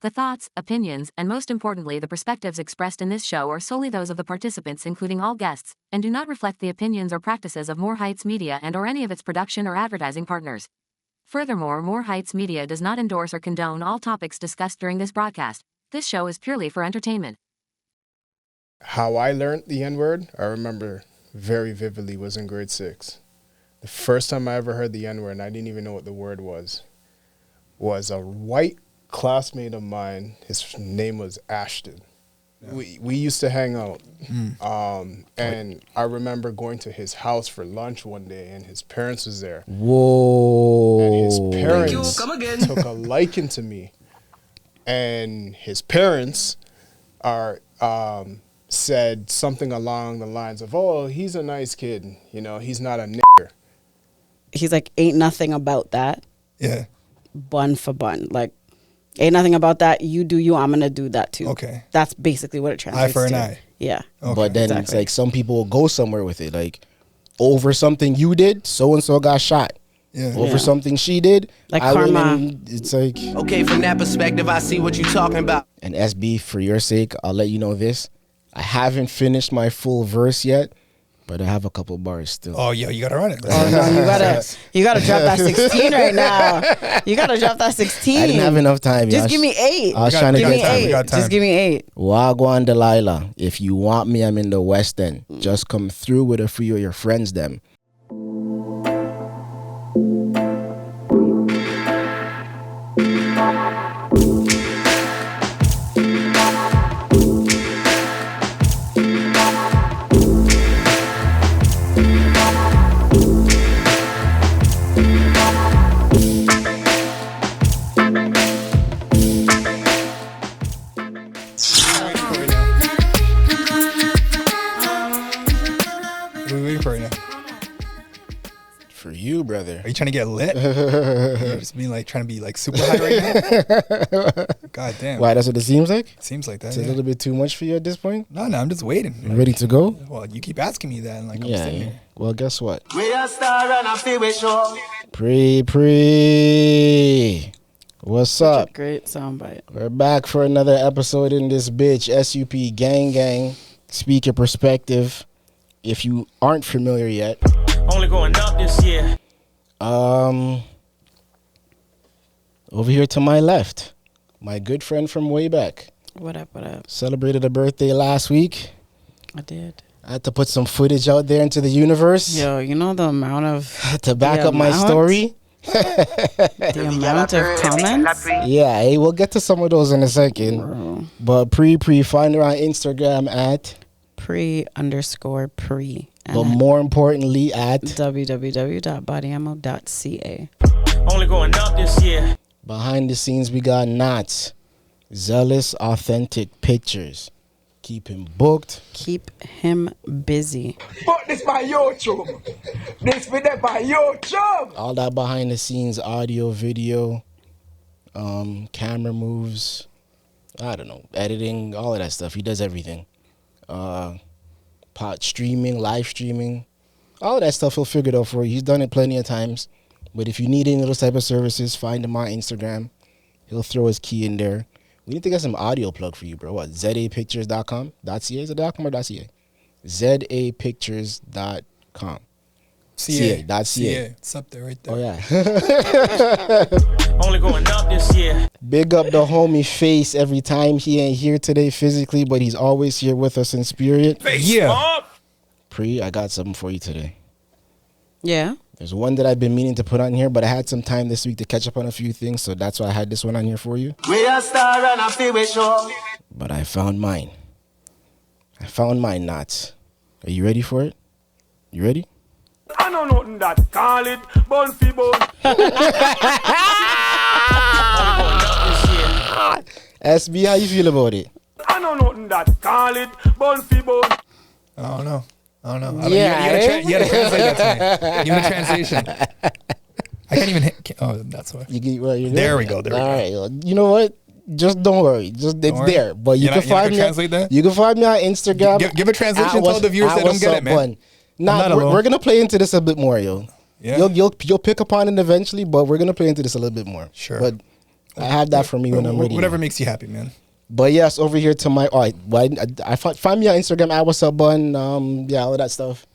The thoughts, opinions, and most importantly the perspectives expressed in this show are solely those of the participants including all guests, and do not reflect the opinions or practices of More Heights Media and or any of its production or advertising partners. Furthermore, More Heights Media does not endorse or condone all topics discussed during this broadcast. This show is purely for entertainment. How I learned the N-word, I remember very vividly, was in grade 6. The first time I ever heard the N-word, and I didn't even know what the word was a white classmate of mine. His name was Ashton. Yeah. We used to hang out. And I remember going to his house for lunch one day, and his parents was there. Whoa. And his parents took a liking to me. And his parents said something along the lines of, oh, he's a nice kid. You know, he's not a nigger. He's like, ain't nothing about that. Yeah. Bun for bun. Like, ain't nothing about that. You do you, I'm going to do that too. Okay. That's basically what it translates eye for an to. eye. Yeah. Okay. But then it's like some people will go somewhere with it. Like, over something you did, so-and-so got shot. Yeah. Over something she did. Like karma. It's like... Okay, from that perspective, I see what you're talking about. And SB, for your sake, I'll let you know this. I haven't finished my full verse yet, but I have a couple bars still. Oh, yeah, you got to run it. Oh, no, you gotta drop that 16 right now. You got to drop that 16. I didn't have enough time. Just give me 8. I was trying to give me get 8. Just give me 8. Gwan Delilah, if you want me, I'm in the West End. Just come through with a few of your friends, them. Brother, are you trying to get lit? You're just being like trying to be like super high right now. God damn. Why? That's what it seems like. Seems like that. It's a little bit too much for you at this point. No, I'm just waiting. You ready to go? Well, you keep asking me that, and like I'm sitting here. Well, guess what? We are star and I feel it show. Pree. What's up? Great soundbite. We're back for another episode in this bitch. SUP gang. Speak your perspective. If you aren't familiar yet. Only going up this year. Over here to my left, my good friend from way back. What up? Celebrated a birthday last week. I did. I had to put some footage out there into the universe. Yo, you know the amount of... to back up my story. The amount of comments? Yeah, hey, we'll get to some of those in a second. Bro. But Pree, find her on Instagram at... Pree_Pree. But more importantly at... www.bodyammo.ca. Only going up this year. Behind the scenes, we got Knots. Zealous, authentic pictures. Keep him booked. Keep him busy. But this by YouTube. This video by YouTube. All that behind the scenes, audio, video, camera moves, I don't know, editing, all of that stuff. He does everything. Streaming, live streaming, all of that stuff he'll figure it out for you. He's done it plenty of times. But if you need any of those type of services, find him on Instagram. He'll throw his key in there. We need to get some audio plug for you, bro. What? zapictures.com? .ca? Is it .com or .ca? zapictures.com. CA. .ca. It's up there, right there. Oh, yeah. Only going up this year. Big up the homie Face every time. He ain't here today physically, but he's always here with us in spirit. Yeah. Pree, I got something for you today. Yeah? There's one that I've been meaning to put on here, but I had some time this week to catch up on a few things, so that's why I had this one on here for you. We are star and I feel it show. But I found mine. Knots. Are you ready for it? You ready? I know nothing that. Call it bun fi bun. SB, how you feel about it? I know nothing that. Call it bun fi bun. I don't know. Yeah, you gotta translate that to me. Give me the translation. I can't even hit. Oh, that's why. There we go. All right. You know what? Just don't worry. It's there. But you can find me. Translate that? You can find me on Instagram. Give a translation to all the viewers that don't get it, man. We're gonna play into this a bit more, yo. Yeah. You'll pick up on it eventually, but we're gonna play into this a little bit more. Sure. But I have that for me when I'm ready. Whatever makes you happy, man. But yes, over here to my find me on Instagram at wha'sup bun. All of that stuff.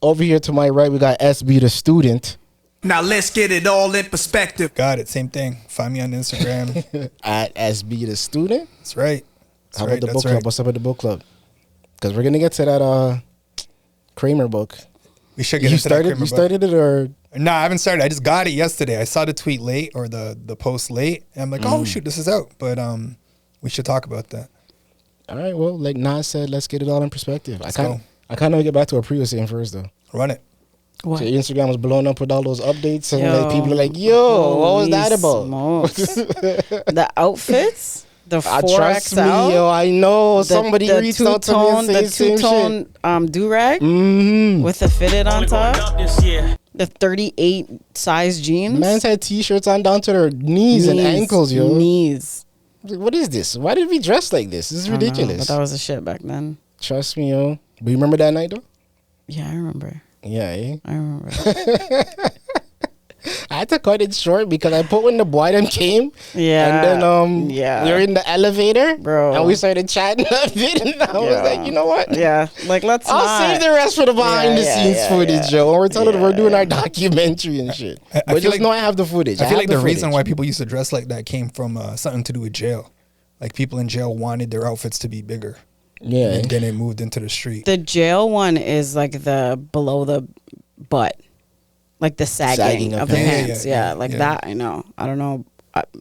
Over here to my right, we got SB the student. Now let's get it all in perspective. Got it. Same thing. Find me on Instagram. At SB the student. That's right. How about the book club? What's up with the book club? Because we're gonna get to that Kramer book. We should get into that Kramer book. You started it or? No, I haven't started. I just got it yesterday. I saw the tweet late or the post late. And I'm like, oh shoot, this is out. But we should talk about that. All right. Well, like Nas said, let's get it all in perspective. Let's go. I kind of get back to what Pree was saying first though. Run it. What? So Instagram was blowing up with all those updates, and like people are like, "Yo, what was that about?" The outfits, the 4XL. Trust me, yo, I know somebody reached out to me and said the same two-tone do rag with the fitted on top. The 38 size jeans. Man's had t-shirts on down to their knees and ankles, yo. Knees. What is this? Why did we dress like this? This is ridiculous. But that was the shit back then. Trust me, yo. But you remember that night though? Yeah, I remember. Yeah, eh? I remember. I had to cut it short because I put when the boy them came. Yeah. And then we were in the elevator. Bro. And we started chatting a bit. And I was like, you know what? Yeah. Like I'll save the rest for the behind the scenes footage, yo. And we're telling we're doing our documentary and shit. But just know I have the footage. I feel like the reason why people used to dress like that came from something to do with jail. Like people in jail wanted their outfits to be bigger. Yeah. And then it moved into the street. The jail one is like the below the butt. Like the sagging of the pants. That I know. I don't know.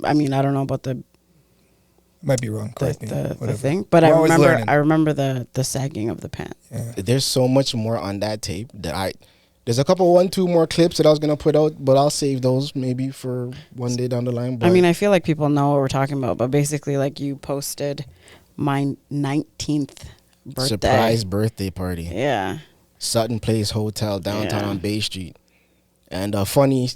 I mean, I don't know about the... Might be wrong. Correct me. The thing. But I remember the sagging of the pants. Yeah. There's so much more on that tape that there's a couple 2 more clips that I was going to put out, but I'll save those maybe for one day down the line. But I mean, I feel like people know what we're talking about, but basically like you posted my 19th birthday. Surprise birthday party. Yeah. Sutton Place Hotel downtown on Bay Street. And funny,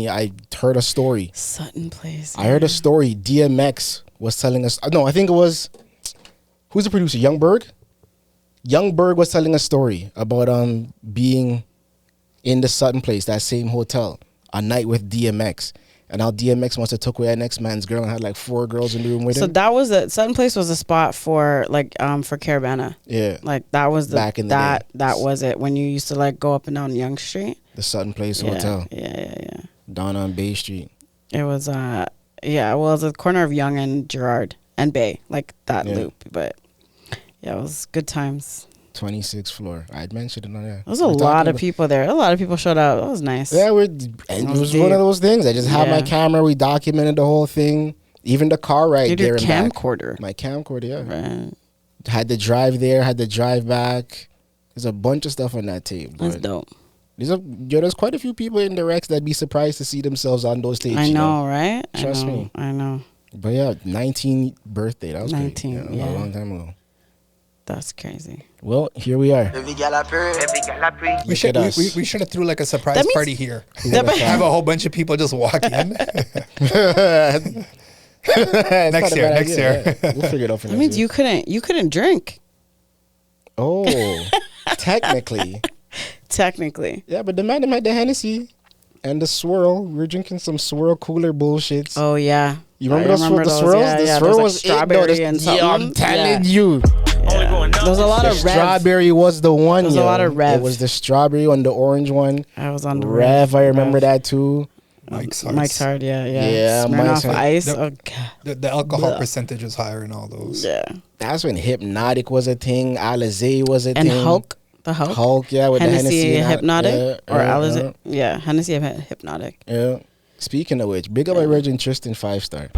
I heard a story. Sutton Place. I heard a story. DMX was telling us. No, I think it was. Who's the producer? Young Berg. Young Berg was telling a story about being in the Sutton Place, that same hotel, a night with DMX. And how DMX must have took away an ex-man's girl and had like 4 girls in the room with him. So that was Sutton Place was a spot for like for Caravana. Yeah. Like that was back in the day. That was it when you used to like go up and down Yonge Street. The Sutton Place Hotel. Yeah. Down on Bay Street. It was well, it was the corner of Yonge and Gerrard and Bay, like that loop. But yeah, it was good times. 26th floor. I'd mentioned it on there. There was a lot of people there. A lot of people showed up. That was nice. Yeah, it was one of those things. I just had my camera. We documented the whole thing. Even the car ride there and back. Camcorder. My camcorder, yeah. Right. Had to drive there, had to drive back. There's a bunch of stuff on that tape. That's dope. There's quite a few people in the Rex that'd be surprised to see themselves on those tapes. I know, right? Trust me. I know. But yeah, 19th birthday. That was 19, great. Yeah, a long time ago. That's crazy. Well, here we are. We should have threw like a surprise party here. Have a whole bunch of people just walk in. Next year. Yeah. We'll figure it out for next year. That means you couldn't drink. Oh, technically. Yeah, but the man had the Hennessy and the swirl. We were drinking some swirl cooler bullshits. Oh yeah. You remember the swirls? Yeah, the swirl like was strawberry and something. Yeah, I'm telling you. Yeah. There was a lot of Rev. Strawberry was the one. There was a lot of Rev. It was the strawberry on the orange one. I was on the Rev. I remember that too. Mike's Hard, yeah. Yeah, Smirnoff Ice. The alcohol percentage is higher in all those. Yeah. That's when Hypnotic was a thing. Alizé was a thing. And Hulk. The Hulk. Hulk, yeah, with Hennessy the Hennessy. Hypnotic. Or Alizé. Yeah, Hennessy Hypnotic. Yeah. Speaking of which, big up my Regin Tristan 5-star.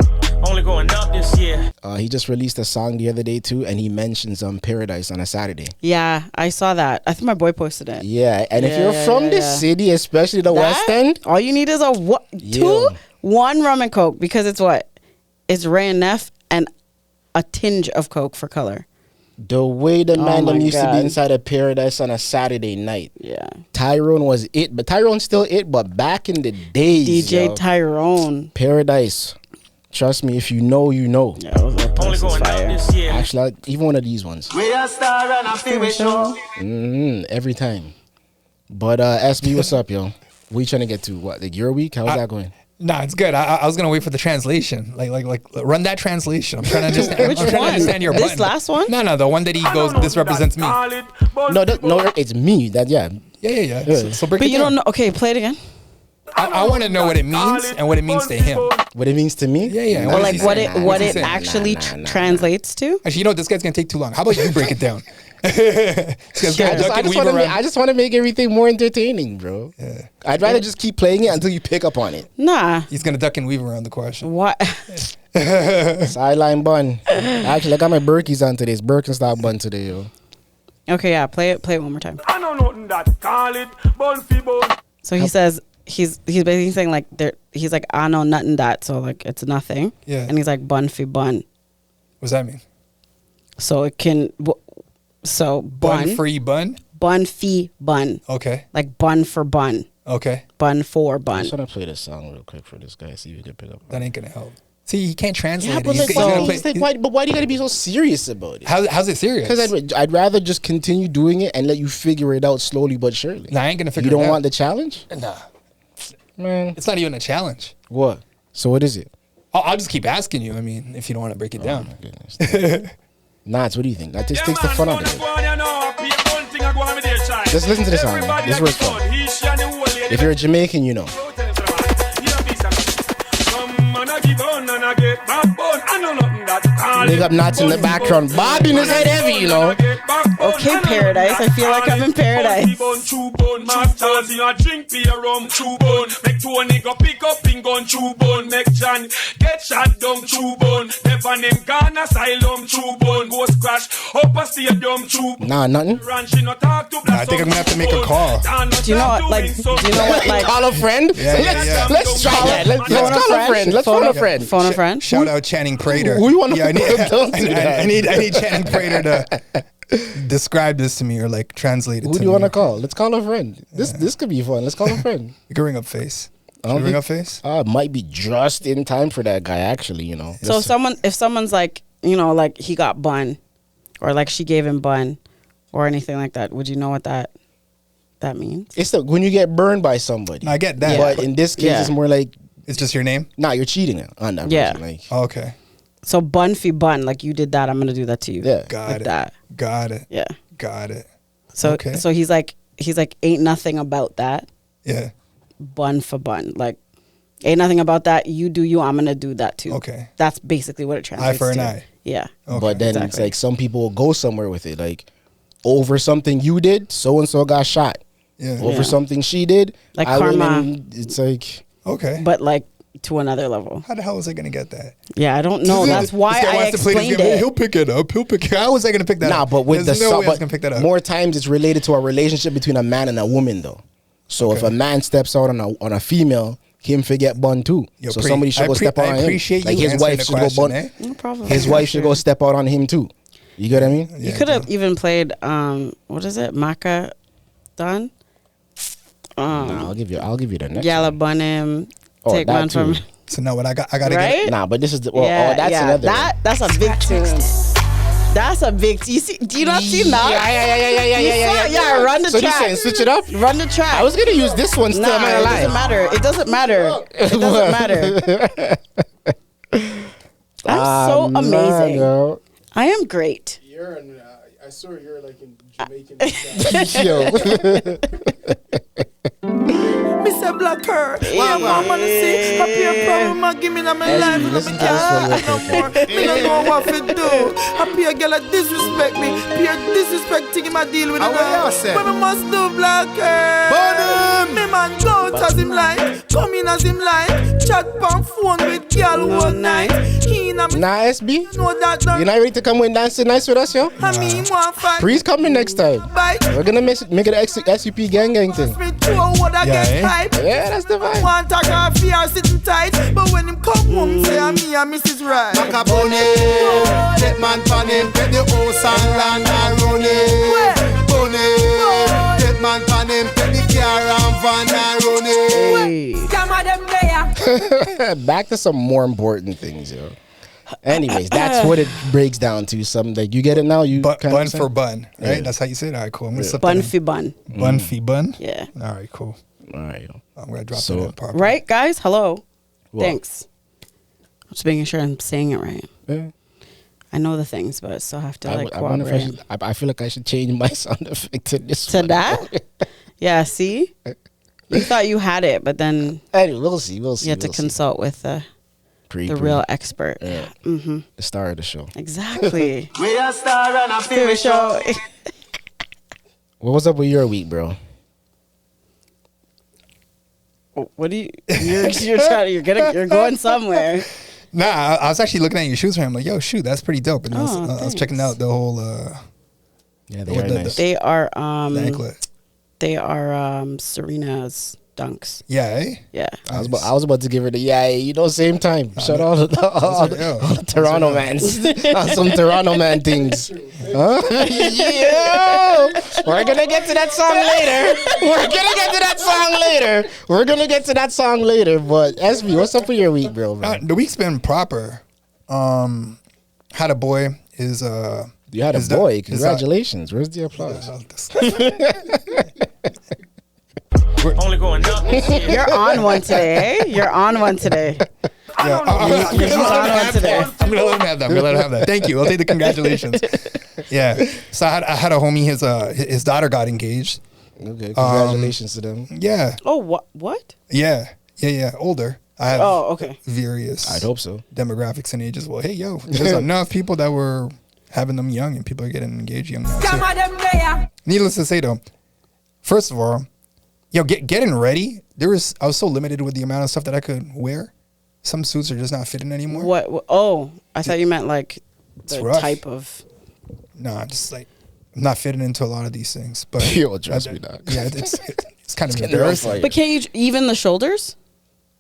Only going up this year. He just released a song the other day too, and he mentions Paradise on a Saturday. Yeah, I saw that. I think my boy posted it. Yeah, and if you're from the city, especially the West End, all you need is a 1 rum and coke, because it's what? It's Ray and Neff and a tinge of coke for color. The way the man used to be inside of Paradise on a Saturday night. Yeah. Tyrone was it, but Tyrone's still it, but back in the days. DJ Tyrone. Paradise. Trust me, if you know, you know. Yeah, it was a Only going up this year. Actually, even one of these ones. We a star and I feel it show. Every time. But SB, what's up, yo? We trying to get to what? Like your week? How's that going? Nah, it's good. I was gonna wait for the translation. Like run that translation. I'm trying to understand. Which I'm trying one? to understand your This button. last one? No, the one that he goes. This represents me. No, it's me. That yeah. Yeah. So break But it you down. don't know. Okay, play it again. I want to know what it means and what it means to him. What it means to me? Yeah. Or like what it What's he saying? actually translates to. Actually, you know what? This guy's gonna take too long. How about you break it down? Sure. I just want to make everything more entertaining, bro. Yeah. I'd rather just keep playing it until you pick up on it. Nah. He's gonna duck and weave around the question. What? Sideline bun. Actually, I got my Berkeys on today. It's Birkenstock bun today, yo. Okay, yeah. Play it one more time. I know nothing that call it bun fi bun. So he says he's basically saying like he's like I know nothing that, so like it's nothing. Yeah. And he's like bun fi bun. What's that mean? So it can. So Bun free bun. Bun fi bun. Okay. Like bun for bun. Okay. Bun for I bun. just want to play this song real quick for this guy. See if he can pick up. That ain't gonna help. See, he can't translate. Yeah, it. but He's gonna play- why do you gotta be so serious about it? How's it serious? Because I'd rather just continue doing it and let you figure it out slowly but surely. Nah, I ain't gonna figure You it out. don't want the challenge? Nah. Man. It's not even a challenge. What? So what is it? I'll just keep asking you. I mean, if you don't want to break it down. Oh my goodness. Nats, what do you think? That just takes the fun out of it. Just listen to this song, man. This was fun. If you're a Jamaican, you know. Big up Nats in the background. Bobbing his head heavy, you know. Okay, Paradise. I feel like I'm in Paradise. Make Tony go pick up in gun chew bone. Make John get shot down chew bone. Never name Ghana asylum chew bone. Go crash up a stadium chew bone. Nah, nothing. I think I'm gonna have to make a call. Do you know what? Like, Call a friend? Yeah. Let's try that. Let's call a friend. Let's phone a friend. phone a friend. Shout out Channing Prater. Who you want to I need need Channing Prater to describe this to me or like translate it. Who do you want to call? Let's call a friend. This could be fun. Let's call a friend. You can ring up Face. I don't Should we ring think- up Face? Might be just in time for that guy, actually, you know. So if someone's like, you know, like he got bun, or like she gave him bun, or anything like that, would you know what that means? It's when you get burned by somebody. No, I get that. But in this case, Yeah. it's more like, It's just your name? nah, you're cheating on that Yeah. person. Like, Oh, okay. So bun fi bun, like you did that, I'm gonna do that to you. yeah. Got Like it. that. Got it. Yeah. Got it. So Okay. so he's like ain't nothing about that. Yeah. Bun for bun, like ain't nothing about that. You do you. I'm gonna do that too. Okay. That's basically what it translates for an to. eye. Yeah. Okay. But then it's Exactly. like some people will go somewhere with it. Like, over something you did, so-and-so got shot. Yeah. Over Yeah. something she did, Like I went karma. and it's like, Okay. But like to another level. How the hell was I gonna get that? Yeah, I don't know. That's why This guy I wants to play this explained game. it. He'll pick it up. He'll pick it. How was I gonna pick that nah, up? but with There's the no song, way I was gonna pick that up. more times it's related to a relationship between a man and a woman, though. So if Okay. a man steps out on a female, him forget bun too. Yo, So Pree, somebody should go step out on him. appreciate Like you his answering wife the should question, go bun. eh? No problem. His wife should go step out on him too. You get what I mean? You could have even played what is it? Maca done? Nah, I'll give you the next. Yalla one. bun him. Oh, Take that man from too. So now what I gotta get right? Nah, but this is the that's another. one. That's a big tune. That's a big. You see? Do you not see that? Yeah. Run the So track. you saying switch it up? Run the track. I was gonna use this one still. Nah, I'm not it gonna doesn't lie. matter. It doesn't matter. It doesn't matter. I'm so amazing. Yo. I am great. You're in, I saw you're like in Jamaican. Yo. Mr. Black Her, yeah, mama wanna see happy a problem, I give me na my SB, life, and listen me to this one real can't no quick, more. Me no know what to do. Happy a girl a disrespect me, peer disrespecting him I deal with it. What me must do, Black Her? Me man go out as him like, come in as him like, chat on phone with girl one night. He na me Nah, SB. know that You done. not ready to come and dance nice with us, yo? I mean want fight. Pree's coming next time. Bye. We're gonna make it a SUP gang thing. Me throw what I Yeah, get eh? hype. Yeah, that's the vibe. Want a coffee or sitting tight, but when him come home, say I'm me and Mrs. Right. Macabone, take man pan him, pet the house and land and run it. Bunny, take man pan him, pet the car and van and run it. Hey. Come on, them there. Back to some more important things, yo. Anyways, that's what it breaks down to. Something that you get it now. You Bun kinda for bun, right? Yeah. That's how you say it. All right, cool. I'm gonna slip Bun that fi in. bun. Bun fi bun. Yeah. All right, cool. All right, yo. I'm gonna drop So- that in properly. Right, guys? Hello. Thanks. I'm just making sure I'm saying it right. Yeah. I know the things, but I still have to I wonder if I feel like I should change my sound effect to this to one. that. Yeah, see, you thought you had it, but then anyway, we'll see. you had to consult with the real expert. Yeah. Mm-hmm. The star of the show. Exactly. We a star and a favorite show. What was up with your week, bro? What do you're going somewhere. Nah, I was actually looking at your shoes for him. Like, yo, shoot, that's pretty dope. And I was checking out the whole. Yeah, they are nice. They are the anklet. They are Serena's dunks. Yeah, eh? Yeah. I was about to give her the same time. Shout out all the Toronto mans on some Toronto man things. Huh? Yeah. We're gonna get to that song later. But SB, what's up with your week, bro? The week's been proper. Had a boy. You had a boy. Congratulations. Where's the applause? Only going up this year. You're on one today. You're on one today. Yeah, I'm gonna let him have that. Thank you. I'll take the congratulations. Yeah. So I had a homie. His daughter got engaged. Okay. Congratulations to them. Yeah. Oh, what? Yeah. Older. I have okay. various. I'd hope so. Demographics and ages. Well, hey, yo, there's enough people that were having them young, and people are getting engaged young now too. Needless to say, though, first of all, getting ready. I was so limited with the amount of stuff that I could wear. Some suits are just not fitting anymore. What? Oh, I thought you meant like the type of. No, just like I'm not fitting into a lot of these things. But yo, trust me, dog. Yeah, it's kind of embarrassing. But can't you even the shoulders?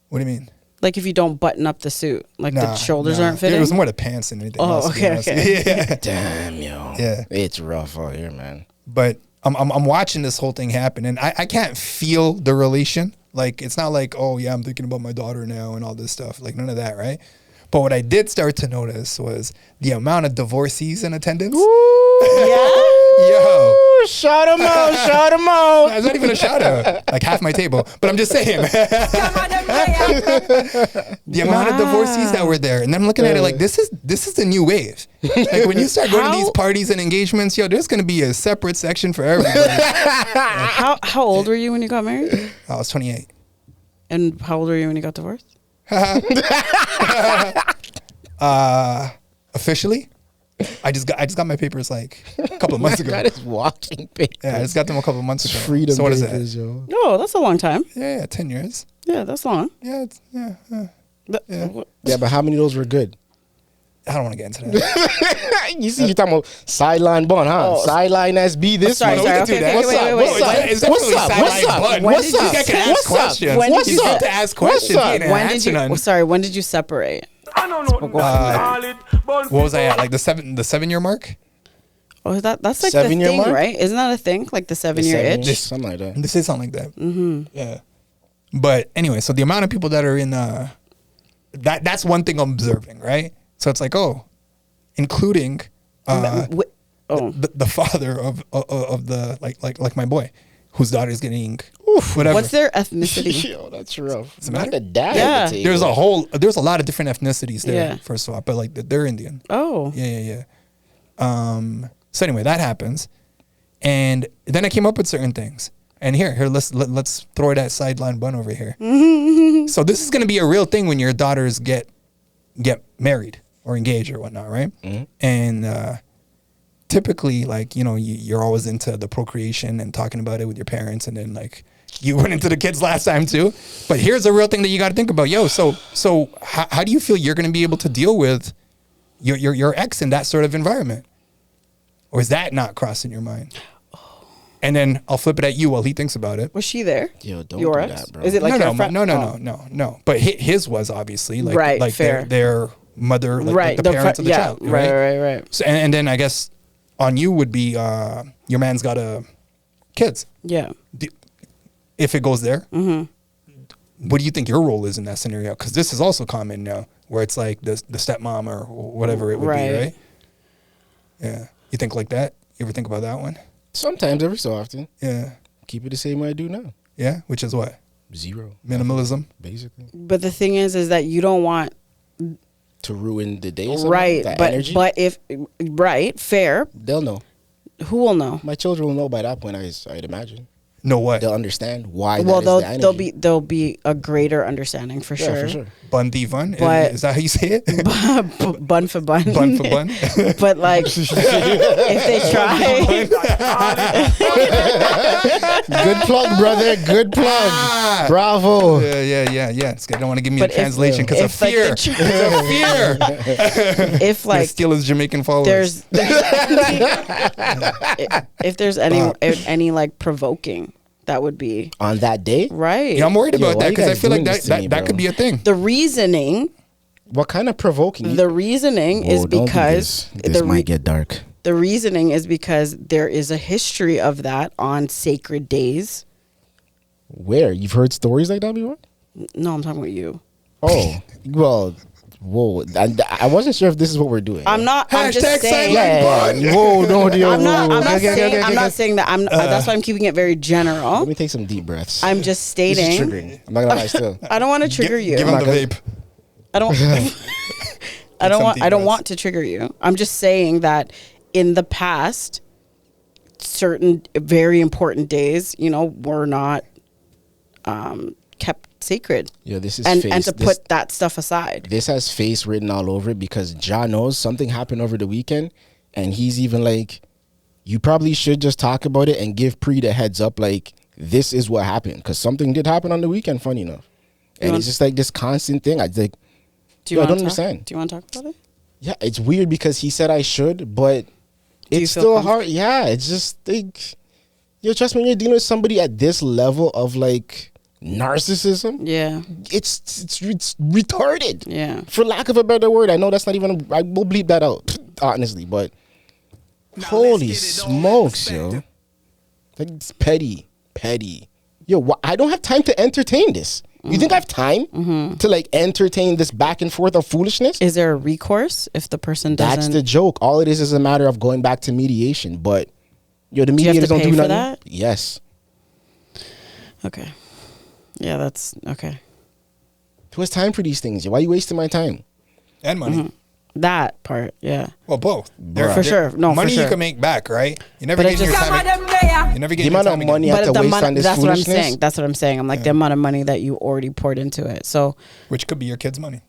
What do you mean? Like if you don't button up the suit, like the shoulders aren't fitting? It was more the pants and anything else. Oh, okay. Yeah. Damn, yo. Yeah. It's rough out here, man. But I'm watching this whole thing happen, and I can't feel the relation. Like, it's not like, oh, yeah, I'm thinking about my daughter now and all this stuff. Like, none of that, right? But what I did start to notice was the amount of divorcees in attendance. Yeah? Yo. Shout them out. It's not even a shout out. Like half my table. But I'm just saying. The amount of divorcees that were there. And then I'm looking at it like, this is the new wave. Like when you start going to these parties and engagements, there's going to be a separate section for everybody. How old were you when you got married? I was 28. And how old were you when you got divorced? Officially? I just got my papers like a couple of months ago. That is walking papers. Yeah, I just got them a couple of months ago. Freedom so what papers, is that? yo. Oh, that's a long time. Yeah, 10 years. Yeah, that's long. Yeah, Yeah, but how many of those were good? I don't want to get into that. You see, you're talking about sideline Bun, huh? Oh. Sideline SB. This Sorry, one. sorry, We can okay, do okay, that. wait. What's up? What's up? You can ask questions. When did you have to ask questions? When did you separate? I don't know what was I at? Like the 7-year mark? Oh, that's like 7 the year thing, mark? right? Isn't that a thing? Like the 7-year itch? Something like that. This is something like that. Mm-hmm. Yeah. But anyway, so the amount of people that are in that's one thing I'm observing, right? So it's like, including the father of the like my boy, whose daughter is getting whatever. What's their ethnicity? Yo, that's rough. Does it matter? The dad. Yeah. At the table. There's a lot of different ethnicities there. Yeah. First of all, but like they're Indian. Oh. Yeah. So anyway, that happens, and then I came up with certain things. And here, let's throw that sideline Bun over here. So this is going to be a real thing when your daughters get married or engaged or whatnot, right? Mm-hmm. And typically, like, you're always into the procreation and talking about it with your parents, and then like you went into the kids last time too. But here's a real thing that you got to think about. So how do you feel you're going to be able to deal with your ex in that sort of environment? Or is that not crossing your mind? And then I'll flip it at you while he thinks about it. Was she there? Yo, don't your do ex? that, bro. Is it like your friend? No. But his was obviously like, right, like fair. their mother, like the parents of the child. Right. So, and then I guess on you would be your man's got kids. Yeah. If it goes there, what do you think your role is in that scenario? Because this is also common now, where it's like the stepmom or whatever it would be, right? Yeah. You think like that? You ever think about that one? Sometimes, every so often. Yeah. Keep it the same way I do now. Yeah? Which is what? Zero. Minimalism. Basically. But the thing is that you don't want To ruin the day. right, that but energy, but if right, fair. they'll know. Who will know? My children will know by that point. I'd imagine No what? they'll understand why. Well, that is the energy. there'll be a greater understanding for Yeah, sure. for sure. Bun divan. But- Is that how you say it? Bun for bun. Bun for bun. But like, if they try, Good plug, brother. Good plug. Bravo. Yeah. It's good. I don't want to give me But a if- translation because of if, like, fear. the tr- Because of fear. if Like like steal his Jamaican followers. if there's any like provoking, that would be On that day, right. Yeah, I'm worried Yo, about why that you because I guys feel like doing this that to me, that bro? could be a thing. The reasoning what kind of provoking? The reasoning is Whoa, don't do because this might get dark. the reasoning is because there is a history of that on sacred days. Where you've heard stories like that before? No, I'm talking about you. Oh, well, whoa. I wasn't sure if this is what we're doing. I'm not. I'm just Hashtag saying. silent Yeah. Whoa, no, yo, I'm not. whoa, I'm not okay, saying. okay, I'm okay. not saying that. That's why I'm keeping it very general. Let me take some deep breaths. I'm just This is stating. triggering. I'm not gonna lie. Still, I don't want to trigger you. Give him the vape. I don't. I don't some want. deep I don't breaths. want to trigger you. I'm just saying that in the past, certain very important days, were not kept sacred, yo, this is and face. to put that stuff aside. This has face written all over it because John knows something happened over the weekend, and he's even like, you probably should just talk about it and give Pree the heads up, like this is what happened because something did happen on the weekend. Funny enough, and it's just like this constant thing. I like. Do you I want don't to understand. Do you want to talk about it? Yeah, it's weird because he said I should, but Do you it's feel still comfortable? hard. Yeah, it's just like, trust me, when you're dealing with somebody at this level of like narcissism, Yeah. it's retarded. Yeah. For lack of a better word, I know that's not even. I will bleep that out, honestly. But holy smokes, yo, like it's petty. Yo, I don't have time to entertain this. You think I have time to like entertain this back and forth of foolishness? Is there a recourse if the person doesn't? That's the joke. All it is a matter of going back to mediation. But the you have to mediators don't pay do for nothing. that? Yes. Okay. Yeah, that's okay. Who has time for these things? Why are you wasting my time? And money. That part, yeah. Well, both. For sure. No, for money sure. you can make back, right? You never But get I your just- time. You never get The your amount time of money you again. have to waste on this that's what I'm foolishness. saying. That's what I'm saying. I'm like the amount of money that you already poured into it. So Which could be your kid's money.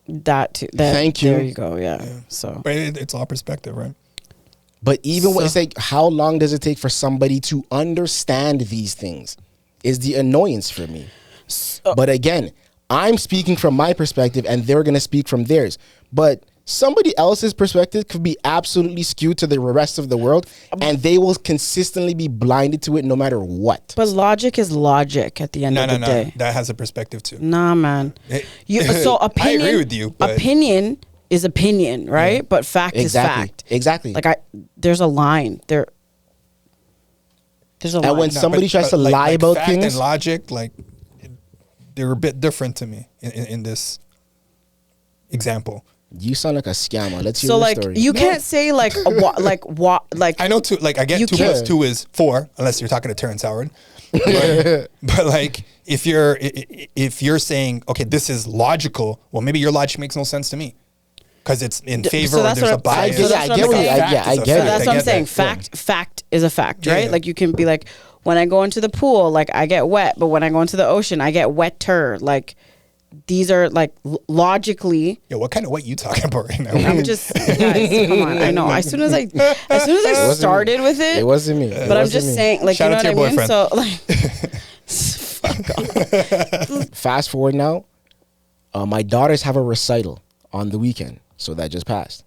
that too. That, Thank you. There you go. Yeah. So But it's all perspective, right? But even when So- it's like, how long does it take for somebody to understand these things? Is the annoyance for me. But again, I'm speaking from my perspective, and they're gonna speak from theirs. But somebody else's perspective could be absolutely skewed to the rest of the world, and they will consistently be blinded to it no matter what. But logic is logic at the end No, of no, the no. day. That has a perspective too. Nah, man. So opinion. I agree with you. But Opinion is opinion, right? But fact is fact. Exactly. Like there's a line there. There's a line. And when somebody tries to lie about fact things, and logic, like they're a bit different to me in this example. you sound like a scammer. Let's hear so your like story. you can't say like like I know two. Like I get You 2 can't- plus 2 is 4, unless you're talking to Terrence Howard. But like if you're saying okay, this is logical, well maybe your logic makes no sense to me because it's in favor so or that's there's a what I'm- bias. so that's what I'm saying. I get So it. that's what I'm get saying. that. Fact is a fact, Yeah, right? yeah. Like you can be like, when I go into the pool, like I get wet, but when I go into the ocean, I get wetter. Like these are like logically. Yeah, what kind of what you talking about right now? I'm just guys, come on. I know. As soon as I wasn't started with It it, wasn't me. but I'm just saying, like Shout you know out what to I your mean. boyfriend. So like, fuck off. Fast forward now, my daughters have a recital on the weekend, so that just passed.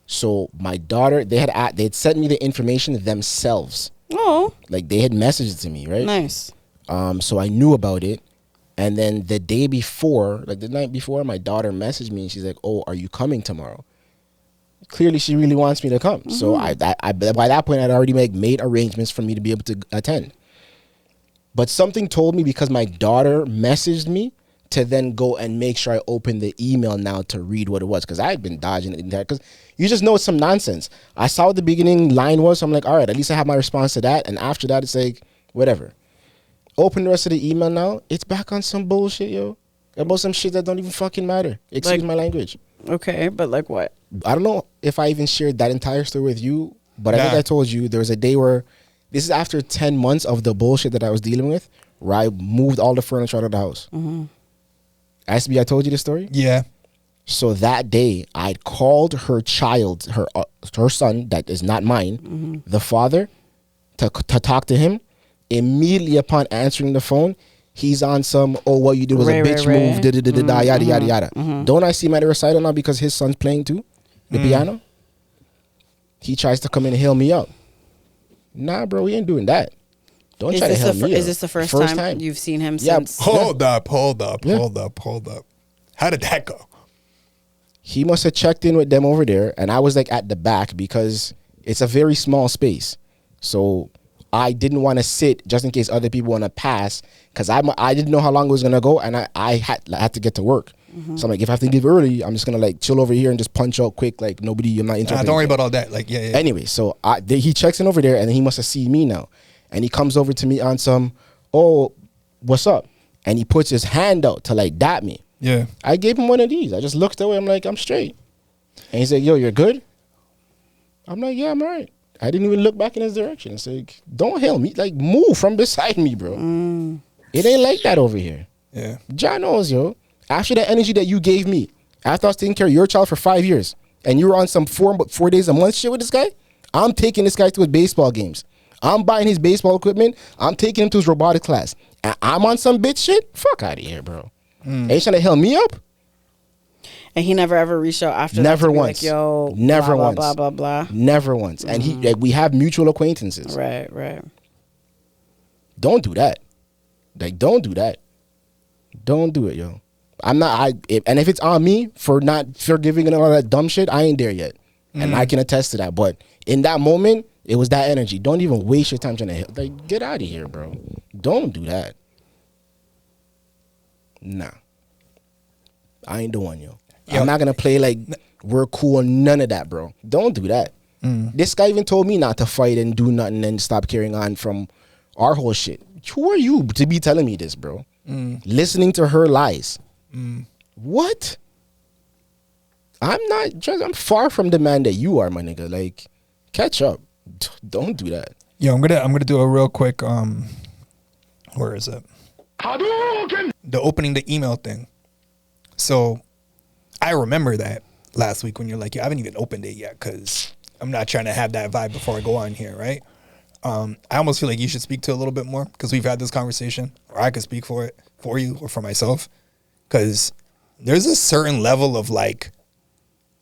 So my daughter, they had sent me the information themselves. Oh, Like they had messaged it to me, right? nice. So I knew about it, and then the day before, like the night before, my daughter messaged me and she's like, "Oh, are you coming tomorrow?" Clearly, she really wants me to come. So I by that point, I'd already made arrangements for me to be able to attend. But something told me, because my daughter messaged me, to then go and make sure I open the email now to read what it was, because I had been dodging it because you just know it's some nonsense. I saw what the beginning line was, so I'm like, all right, at least I have my response to that, and after that it's like whatever. Open the rest of the email now. It's back on some bullshit, yo. About some shit that don't even fucking matter. Excuse my language. Okay, but like what? I don't know if I even shared that entire story with you, but I think I told you there was a day where, this is after 10 months of the bullshit that I was dealing with, where I moved all the furniture out of the house. SB, I told you the story? Yeah. So that day, I called her child, her son, that is not mine, the father, to talk to him. Immediately upon answering the phone, he's on some, what you did was a bitch move, yada, yada, yada. Don't I see him at the recital now because his son's playing too, the piano? He tries to come in and hail me up. Nah, bro, we ain't doing that. Don't try to hail me up. Is this the first time you've seen him since? Hold up. How did that go? He must have checked in with them over there, and I was like at the back because it's a very small space. So I didn't want to sit just in case other people want to pass, because I didn't know how long it was gonna go, and I had to get to work. So I'm like, if I have to leave early, I'm just gonna like chill over here and just punch out quick, like nobody. I'm not interrupting. Don't worry about all that. Like yeah. Anyway, so he checks in over there, and he must have seen me now, and he comes over to me on some, what's up? And he puts his hand out to like dap me. Yeah. I gave him one of these. I just looked away. I'm like, I'm straight. And he said, yo, you're good? I'm like, yeah, I'm all right. I didn't even look back in his direction. I said, don't hail me. Like, move from beside me, bro. It ain't like that over here. Yeah. John knows, yo. After the energy that you gave me, after I was taking care of your child for 5 years, and you were on some 4 days a month shit with this guy, I'm taking this guy to his baseball games. I'm buying his baseball equipment. I'm taking him to his robotic class. And I'm on some bitch shit? Fuck out of here, bro. Ain't trying to hail me up? And he never ever reached out after never that to once. Be like, yo, never blah, once. blah, blah, blah, blah. Never once. And he, like, we have mutual acquaintances. Right. Don't do that. Like, don't do that. Don't do it, yo. I'm not, and if it's on me for not forgiving and all that dumb shit, I ain't there yet. And I can attest to that. But in that moment, it was that energy. Don't even waste your time trying to, like, get out of here, bro. Don't do that. Nah. I ain't the one, yo. I'm not going to play like we're cool, none of that, bro. Don't do that. This guy even told me not to fight and do nothing and stop carrying on from our whole shit. Who are you to be telling me this, bro? Listening to her lies. What? I'm far from the man that you are, my nigga. Like, catch up. Don't do that. Yeah, I'm gonna do a real quick where is it? The opening the email thing. So I remember that last week when you're like, I haven't even opened it yet because I'm not trying to have that vibe before I go on here, right? I almost feel like you should speak to it a little bit more because we've had this conversation, or I could speak for you or for myself, because there's a certain level of like,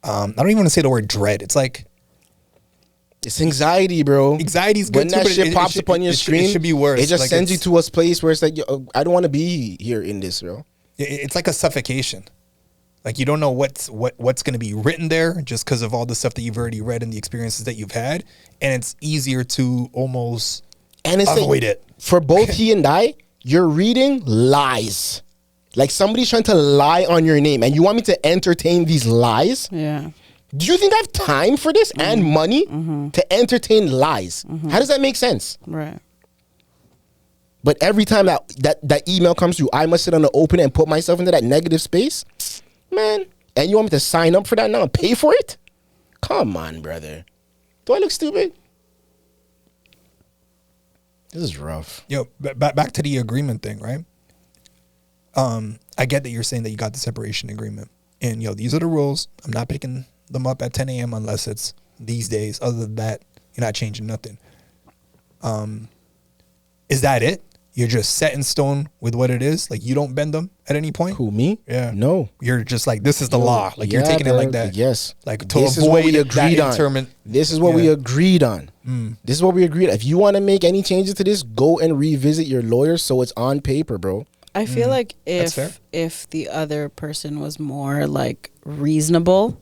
I don't even want to say the word dread. It's like, it's anxiety, bro. Anxiety's good when too, that shit pops up on your screen, it should be worse. It just like sends you to a place where it's like, yo, I don't want to be here in this, bro. It's like a suffocation. Like you don't know what's going to be written there just because of all the stuff that you've already read and the experiences that you've had, and it's easier to almost avoid it. For both he and I, you're reading lies. Like somebody's trying to lie on your name, and you want me to entertain these lies? Yeah. Do you think I have time for this and money to entertain lies? How does that make sense? Right. But every time that email comes through, I must sit on the open and put myself into that negative space? Man, and you want me to sign up for that now and pay for it? Come on, brother. Do I look stupid? This is rough. Yo, back to the agreement thing, right? I get that you're saying that you got the separation agreement. And, these are the rules. I'm not picking them up at 10 a.m. unless it's these days. Other than that, you're not changing nothing. Is that it? You're just set in stone with what it is? Like, you don't bend them at any point? Who, me? Yeah. No. You're just like, this is the law. Like, you're taking it like that. Yes. Like, to this avoid is what we agreed on. This is what we agreed on. This is what we agreed on. If you want to make any changes to this, go and revisit your lawyer so it's on paper, bro. I feel like if the other person was more, like, reasonable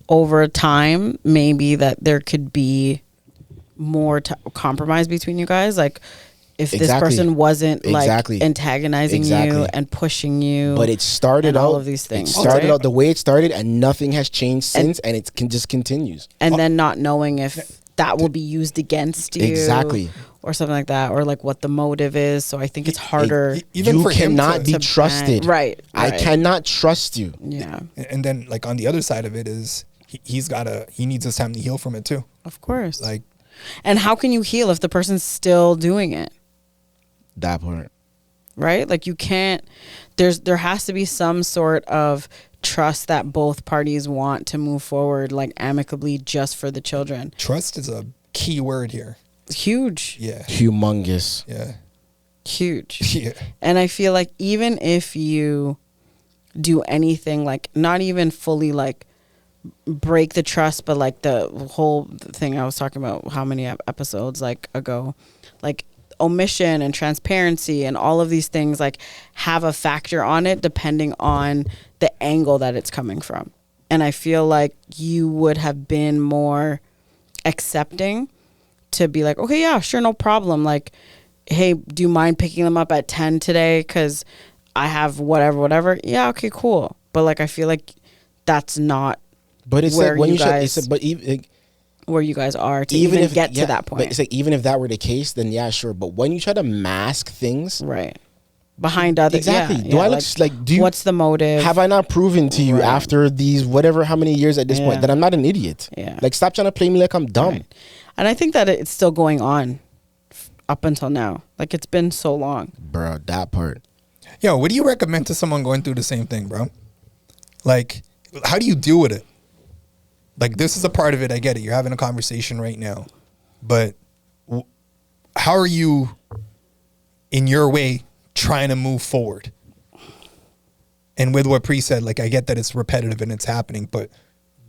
over time, maybe that there could be more compromise between you guys. Like, if this person wasn't like antagonizing you and pushing you, but it started out all of these things. It started out the way it started, and nothing has changed since, and it just continues. And then not knowing if that will be used against you. Exactly. Or something like that, or like what the motive is. So I think it's harder. Even you for him cannot be to trusted. Right. I cannot trust you. Yeah. And then like on the other side of it is he needs his time to heal from it too. Of course. Like, and how can you heal if the person's still doing it? That part. Right? Like you can't. There has to be some sort of trust that both parties want to move forward, like amicably, just for the children. trust is a key word here. Huge. Yeah. Humongous. Yeah. Huge. Yeah. And I feel like even if you do anything, like not even fully like break the trust, but like the whole thing I was talking about how many episodes like ago, like omission and transparency and all of these things like have a factor on it depending on the angle that it's coming from. And I feel like you would have been more accepting to be like, okay, yeah, sure, no problem. Like, hey, do you mind picking them up at 10 today? Because I have whatever. Yeah, okay, cool. But like, I feel like that's not. But it's where like when you guys, but even like, where you guys are to even get to that point. But it's like even if that were the case, then yeah, sure. But when you try to mask things, right, behind other exactly. Yeah, do I like, look like? Do you, what's the motive? Have I not proven to you after these whatever how many years at this point that I'm not an idiot? Yeah. Like stop trying to play me like I'm dumb. Right. And I think that it's still going on up until now. Like it's been so long, bro. That part. Yo, what do you recommend to someone going through the same thing, bro? Like, how do you deal with it? Like, this is a part of it. I get it. You're having a conversation right now. But how are you, in your way, trying to move forward? And with what Pree said, like, I get that it's repetitive and it's happening, but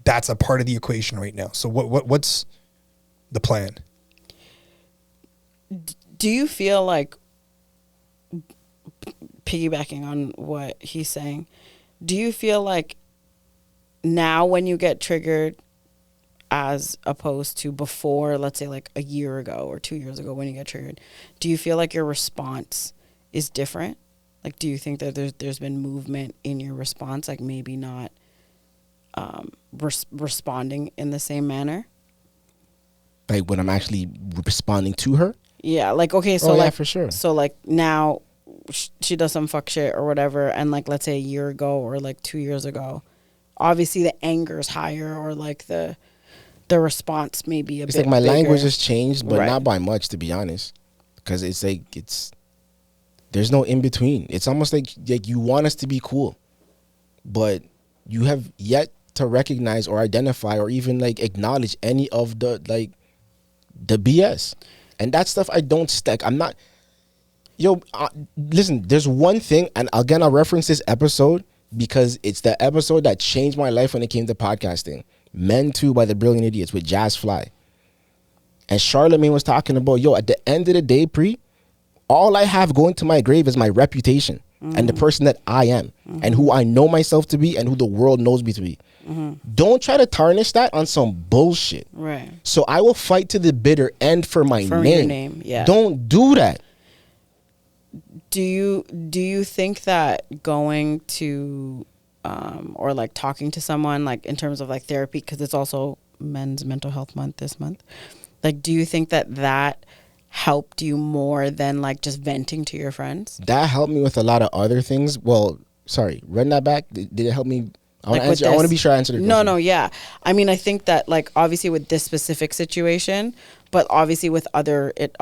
that's a part of the equation right now. So what's the plan? Do you feel like, piggybacking on what he's saying, do you feel like now when you get triggered as opposed to before, let's say like a year ago or 2 years ago when you get triggered, do you feel like your response is different? Like, do you think that there's been movement in your response, like maybe not responding in the same manner? Like when I'm actually responding to her? Yeah, like, okay, so yeah, like, for sure. So like now she does some fuck shit or whatever, and like let's say a year ago or like 2 years ago, obviously the anger is higher, or like the response may be a bit It's like my bigger. language has changed, but Right. not by much, to be honest. Because it's like there's no in between. It's almost like you want us to be cool, but you have yet to recognize or identify or even like acknowledge any of the BS. And that stuff I don't stack. I'm not. Yo, listen, there's one thing, and again, I'll reference this episode because it's the episode that changed my life when it came to podcasting. Men Too by the Brilliant Idiots with Jazz Fly. And Charlamagne was talking about, yo, at the end of the day, Pree, all I have going to my grave is my reputation and the person that I am and who I know myself to be and who the world knows me to be. Don't try to tarnish that on some bullshit. Right. So I will fight to the bitter end for my For name. your name, yeah. Don't do that. Do you think that going to or like talking to someone, like in terms of like therapy, because it's also Men's Mental Health Month this month, like do you think that helped you more than like just venting to your friends? That helped me with a lot of other things. Well, sorry, run that back. Did it help me? I want Like to answer. I want to be sure I answered the question. No, yeah. I mean, I think that like obviously with this specific situation, but obviously with other, it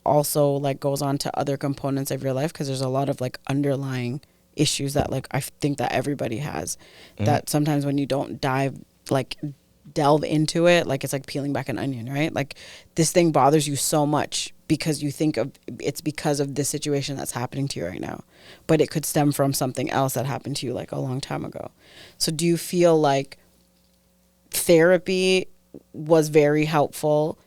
also like goes on to other components of your life, because there's a lot of like underlying issues that like I think that everybody has, that sometimes when you don't delve into it, like it's like peeling back an onion, right? Like this thing bothers you so much because you think of it's because of this situation that's happening to you right now, but it could stem from something else that happened to you like a long time ago. So do you feel like therapy was very helpful,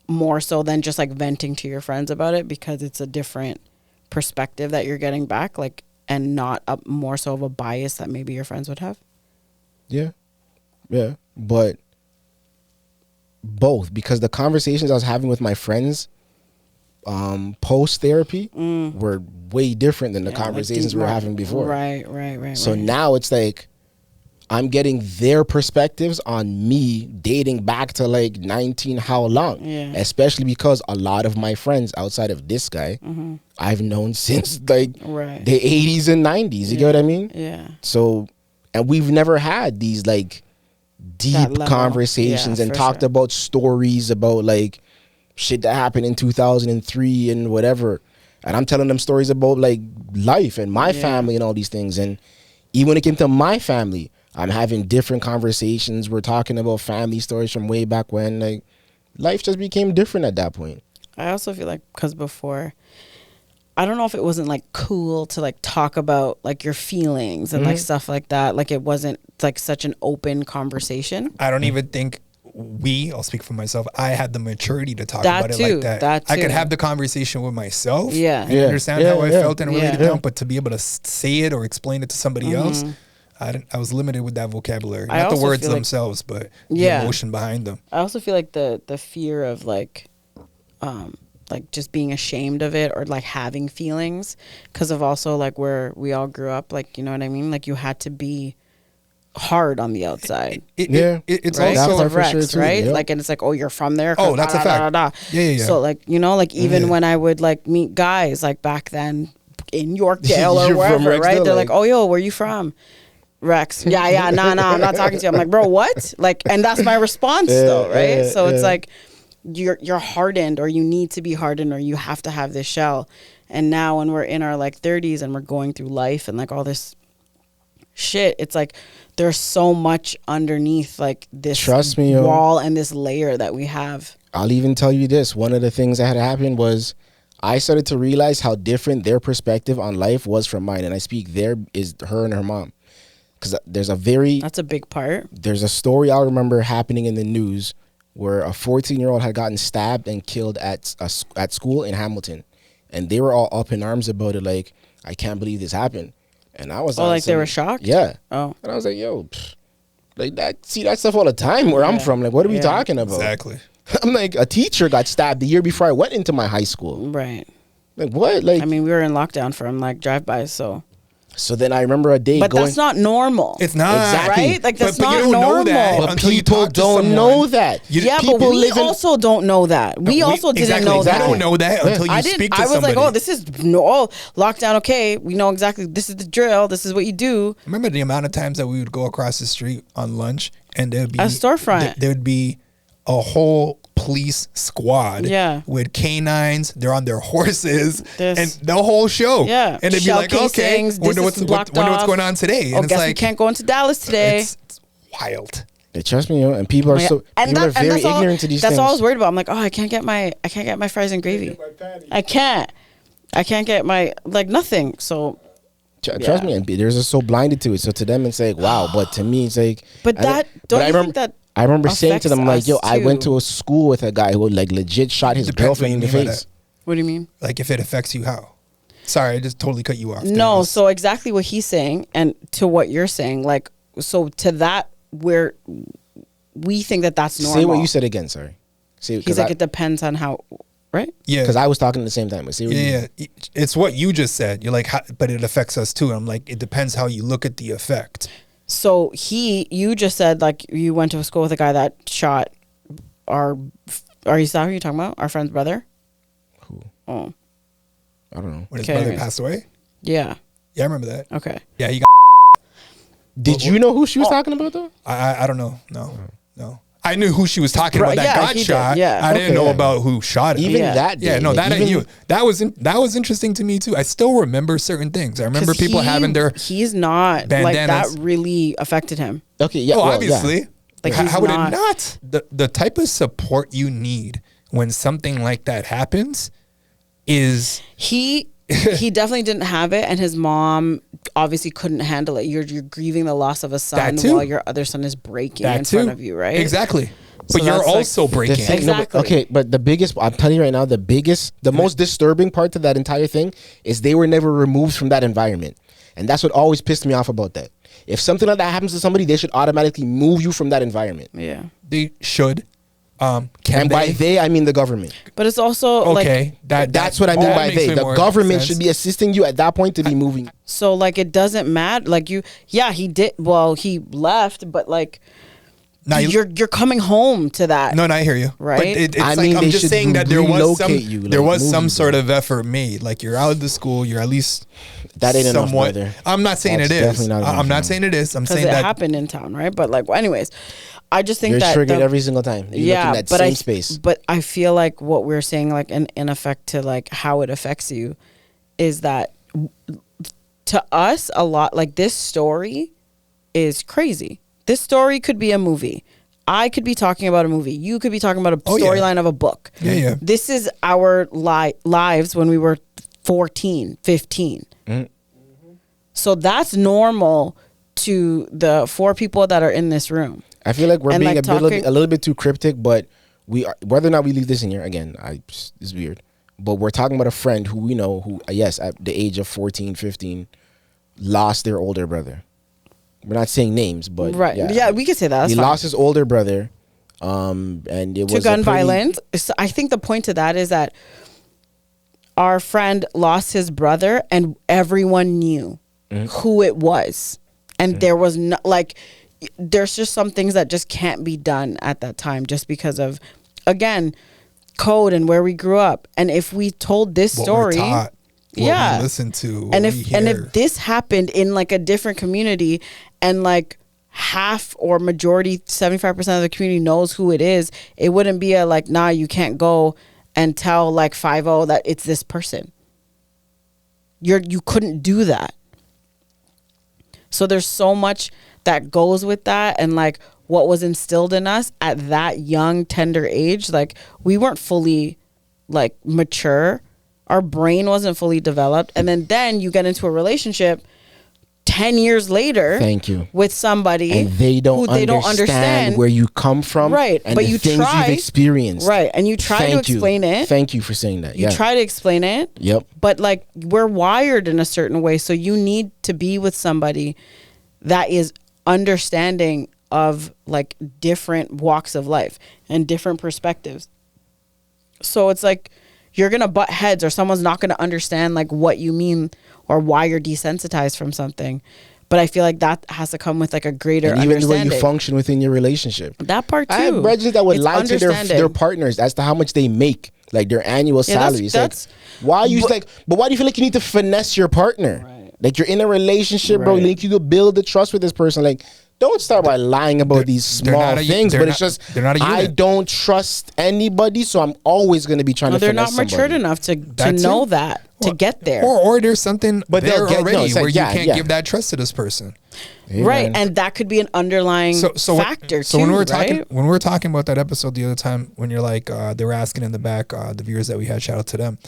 more so than just like venting to your friends about it, because it's a different perspective that you're getting back, like, and not more so of a bias that maybe your friends would have? Yeah, but both, because the conversations I was having with my friends post therapy were way different than the conversations we were having before. Right. So now it's like I'm getting their perspectives on me dating back to like 19 how long. Yeah. Especially because a lot of my friends outside of this guy, I've known since like the 80s and 90s. You get what I mean? Yeah. So, and we've never had these like deep conversations and talked about stories about like shit that happened in 2003 and whatever. And I'm telling them stories about like life and my family and all these things. And even when it came to my family, I'm having different conversations. We're talking about family stories from way back when. Like, life just became different at that point. I also feel like because before, I don't know if it wasn't like cool to like talk about like your feelings and like stuff like that. Like it wasn't like such an open conversation. I don't even think I'll speak for myself, I had the maturity to talk about it like that. I could have the conversation with myself and understand how I felt and relate it down, but to be able to say it or explain it to somebody else, I was limited with that vocabulary. Not the words themselves, but the emotion behind them. I also feel like the fear of like just being ashamed of it or like having feelings because of also like where we all grew up, like, you know what I mean? Like you had to be hard on the outside. It's right? also Rex, sure too, right? yep. Like, and it's like, oh, you're from there. Oh, that's a fact. Yeah. So like, you know, like even when I would like meet guys like back then in Yorkdale or wherever, right? They're like, oh, yo, where you from? Rex. Yeah. Nah, I'm not talking to you. I'm like, bro, what? Like, and that's my response though, right? So it's like you're hardened or you need to be hardened or you have to have this shell. And now when we're in our like 30s and we're going through life and like all this shit, it's like there's so much underneath like this Trust me, wall and this layer that we have. I'll even tell you this. One of the things that had happened was I started to realize how different their perspective on life was from mine. And I speak there is her and her mom. Because that's a big part. There's a story I remember happening in the news where a 14-year-old had gotten stabbed and killed at school in Hamilton. And they were all up in arms about it. Like, I can't believe this happened. And I was they were shocked? Yeah. Oh. And I was like, yo, like that, see that stuff all the time where I'm from. Like, what are we talking about? Exactly. I'm like, a teacher got stabbed the year before I went into my high school. Right. Like, what? Like, I mean, we were in lockdown from like drive-bys, so then I remember a day but going. that's not normal. It's not. Exactly. Right? Like, that's but not you don't normal. know that But until you people talk to don't someone. know that. But we also don't know that. We also didn't know that. I don't know that until you speak to somebody. I was like, oh, this is lockdown. Okay, we know exactly. This is the drill. This is what you do. Remember the amount of times that we would go across the street on lunch and there'd be a storefront. There would be a whole police squad with canines. They're on their horses and the whole show. Yeah. And they'd be like, okay, wonder what's going on today. And it's guess like, we can't go into Dallas today. It's wild. Trust me, and people are people are very ignorant to these things. That's all I was worried about. I'm like, oh, I can't get my fries and gravy. I can't get my like nothing. So trust me, and they're just so blinded to it. So to them, it's like, wow. But to me, it's like, I remember saying to them, like, yo, I went to a school with a guy who like legit shot his girlfriend in the face. What do you mean? Like, if it affects you, how? Sorry, I just totally cut you off. No, so exactly what he's saying and to what you're saying, like, so to that, where we think that that's normal. Say what you said again, sorry. He's like, it depends on how, right? Yeah. Because I was talking at the same time. But it's what you just said. You're like, but it affects us too. I'm like, it depends how you look at the effect. So you just said like you went to a school with a guy that shot is that who you're talking about? Our friend's brother? Who? Oh. I don't know. When his brother passed away? Yeah. Yeah, I remember that. Okay. Yeah, he got Did you know who she was talking about though? I don't know. No. I knew who she was talking about that got shot. Yeah. I didn't know about who shot him. Even that day. Yeah, no, that I knew. That was interesting to me too. I still remember certain things. I remember people having their he's not bandanas. Like that really affected him. Okay, yeah. Oh, obviously. Yeah. Like how would it not? The type of support you need when something like that happens is he definitely didn't have it, and his mom obviously couldn't handle it. You're grieving the loss of a son while your other son is breaking in front of you, right? Exactly. But you're also breaking. Exactly. But the biggest, I'm telling you right now, the most disturbing part to that entire thing is they were never removed from that environment. And that's what always pissed me off about that. If something like that happens to somebody, they should automatically move you from that environment. Yeah. They should. And by they, I mean the government. But it's also okay. That's what I mean by they. The government should be assisting you at that point to be moving. So like it doesn't matter. Like he did. Well, he left, but like. Now you're coming home to that. No, I hear you. Right? But I'm just saying that there was some sort of effort made. Like you're out of the school, you're at least that ain't somewhat. Enough, I'm not saying it is. I'm not saying it is. I'm saying that it happened in town, right? But like, anyways, I just think you're triggered every single time. You're looking at same space. But I feel like what we're saying, like in effect, to like how it affects you, is that to us a lot. Like this story is crazy. This story could be a movie. I could be talking about a movie. You could be talking about a storyline of a book. Yeah. This is our lives when we were 14, 15. Mm-hmm. So that's normal to the 4 people that are in this room. I feel like we're being a little bit too cryptic, but we are, whether or not we leave this in here, again, it's weird. But we're talking about a friend who we know who, yes, at the age of 14, 15, lost their older brother. We're not saying names, but right. Yeah, we could say that. That's he fine. lost his older brother, and it was to gun violence. So I think the point to that is that our friend lost his brother, and everyone knew who it was, and there was no there's just some things that just can't be done at that time, just because of, again, code and where we grew up. And if we told this story. We listen to and if this happened in like a different community and like half or majority 75% of the community knows who it is, it wouldn't be a like, nah, you can't go and tell like 5-0 that it's this person. You couldn't do that. So there's so much that goes with that, and like what was instilled in us at that young tender age. Like we weren't fully like mature. Our brain wasn't fully developed. And then you get into a relationship 10 years later. Thank you. With somebody. And they don't understand where you come from. Right. And but the you things you've experienced. Right. And you try to explain it. Thank you for saying that. You try to explain it. Yep. But like we're wired in a certain way. So you need to be with somebody that is understanding of like different walks of life and different perspectives. So it's like, you're going to butt heads, or someone's not going to understand like what you mean or why you're desensitized from something. But I feel like that has to come with like a greater and even understanding. the way you function within your relationship. That part too. I have brethren that would lie to their partners as to how much they make, like their annual salaries. But why do you feel like you need to finesse your partner? Right. Like you're in a relationship, bro. Like you could build the trust with this person. Like, don't start by lying about these small things, but it's just I don't trust anybody, so I'm always going to be trying to finesse somebody. They're not matured enough to know that, to get there. Or there's something there already where you can't give that trust to this person. Hey, right, man. and that could be an underlying factor too. When we were talking about that episode the other time, when you're like, they were asking in the back, the viewers that we had, shout out to them,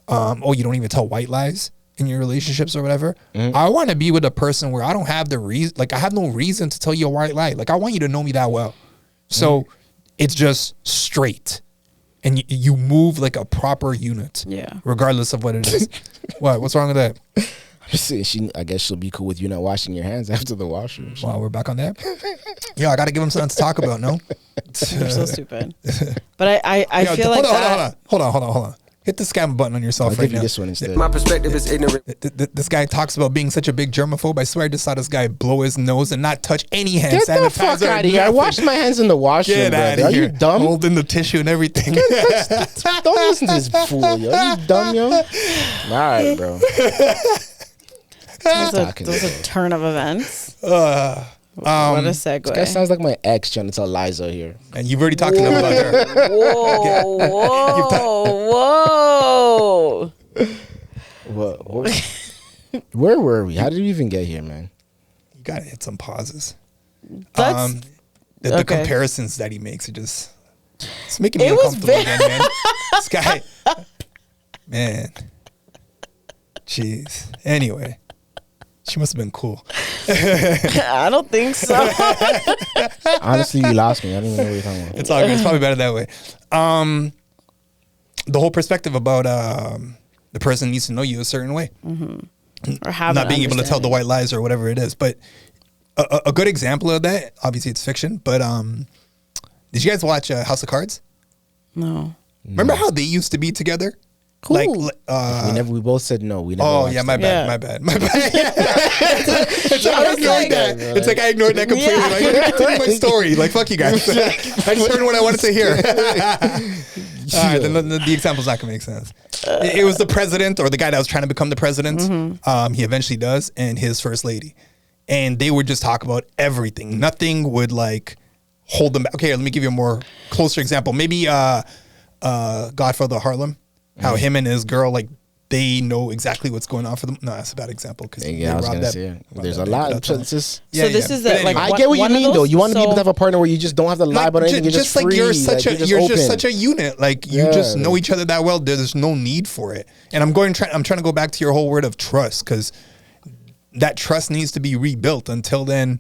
you don't even tell white lies in your relationships or whatever. I want to be with a person where I don't have the reason, like I have no reason to tell you a white lie. Like I want you to know me that well. So it's just straight. And you move like a proper unit. Yeah. Regardless of what it is. What's wrong with that? I'm just saying I guess she'll be cool with you not washing your hands after the washroom. Wow, we're back on that? Yeah, I got to give him something to talk about, no? You're so stupid. But I feel like Hold on. Hit the scam button on yourself. I'll right give you now. this one instead. My perspective is ignorant. This guy talks about being such a big germaphobe. I swear I just saw this guy blow his nose and not touch any hand sanitizer. Get the fuck out of here. I washed my hands in the washroom. Get out of here. Are you dumb? Holding the tissue and everything. Don't listen to this fool, yo. Are you dumb, yo? All right, bro. Those are turn of events. What a segue. This guy sounds like my ex trying to tell Liza here. And you've already talked to them about her. Whoa. Where were we? How did we even get here, man? You gotta hit some pauses. The comparisons that he makes are just, it's making me uncomfortable again, man. This guy, man. Jeez. Anyway. She must have been cool. I don't think so. Honestly, you lost me. I don't even know what you're talking about. It's all good. It's probably better that way. The whole perspective about the person needs to know you a certain way. Or have not being able to tell the white lies or whatever it is. But a good example of that, obviously it's fiction, but Did you guys watch House of Cards? No. Remember how they used to be together? Cool. We both said no. We never. Oh watched yeah, my it. bad. It's like I ignored that. It's like I ignored that completely. Yeah. Like, let me tell you my story. Like fuck you guys. I just heard what I wanted to hear. All right, then the example's not gonna make sense. It was the president or the guy that was trying to become the president. He eventually does, and his first lady, and they would just talk about everything. Nothing would like hold them back. Okay, let me give you a more closer example. Maybe Godfather Harlem. How him and his girl, like, they know exactly what's going on for them. No, that's a bad example because I was gonna say there's a lot of chances. So this is But like I get what you mean though. You want to be able to have a partner where you just don't have to lie about anything. You're just like free. you're such like, a you're just such a unit. Like you Yeah, just know each other that well. There's no need for it. And I'm trying to go back to your whole word of trust because that trust needs to be rebuilt. Until then.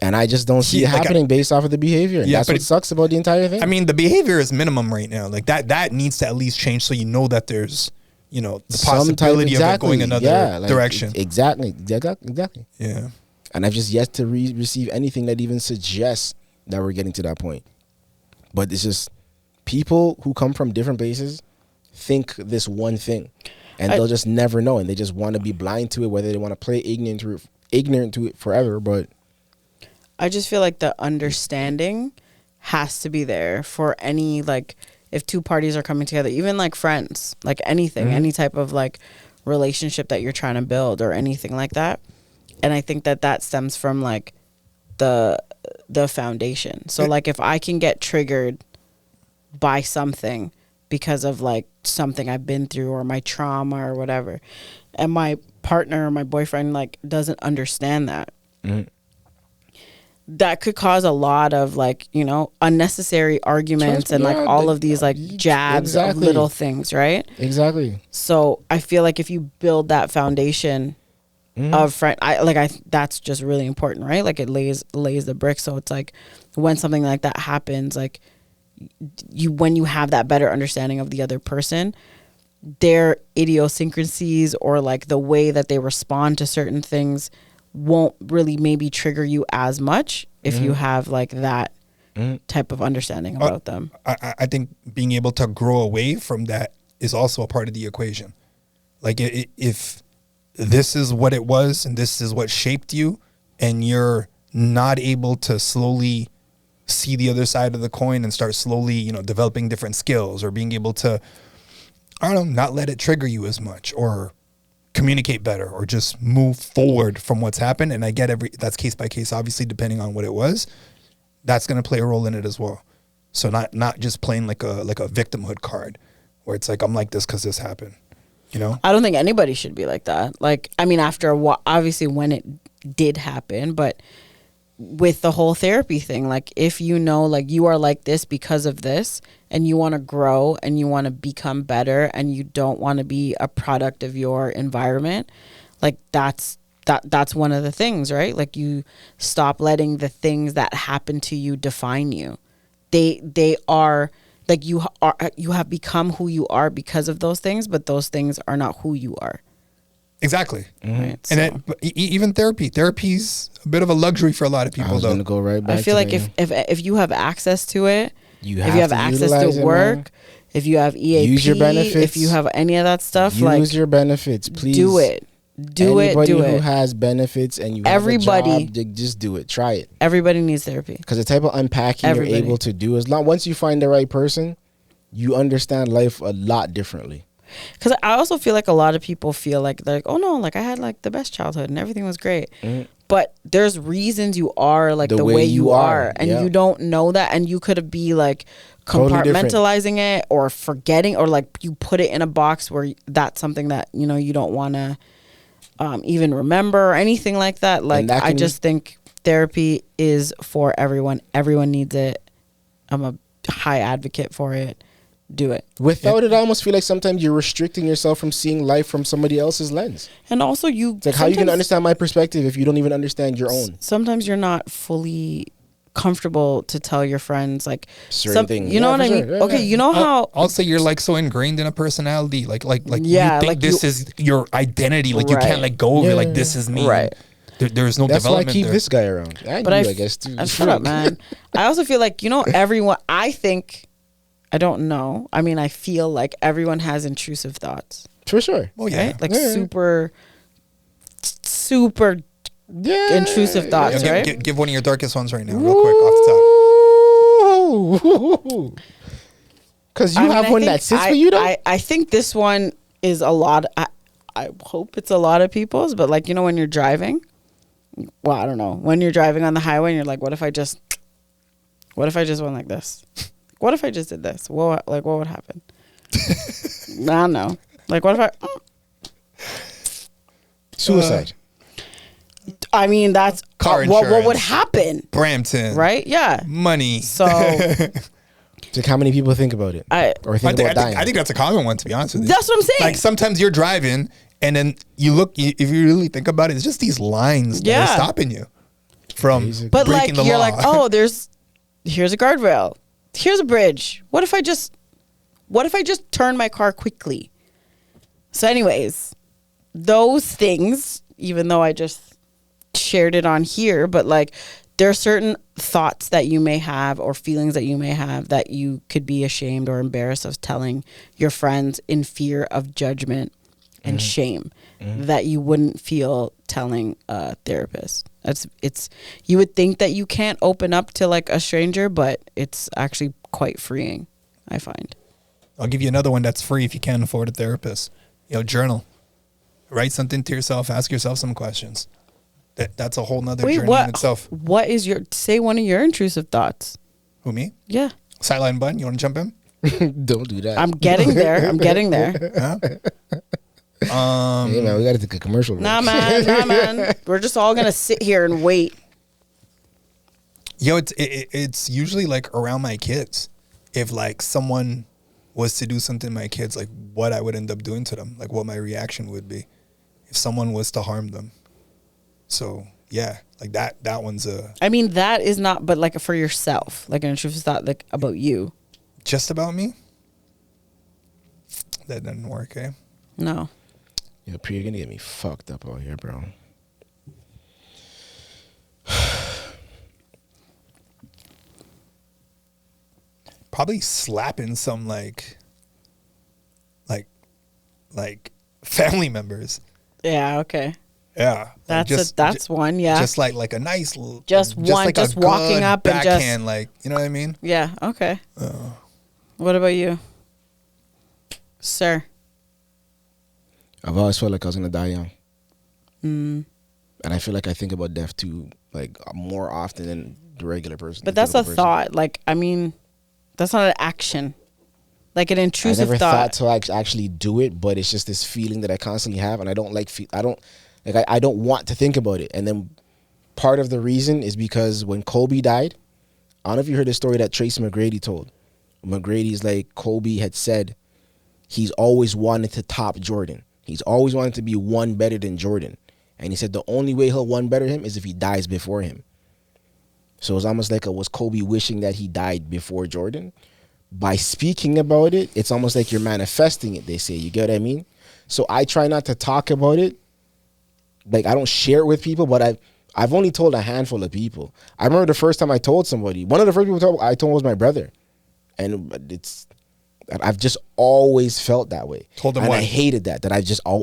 And I just don't see it like happening based off of the behavior. And Yeah, that's but what sucks about the entire thing. I mean, the behavior is minimum right now. Like that needs to at least change so you know that there's, you know, the possibility of it going another direction. Exactly. Yeah. And I've just yet to receive anything that even suggests that we're getting to that point. But it's just people who come from different places think this one thing. And they'll just never know. And they just want to be blind to it, whether they want to play ignorant to it forever. But I just feel like the understanding has to be there for any, like, if two parties are coming together, even like friends, like anything, any type of like relationship that you're trying to build or anything like that. And I think that stems from like the foundation. So like if I can get triggered by something because of like something I've been through or my trauma or whatever, and my partner or my boyfriend like doesn't understand that, that could cause a lot of like, you know, unnecessary arguments and like all of these like jabs of little things, right? Exactly. So I feel like if you build that foundation of friend, that's just really important, right? Like it lays the bricks. So it's like when something like that happens, like when you have that better understanding of the other person, their idiosyncrasies or like the way that they respond to certain things won't really maybe trigger you as much if you have like that type of understanding about them. I think being able to grow away from that is also a part of the equation. Like if this is what it was and this is what shaped you and you're not able to slowly see the other side of the coin and start slowly, you know, developing different skills or being able to, I don't know, not let it trigger you as much or communicate better or just move forward from what's happened. And I get that's case by case, obviously, depending on what it was, that's going to play a role in it as well. So not just playing like a victimhood card where it's like, I'm like this because this happened, you know? I don't think anybody should be like that. Like, I mean, after a while, obviously when it did happen, but with the whole therapy thing, like if you know, like you are like this because of this and you want to grow and you want to become better and you don't want to be a product of your environment, like that's one of the things, right? Like you stop letting the things that happen to you define you. They are like you have become who you are because of those things, but those things are not who you are. Exactly. Right, and even therapy's a bit of a luxury for a lot of people. I was gonna go right back. I feel like if you have access to it, if you have access to work, if you have EAP, use your benefits, if you have any of that stuff, use your benefits, please. Do it. Anybody who has benefits and you have a job, just do it. Try it. Everybody needs therapy. Because the type of unpacking you're able to do, once you find the right person, you understand life a lot differently. Because I also feel like a lot of people feel like they're like, oh no, like I had like the best childhood and everything was great. But there's reasons you are like the way you are. And you don't know that. And you could be like compartmentalizing it or forgetting, or like you put it in a box where that's something that, you know, you don't want to even remember or anything like that. Like I just think therapy is for everyone. Everyone needs it. I'm a high advocate for it. Do it. Without it, I almost feel like sometimes you're restricting yourself from seeing life from somebody else's lens. And also it's like how you can understand my perspective if you don't even understand your own. Sometimes you're not fully comfortable to tell your friends like certain things. You know what I mean? Yeah, okay, you know how also you're like so ingrained in a personality, like you think this is your identity, like you can't let go of it, like this is me. Right. There's no That's why I development keep there. this guy around. I guess too. Shut up, man. I also feel like, everyone, I don't know. I mean, I feel like everyone has intrusive thoughts. For sure. Oh yeah. Right? Like super intrusive thoughts, right? Give one of your darkest ones right now, real quick, off the top. Because you have one that sits for you, though? I think this one is a lot. I hope it's a lot of people's, but like, when you're driving, well, I don't know. When you're driving on the highway and you're like, what if I just went like this? What if I just did this? What would happen? I don't know. Like, what if I... Suicide. I mean, that's... Car what would insurance. happen? Brampton. Right? Yeah. Money. So... Like, how many people think about it? Or think about dying? I think that's a common one, to be honest with you. That's what I'm saying. Like, sometimes you're driving, and then you look, if you really think about it, it's just these lines that are stopping you from but breaking the law. You're like, oh, here's a guardrail. Here's a bridge. What if I just turn my car quickly? So anyways, those things, even though I just shared it on here, but like, there are certain thoughts that you may have or feelings that you may have that you could be ashamed or embarrassed of telling your friends in fear of judgment and shame that you wouldn't feel telling a therapist. You would think that you can't open up to like a stranger, but it's actually quite freeing, I find. I'll give you another one that's free if you can't afford a therapist. Journal. Write something to yourself. Ask yourself some questions. That's a whole nother journey in itself. What is say one of your intrusive thoughts? Who, me? Yeah. Sideline Bun, you want to jump in? Don't do that. I'm getting there. Huh? Hey, man, we got to take a commercial break. Nah, man. We're just all going to sit here and wait. It's usually like around my kids. If like someone was to do something to my kids, like what I would end up doing to them, like what my reaction would be if someone was to harm them. So yeah, like that one's I mean, that is not, but like for yourself, like an intrusive thought, like about you. Just about me? That doesn't work, eh? No. Yo, Pree, you're gonna get me fucked up out here, bro. Probably slapping some like family members. Yeah. Okay. Yeah, that's one. Yeah, just like a nice, just walking up and backhand, like, you know what I mean? Yeah. Okay. What about you, sir? I've always felt like I was gonna die young, and I feel like I think about death too, like more often than the regular person. But that's a thought. Like, I mean, that's not an action. Like an intrusive I never thought. thought to actually do it, but it's just this feeling that I constantly have, and I don't like. I don't want to think about it. And then part of the reason is because when Kobe died, I don't know if you heard the story that Tracy McGrady told. McGrady's like, Kobe had said he's always wanted to top Jordan. He's always wanted to be one better than Jordan. And he said the only way he'll one better him is if he dies before him. So it's almost like was Kobe wishing that he died before Jordan? By speaking about it, it's almost like you're manifesting it, they say. You get what I mean? So I try not to talk about it. Like, I don't share it with people, but I've only told a handful of people. I remember the first time I told somebody, one of the first people I told was my brother. And I've just always felt that way. Told him and what? I hated that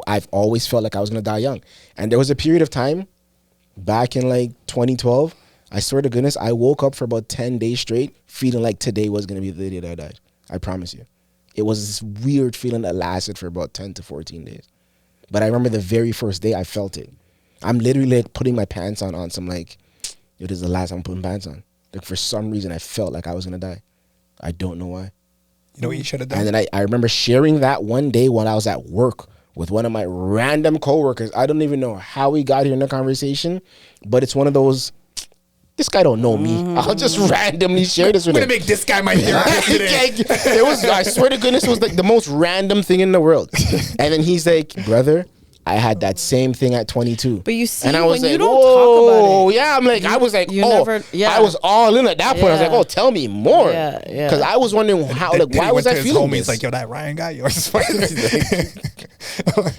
I've always felt like I was going to die young. And there was a period of time back in like 2012, I swear to goodness, I woke up for about 10 days straight feeling like today was going to be the day that I died. I promise you. It was this weird feeling that lasted for about 10 to 14 days. But I remember the very first day I felt it. I'm literally like putting my pants on some like, this is the last time I'm putting pants on. Like for some reason I felt like I was going to die. I don't know why. You know what you should have done? And then I remember sharing that one day when I was at work with one of my random coworkers. I don't even know how we got here in the conversation, but it's one of those, this guy don't know me. I'll just randomly share this with him. I'm going to make this guy my therapist today. It was, I swear to goodness, it was like the most random thing in the world. And then he's like, brother, I had that same thing at 22. But you see, and I was when like, you don't talk about it. Yeah, I'm like, I was like, I was all in at that point. I was like, oh, tell me more. Yeah. Because I was wondering how, like, why was I feeling this? Like, yo, that Ryan guy, yours fucking Like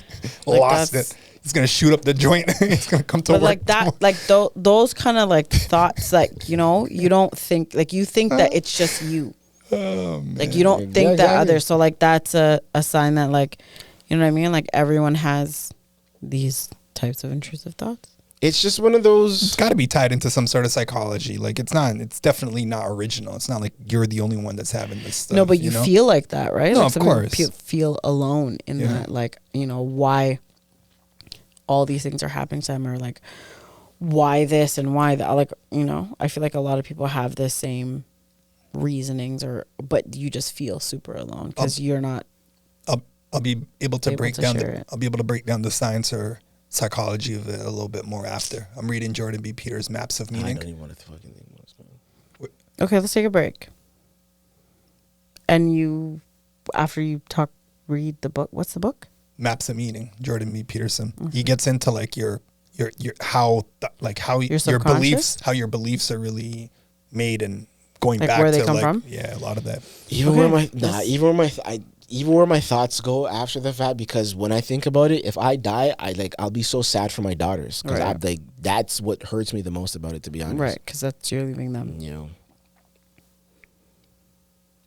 lost it. He's gonna shoot up the joint. He's gonna come to But work. like that, like those kind of like thoughts, like, you know, you don't think, like, you think that it's just you. Oh, man. Like, you don't think that others. So like that's a sign that, like, you know what I mean? Like, everyone has these types of intrusive thoughts. It's just one of those. It's got to be tied into some sort of psychology. Like, it's definitely not original. It's not like you're the only one that's having this stuff. No, but you know? feel like that, right? No, Like of some course. people feel alone in that, like, you know, why all these things are happening to them, or like why this and why that. Like, you know, I feel like a lot of people have the same reasonings, but you just feel super alone because you're not. I'll be able to break down share it. I'll be able to break down the science or psychology of it a little bit more after. I'm reading Jordan B. Peter's Maps of Meaning. I don't even want to fucking think about it. Okay, let's take a break. And you, after you read the book. What's the book? Maps of Meaning, Jordan B. Peterson. He gets into like your how your beliefs are really made and going Like back where they to come like from? a lot of that. Even where my thoughts go after the fact, because when I think about it, if I die, I'll be so sad for my daughters, because Right. that's what hurts me the most about it, to be honest. Right, because that's you're leaving them. You know.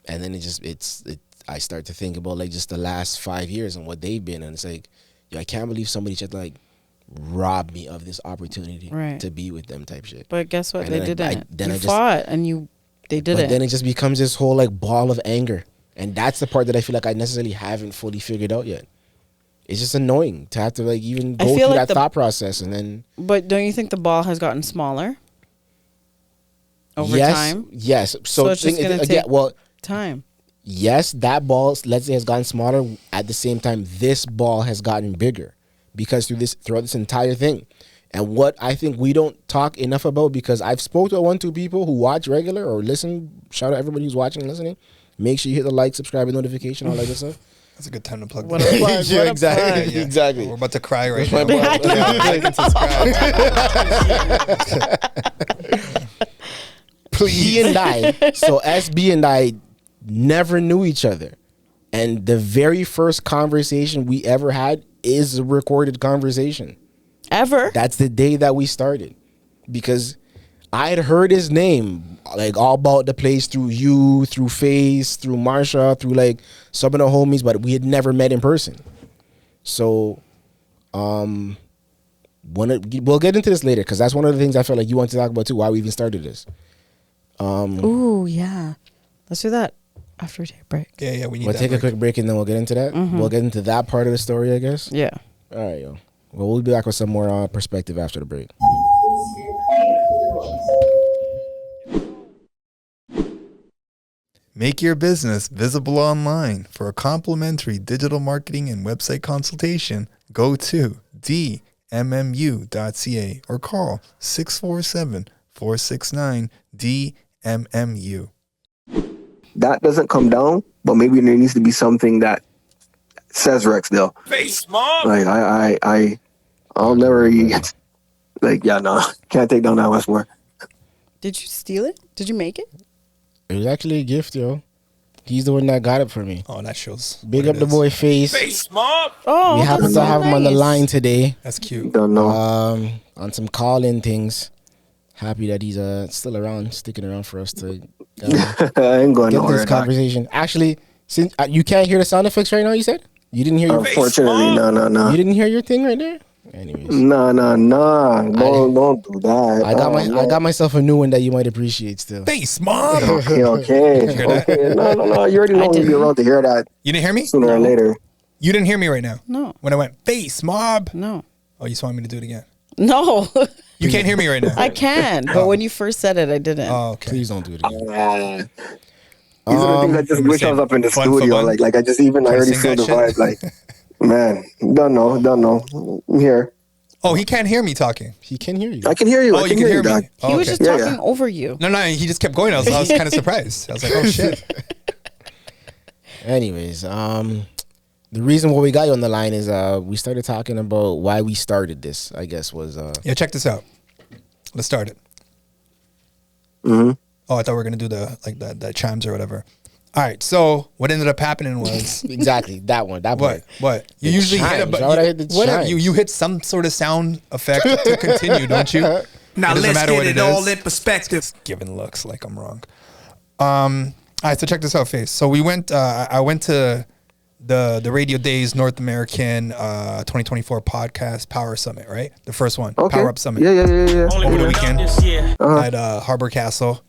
And then I start to think about like just the last 5 years and what they've been, and it's like, yo, I can't believe somebody just like robbed me of this opportunity to be with them, type shit. But guess what? And They then didn't. You fought and they didn't. But then it just becomes this whole like ball of anger. And that's the part that I feel like I necessarily haven't fully figured out yet. It's just annoying to have to like even go through that thought process, and then. But don't you think the ball has gotten smaller over time? Yes. So it's just gonna take time. Yes, that ball, let's say, has gotten smaller. At the same time, this ball has gotten bigger, because throughout this entire thing. And what I think we don't talk enough about, because I've spoke to 1, 2 people who watch regular or listen. Shout out everybody who's watching and listening. Make sure you hit the like, subscribe, and notification, all that good stuff. That's a good time to plug. What a plug, Yeah, what a exactly. plug. Yeah. Exactly. We're about to cry right now. Like and subscribe. He and I, so SB and I never knew each other. And the very first conversation we ever had is a recorded conversation. Ever? That's the day that we started. Because I had heard his name like all about the place through you, through Face, through Marsha, through like some of the homies, but we had never met in person. So we'll get into this later, because that's one of the things I felt like you want to talk about too, why we even started this. Ooh, yeah. Let's do that after we take a break. Yeah, we need We'll that take a break. quick break and then we'll get into that. We'll get into that part of the story, I guess. Yeah. All right, yo. Well, we'll be back with some more perspective after the break. Make your business visible online. For a complimentary digital marketing and website consultation, go to dmmu.ca or call 647-469-DMMU. That doesn't come down, but maybe there needs to be something that says Rexdale. Face mom. Like I'll never get can't take down that Westmore. Did you steal it? Did you make it? It was actually a gift, yo. He's the one that got it for me. Oh, that shows. Big what up it the is. boy Face. Face mom. Oh, We happen that's to so have him on the nice. line today. That's cute. Don't know. On some call-in things. Happy that he's still around, sticking around for us to I ain't going get nowhere. this conversation. Actually, since you can't hear the sound effects right now, you said? You didn't hear your Unfortunately, no. You didn't hear your thing right there? Anyways. No. Don't do that. I got myself a new one that you might appreciate still. Face mom. Okay. Hear that? No. You already know when you be around to hear that You didn't hear me? sooner or later. You didn't hear me right now? No. When I went, face mob. No. Oh, you just want me to do it again? No. You can't hear me right now. I can, but when you first said it, I didn't. Oh, okay. Please don't do it again. These are the things I just wish I was up in the fun for studio. fun. Like I just I Try to already sing feel the that vibe. shit. Like, man, don't know. I'm here. Oh, he can't hear me talking. He can hear you. I can hear you. Oh, I you can can hear you, hear dog. me. He Oh, was okay. just Yeah, talking yeah. over you. No, he just kept going. I was kind of surprised. I was like, oh shit. Anyways, the reason why we got you on the line is we started talking about why we started this, I guess, was Yeah, check this out. Let's start it. Mm-hmm. Oh, I thought we were gonna do the chimes or whatever. All right. So what ended up happening was Exactly that one. That one. what you The usually chimes. hit a Why would I hit the whatever chimes? you hit some sort of sound effect to continue, don't you? Now It doesn't let's matter get what it it all is. in perspective. Giving looks like I'm wrong. All right, so check this out, Face. So we went. I went to the Radiodays North American 2024 podcast Power Summit, right? The first one, Okay. Power Up Summit. Yeah. Only Over the going weekend. up this year. At Harbor Castle,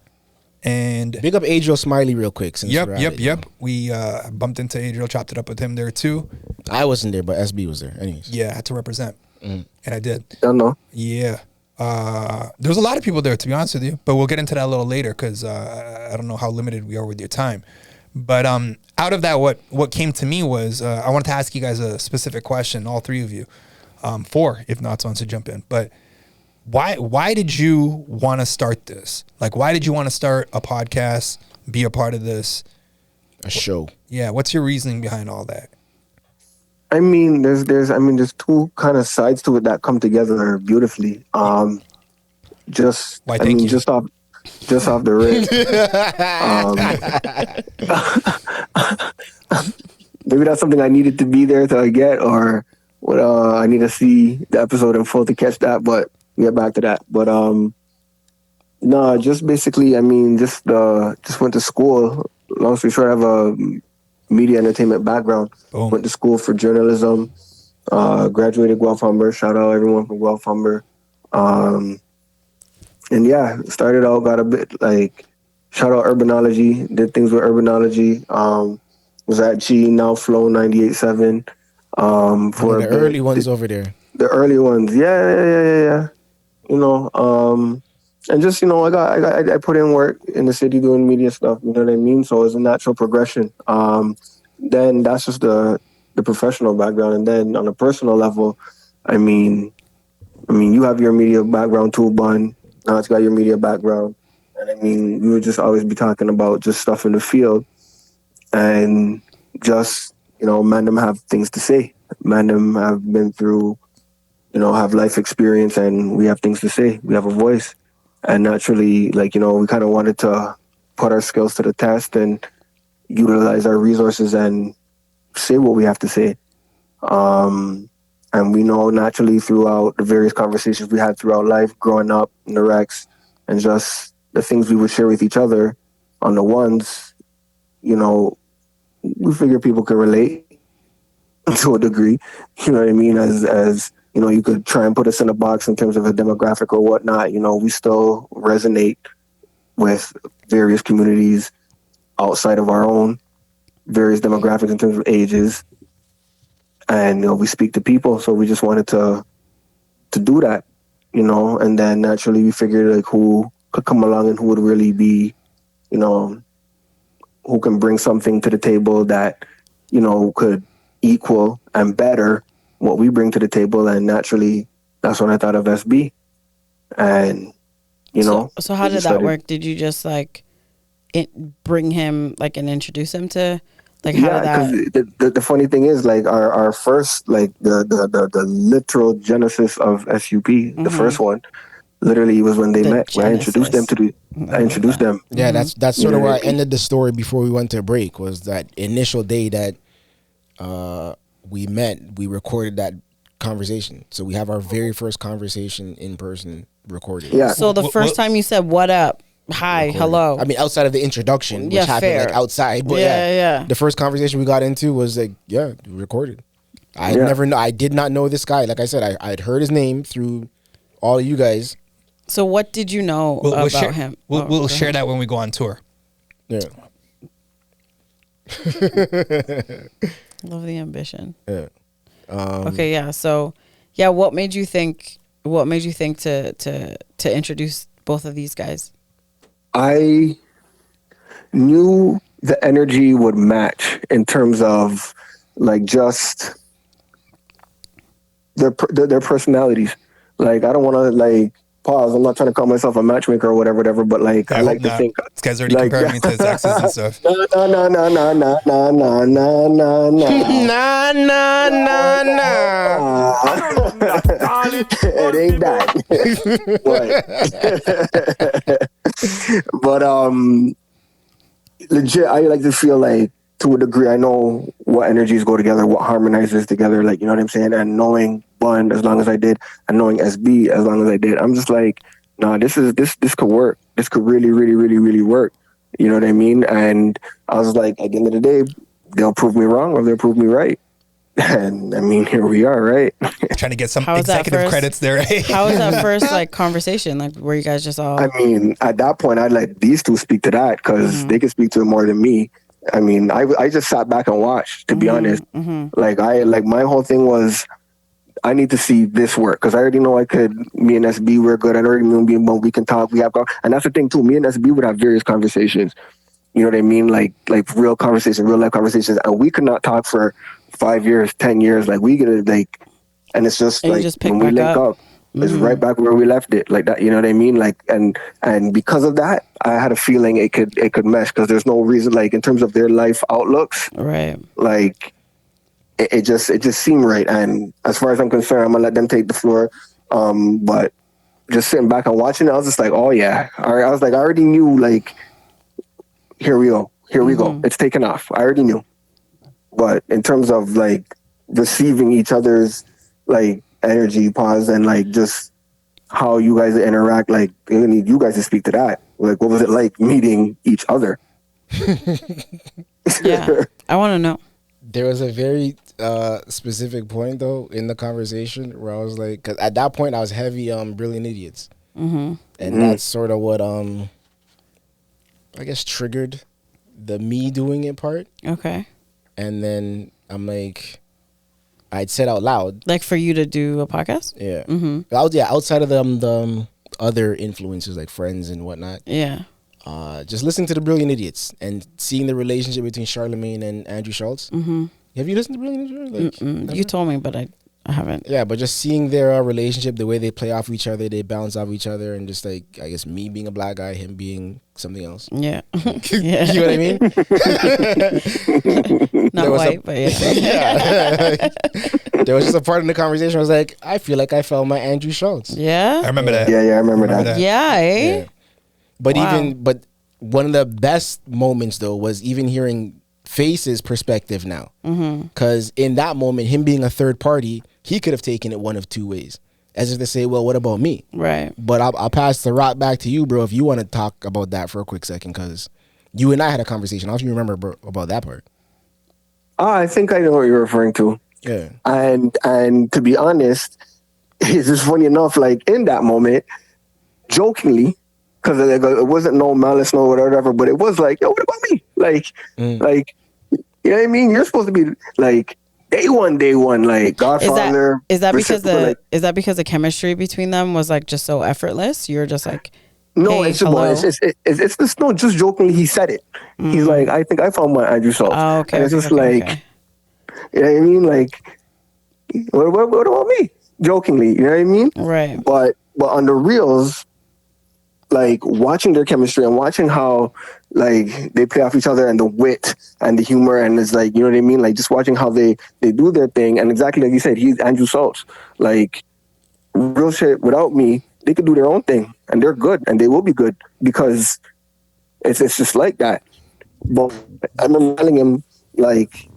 and Big up Adriel Smiley real quick. Since we're at it. yep. We bumped into Adriel, chopped it up with him there too. I wasn't there, but SB was there. Anyways. Yeah, I had to represent, and I did. Don't know. Yeah. There was a lot of people there, to be honest with you, but we'll get into that a little later because I don't know how limited we are with your time. But out of that, what came to me was I wanted to ask you guys a specific question, all three of you, four, if not, wants to jump in. But why did you want to start this? Like, why did you want to start a podcast, be a part of this? A show. Yeah, what's your reasoning behind all that? I mean, there's two kind of sides to it that come together beautifully. Just Why, thank you. just off the rip. Maybe that's something I needed to be there to get, or what? I need to see the episode in full to catch that. But we'll get back to that. But no, just basically, I mean, just went to school. Long story short, I have a media entertainment background. Boom. Went to school for journalism. Graduated Guelph-Humber. Shout out everyone from Guelph-Humber. And yeah, started out, got a bit like, shout out Urbanology. Did things with Urbanology. Was at G, now Flow 98.7. For One of the early ones over there. The early ones, yeah. You know, and just, you know, I put in work in the city doing media stuff. You know what I mean? So it's a natural progression. Then that's just the professional background, and then on a personal level, I mean, you have your media background too, Bun. Now it's got your media background, and I mean, we would just always be talking about just stuff in the field, and just, you know, man, them have things to say. Man, them have been through, you know, have life experience, and we have things to say. We have a voice. And naturally, like, you know, we kind of wanted to put our skills to the test and utilize our resources and say what we have to say. And we know naturally throughout the various conversations we had throughout life, growing up in the Rex, and just the things we would share with each other on the ones, you know, we figure people can relate to a degree. You know what I mean? As you know, you could try and put us in a box in terms of a demographic or whatnot. You know, we still resonate with various communities outside of our own, various demographics in terms of ages. And, you know, we speak to people. So we just wanted to do that, you know, and then naturally we figured like who could come along and who would really be, you know, who can bring something to the table that, you know, could equal and better what we bring to the table. And naturally, that's when I thought of SB. And, you know. So how did that work? Did you just like bring him like and introduce him to like how did that? The funny thing is like our first, like the literal genesis of SUP, the first one, literally was when they met. When I introduced them I introduced them. Yeah, that's sort of where I ended the story before we went to break, was that initial day that we met, we recorded that conversation. So we have our very first conversation in person recorded. Yeah. So the first time you said what up, hi, Recorded. hello. I mean, outside of the introduction, which Yeah, happened fair. like outside. But Yeah. the first conversation we got into was like, recorded. I did not know this guy. Like I said, I'd heard his name through all of you guys. So what did you know about him? We'll share that when we go on tour. Yeah. Love the ambition. Yeah. Okay, yeah. So, yeah, what made you think to introduce both of these guys? I knew the energy would match in terms of like just their personalities. Like, I don't want to like pause. I'm not trying to call myself a matchmaker or whatever, but like I like to think this guy's already like, comparing me to his exes and stuff. No. It ain't that. but legit, I like to feel like, to a degree, I know what energies go together, what harmonizes together, like, you know what I'm saying? And knowing Bun as long as I did, and knowing SB as long as I did, I'm just like, nah, this could work. This could really, really, really, really work. You know what I mean? And I was like, at the end of the day, they'll prove me wrong or they'll prove me right. And I mean, here we are, right? Trying to get some executive credits there. How was that first like conversation? Like, were you guys just all? I mean, at that point, I'd let these two speak to that because they could speak to it more than me. I mean, I just sat back and watched, to be honest. Like my whole thing was, I need to see this work because I already know me and SB, we're good. I already know me and Bun, we can talk, and that's the thing too. Me and SB would have various conversations. You know what I mean? Like real conversation, real life conversations, and we could not talk for 5 years, 10 years. Like we get it, like, and it's just and like just when we link up. It's right back where we left it, like that. You know what I mean? Like, and because of that, I had a feeling it could mesh because there's no reason, like in terms of their life outlooks, right? Like, it just seemed right. And as far as I'm concerned, I'm gonna let them take the floor. But just sitting back and watching it, I was just like, oh yeah. I was like, I already knew. Like, here we go. It's taken off. I already knew. But in terms of like receiving each other's like energy, pause, and like just how you guys interact, like I need you guys to speak to that. Like, what was it like meeting each other? Yeah, I want to know. There was a very specific point though in the conversation where I was like, because at that point I was heavy Brilliant Idiots, and that's sort of what I guess triggered the me doing it part. Okay. And then I'm like, I'd said out loud, like for you to do a podcast. Yeah. Outside of the other influences like friends and whatnot. Yeah. Just listening to the Brilliant Idiots and seeing the relationship between Charlemagne and Andrew Schultz. Have you listened to Brilliant Idiots? Like, you told me, but I haven't. Yeah, but just seeing their relationship, the way they play off each other, they bounce off each other, and just like, I guess me being a black guy, him being something else. Yeah. Yeah. You know what I mean? Not white, but yeah. There was just a part in the conversation I was like, I feel like I felt my Andrew Schultz. Yeah? I remember that. Yeah, I remember that. Yeah, eh? Yeah. But but one of the best moments though was even hearing Face's perspective now. Because in that moment, him being a third party, he could have taken it one of two ways. As if to say, well, what about me? Right. But I'll pass the rock back to you, bro, if you want to talk about that for a quick second, because you and I had a conversation. I don't know if you remember, bro, about that part. I think I know what you're referring to. Yeah. And to be honest, it's just funny enough, like in that moment, jokingly, because it wasn't no malice, no whatever, but it was like, yo, what about me? Like, you know what I mean? You're supposed to be like day one, like Godfather. Is that because the chemistry between them was like just so effortless? You're just like, no, hey, it's just no, just jokingly he said it. He's like, I think I found my Andrew Schultz. Oh, okay. And it's just you know what I mean? Like, what about me? Jokingly, you know what I mean? Right. But on the reels, like watching their chemistry and watching how like they play off each other and the wit and the humor, and it's like, you know what I mean? Like just watching how they do their thing, and exactly like you said, he's Andrew Schultz. Like real shit, without me, they could do their own thing and they're good and they will be good because it's just like that. But I remember telling him like,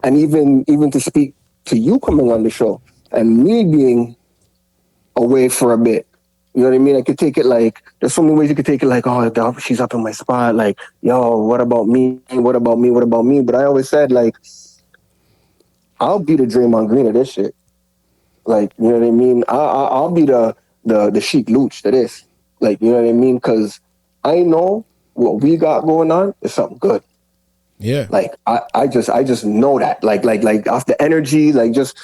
and even to speak to you coming on the show and me being away for a bit. You know what I mean? I could take it like, there's so many ways you could take it like, oh, she's up in my spot. Like, yo, what about me? What about me? What about me? But I always said, like, I'll be the Draymond Green of this shit. Like, you know what I mean? I'll be the Sheik Luch to this. Like, you know what I mean? Because I know what we got going on is something good. Yeah. Like I just know that. Like off the energy, like just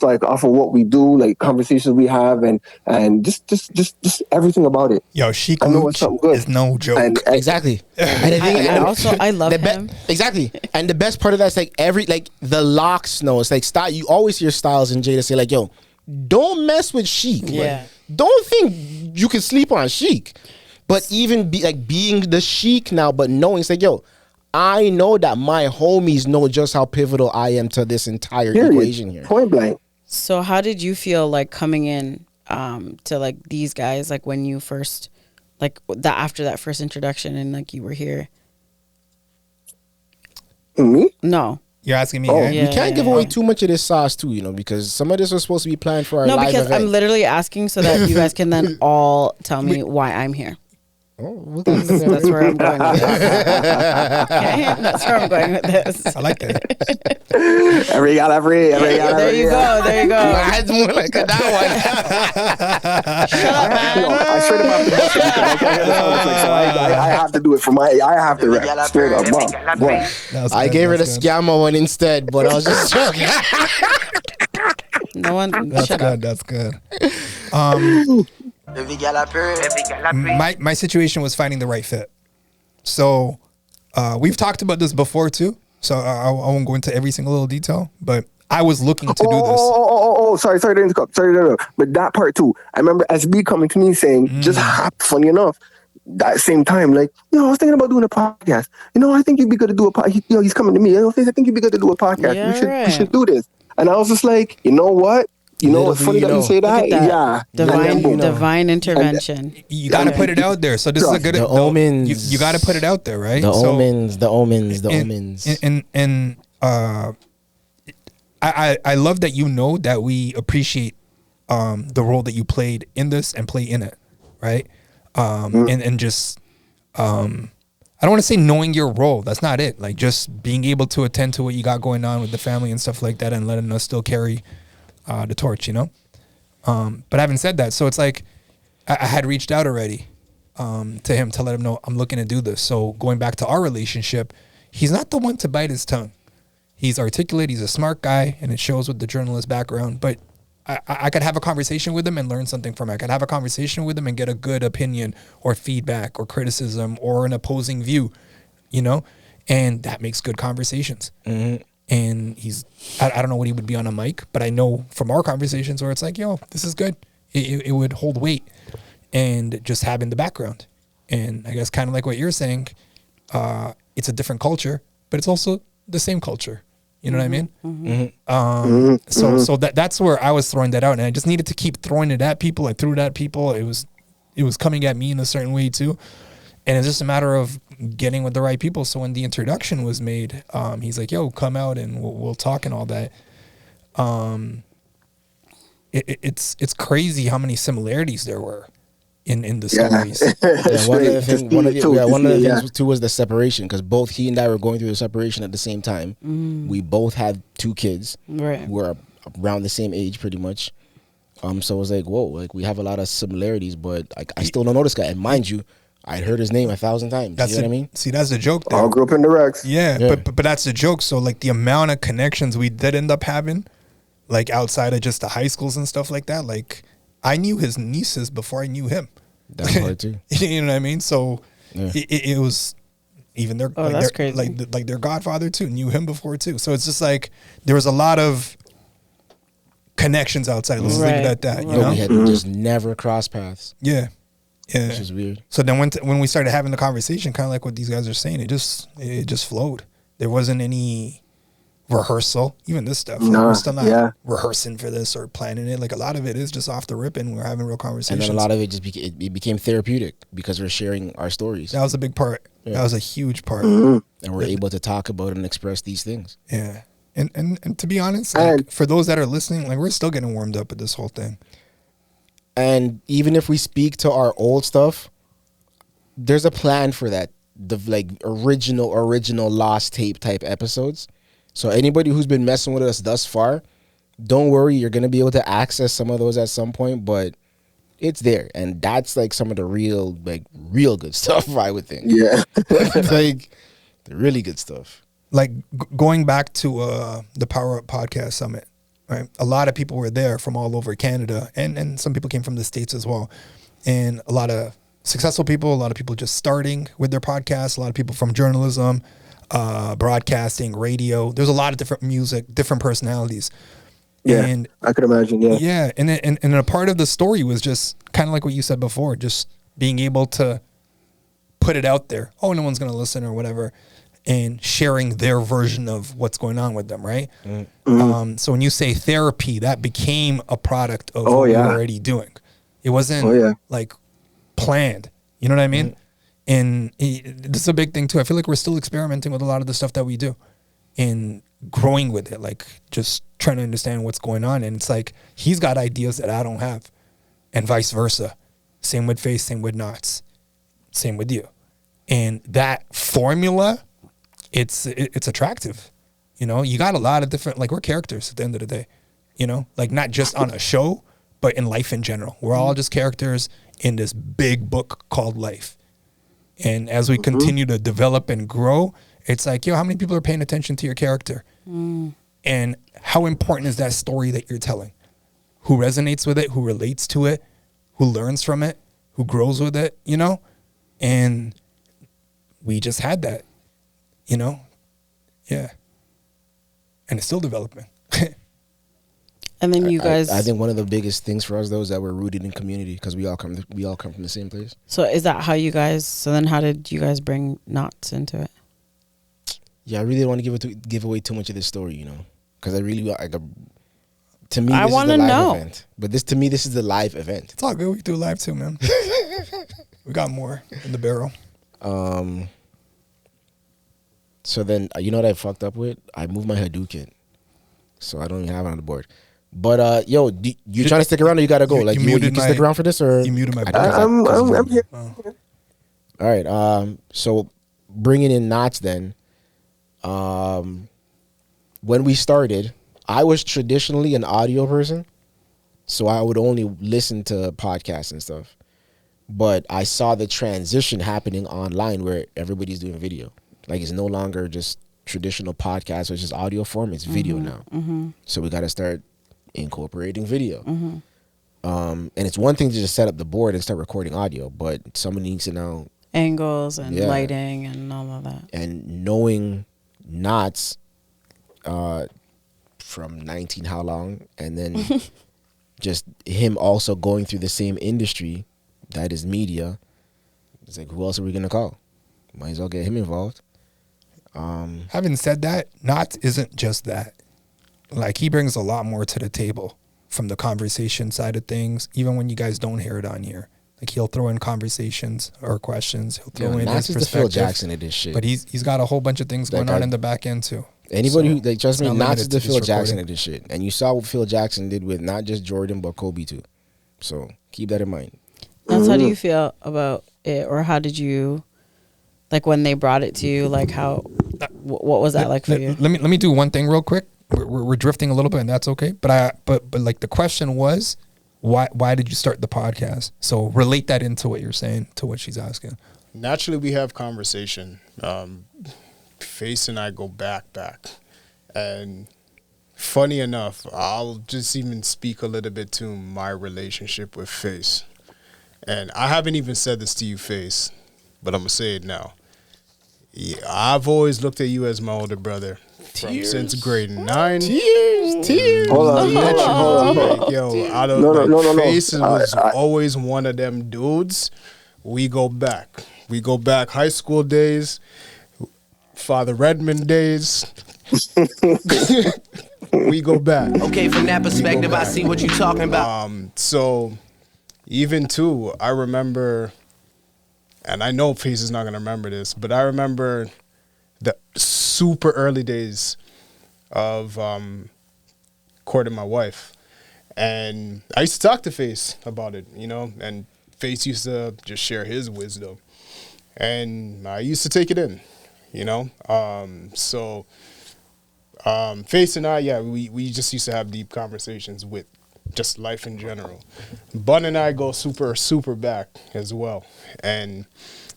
like off of what we do, like conversations we have and just everything about it. Yo, Sheik Luch is no joke. And exactly. I love him. Exactly. And the best part of that's like the locks know. It's like you always hear Styles and Jada say like, yo, don't mess with Sheik. Yeah. Like, don't think you can sleep on Sheik. But even being the Sheik now, but knowing it's like, yo, I know that my homies know just how pivotal I am to this entire equation here. Point blank. So how did you feel like coming in to like these guys, like when you first, like after that first introduction and like you were here? Me? No. You're asking me, Oh, right? Yeah. We can't give away too much of this sauce too, because some of this was supposed to be planned for our No, live because event. I'm literally asking so that you guys can then all tell me why I'm here. That's where I'm going with this. Okay, that's where I'm going with this. I like that. Every gal, every gal. There you go. There you go. It's more like that Shut up, man. I straight up have to bust it because I can't hear the sound effects, so I have to do it for my. I have to rap straight up. What? I gave her the scammer one instead, but I was just joking. No one. That's shut good. up. That's good. My situation was finding the right fit. So we've talked about this before too. So I won't go into every single little detail, but I was looking to do this. Sorry to interrupt. But that part too. I remember SB coming to me saying, just funny enough, that same time, like, I was thinking about doing a podcast. I think you'd be good to do a podcast. He's coming to me. I think you'd be good to do a podcast. Yeah, we should do this. And I was just like, you know what? It's funny that you say that. Yeah. Divine intervention. You got to put it out there. So this is a good. The omens. You got to put it out there, right? The omens. And I love that that we appreciate the role that you played in this and play in it, right? And just I don't want to say knowing your role. That's not it. Like just being able to attend to what you got going on with the family and stuff like that, and letting us still carry the torch, But having said that, so it's like I had reached out already to him to let him know I'm looking to do this. So going back to our relationship, he's not the one to bite his tongue. He's articulate. He's a smart guy, and it shows with the journalist background. But I could have a conversation with him and learn something from it. I could have a conversation with him and get a good opinion or feedback or criticism or an opposing view, and that makes good conversations. Mm-hmm. And I don't know what he would be on a mic, but I know from our conversations where it's like, this is good. It would hold weight, and just having the background. And I guess kind of like what you're saying, it's a different culture, but it's also the same culture. You know what I mean? Mm-hmm. So that's where I was throwing that out, and I just needed to keep throwing it at people. I threw it at people. It was coming at me in a certain way too. And it's just a matter of getting with the right people. So when the introduction was made, he's like, "Yo, come out and we'll talk and all that." It's crazy how many similarities there were in the stories. One of the things too was the separation, because both he and I were going through the separation at the same time. We both had 2 kids. Right. We're around the same age pretty much. So it was like, whoa, like we have a lot of similarities, but I still don't know this guy. And mind you, I'd heard his name 1,000 times. You know what I mean? See, that's the joke there. All grew up in the Rex. Yeah. But that's the joke. So like the amount of connections we did end up having, like outside of just the high schools and stuff like that, like I knew his nieces before I knew him. That's hard too. You know what I mean? So it was even their that's crazy. Like their godfather too knew him before too. So it's just like there was a lot of connections outside. Let's leave it at that. You know, we had just never crossed paths. Yeah. Which is weird. So then when we started having the conversation, kind of like what these guys are saying, it just flowed. There wasn't any rehearsal. Even this stuff, we're still not rehearsing for this or planning it. Like a lot of it is just off the rip, and we're having real conversations. And then a lot of it just became therapeutic because we're sharing our stories. That was a big part. That was a huge part. And we're able to talk about and express these things. Yeah. And to be honest, like, for those that are listening, like we're still getting warmed up with this whole thing. And even if we speak to our old stuff, there's a plan for that. The like original lost tape type episodes. So anybody who's been messing with us thus far, don't worry, you're gonna be able to access some of those at some point, but it's there. And that's like some of the real good stuff, I would think. Yeah. Like the really good stuff. Like going back to the Power Up Podcast Summit, right? A lot of people were there from all over Canada, and some people came from the States as well. And a lot of successful people, a lot of people just starting with their podcasts, a lot of people from journalism, broadcasting, radio. There's a lot of different music, different personalities. Yeah, and I could imagine, yeah. Yeah, and a part of the story was just kind of like what you said before, just being able to put it out there. Oh, no one's going to listen or whatever. And sharing their version of what's going on with them, right? Mm-hmm. So when you say therapy, that became a product of what we were already doing. It wasn't like planned. You know what I mean? And this is a big thing too. I feel like we're still experimenting with a lot of the stuff that we do. in growing with it, like just trying to understand what's going on. And it's like he's got ideas that I don't have, and vice versa. Same with Face, same with Knots, same with you. And that formula, it's attractive. You know, you got a lot of different, like, we're characters at the end of the day, you know, like not just on a show, but in life in general. We're all just characters in this big book called life. And as we continue to develop and grow, it's like, yo, how many people are paying attention to your character? And how important is that story that you're telling? Who resonates with it? Who relates to it? Who learns from it? Who grows with it? You know? And we just had that, you know? Yeah. And it's still developing. And then you guys, I think one of the biggest things for us though is that we're rooted in community because we all come from the same place. so is that how you guys, so then how did you guys bring Knots into it? Yeah, I really don't want to give away too much of this story, you know, because I really like. To me, I this is wanna the live know. event. But this is the live event. It's all good. We do live too, man. We got more in the barrel. So then, you know what I fucked up with? I moved my Hadouken, so I don't even have it on the board. But yo, you trying to stick around or you gotta go? Like you can stick around for this or you muted my. I'm here. All right. So bringing in Knots then. When we started, I was traditionally an audio person, so I would only listen to podcasts and stuff. But I saw the transition happening online where everybody's doing video. Like it's no longer just traditional podcast, which is audio form. It's video now. So we got to start incorporating video. And it's one thing to just set up the board and start recording audio, but someone needs to know Angles and lighting and all of that. And knowing Knots from 19 how long, and then just him also going through the same industry that is media. It's like, who else are we gonna call? Might as well get him involved. Having said that, Knots isn't just that. Like he brings a lot more to the table from the conversation side of things, even when you guys don't hear it on here. Like he'll throw in conversations or questions. He'll throw in Knots his is the Phil perspective. Jackson of this shit. But he's got a whole bunch of things going on in the back end too. Anybody So, who, like, trust me, it's not Knots is the limited to Phil just Jackson recording. of this shit. And you saw what Phil Jackson did with not just Jordan, but Kobe too. So keep that in mind. That's how do you feel about it, or how did you, like when they brought it to you, like how, what was that like for you? Let me do one thing real quick. We're drifting a little bit, and that's okay. But like the question was, why did you start the podcast? So relate that into what you're saying to what she's asking. Naturally, we have conversation. Face and I go back. And funny enough, I'll just even speak a little bit to my relationship with Face. And I haven't even said this to you, Face, but I'm going to say it now. Yeah, I've always looked at you as my older brother since grade 9. Tears. Hold on. Like, yo, out of Face was always one of them dudes. We go back. We go back high school days, Father Redmond days. We go back. Okay, from that perspective, I see what you're talking about. So even too, I remember, and I know Face is not going to remember this, but I remember the super early days of courting my wife. And I used to talk to Face about it, you know, and Face used to just share his wisdom. And I used to take it in, you know. Face and I, we just used to have deep conversations with just life in general. Bun and I go super back as well. And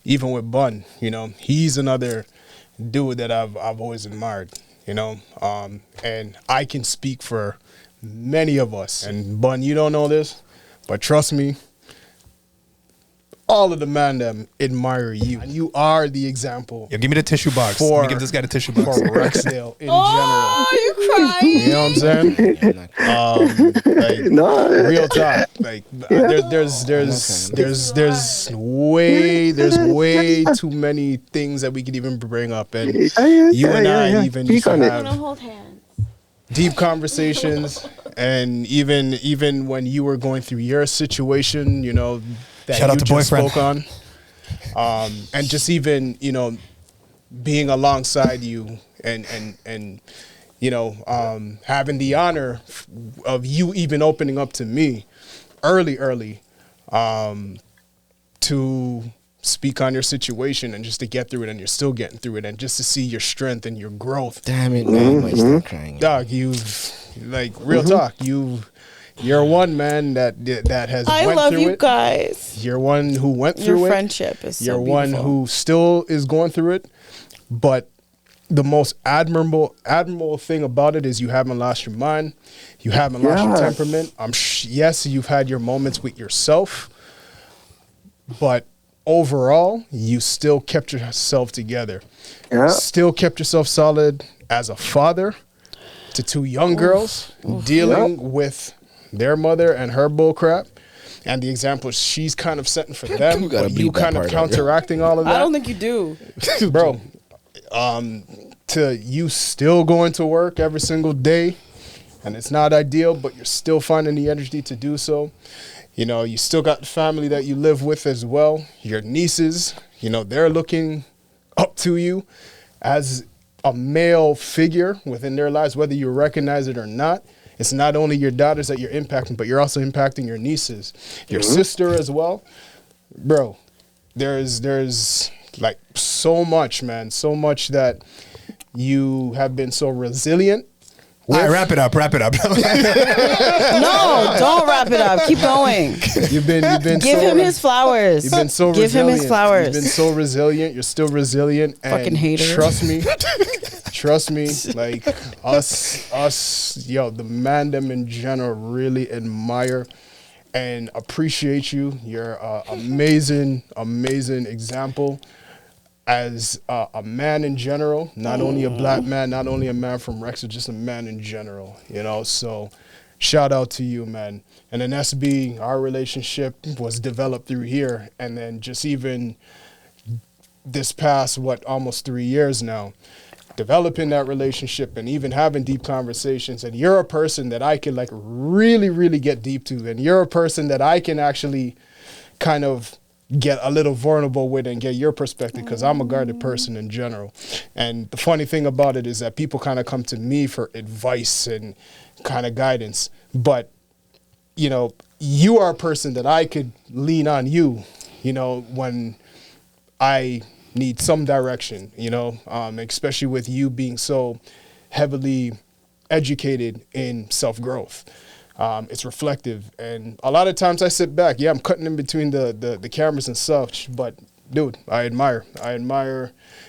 even with Bun, you know, he's another dude that I've always admired, you know. And I can speak for many of us. And Bun, you don't know this, but trust me, all of the man them admire you. And you are the example. Yeah, give me the tissue box. Let me give this guy the tissue box. For Rexdale in Oh, you crying. general. You know what I'm saying? Real talk. Like there's way too many things that we could even bring up, and you and I even used to have Hold hands. deep conversations, and even when you were going through your situation, you know, that Shout out you to just boyfriend. spoke on, and just even, you know, being alongside you and you know, having the honor of you even opening up to me early to speak on your situation and just to get through it, and you're still getting through it, and just to see your strength and your growth. Damn it, man. I start crying. Dog, you've, like, real talk, you're one man that has I went love through you it. guys. You're one who went through Your it. friendship is so You're beautiful. one who still is going through it. But the most admirable thing about it is you haven't lost your mind. You haven't lost your temperament. Yes, you've had your moments with yourself, but overall, you still kept yourself together. Yeah. Still kept yourself solid as a father to two young girls dealing with their mother and her bullcrap, and the example she's kind of setting for them, but you kind of counteracting all of that. I don't think you do. Bro, to you still going to work every single day, and it's not ideal, but you're still finding the energy to do so. You know, you still got the family that you live with as well. Your nieces, you know, they're looking up to you as a male figure within their lives, whether you recognize it or not. It's not only your daughters that you're impacting, but you're also impacting your nieces, your sister as well. Bro, there's like so much, man, so much that you have been so resilient. All right, wrap it up. No, don't wrap it up. Keep going. You've been Give him his flowers. You've been so Give resilient. him his flowers. You've been so resilient. You're still resilient. And Fucking hater. Trust me, like us, yo, the mandem in general really admire and appreciate you. You're an amazing example as a man in general, not only a black man, not only a man from Rexdale, just a man in general, you know. So shout out to you, man. And then SB, our relationship was developed through here, and then just even this past almost 3 years now, developing that relationship and even having deep conversations. And you're a person that I can like really get deep to, and you're a person that I can actually kind of get a little vulnerable with and get your perspective, because I'm a guarded person in general. And the funny thing about it is that people kind of come to me for advice and kind of guidance, but you know, you are a person that I could lean on you know, when I need some direction, you know, especially with you being so heavily educated in self-growth. It's reflective, and a lot of times I sit back. Yeah, I'm cutting in between the cameras and such, but dude, I admire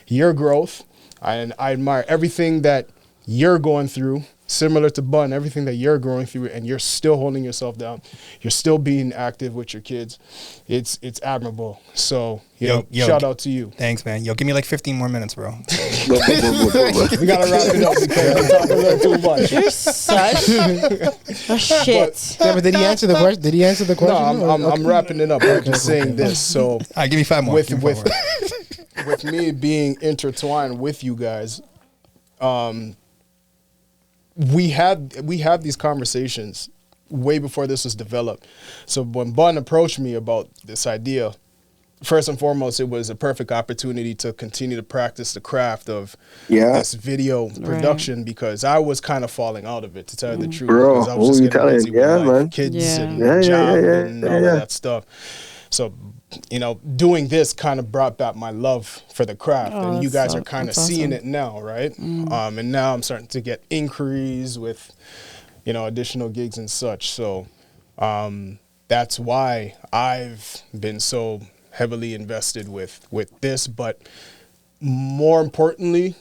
your growth. I admire everything that you're going through, similar to Bun, everything that you're going through, and you're still holding yourself down. You're still being active with your kids. It's admirable. So, yo, shout out to you. Thanks, man. Yo, give me like 15 more minutes, bro. We gotta wrap it up because I'm talking a little too much. You're such a shit. But did he answer the question? Did he answer the question? No, I'm wrapping it up. I'm just saying this. So, All right, give me 5 more. with me being intertwined with you guys, we had these conversations way before this was developed. So when Bun approached me about this idea, first and foremost, it was a perfect opportunity to continue to practice the craft of this video production, because I was kind of falling out of it, to tell you the truth. Bro, because I was just getting busy with man. Kids and job and all of that stuff. So, you know, doing this kind of brought back my love for the craft, and you guys are kind of seeing it now, right? And now I'm starting to get inquiries with, you know, additional gigs and such. So that's why I've been so heavily invested with this. But more importantly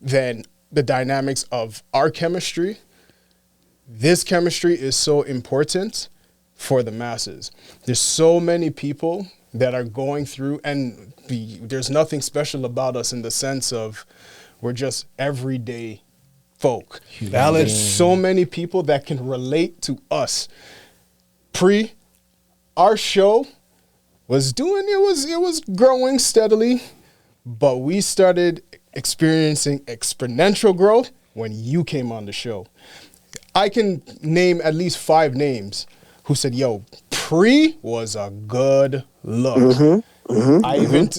than the dynamics of our chemistry, this chemistry is so important for the masses. There's so many people that are going through, and there's nothing special about us in the sense of we're just everyday folk. Valid. There's so many people that can relate to us. Pree, our show was growing steadily, but we started experiencing exponential growth when you came on the show. I can name at least 5 names who said, yo, Pree was a good look. I even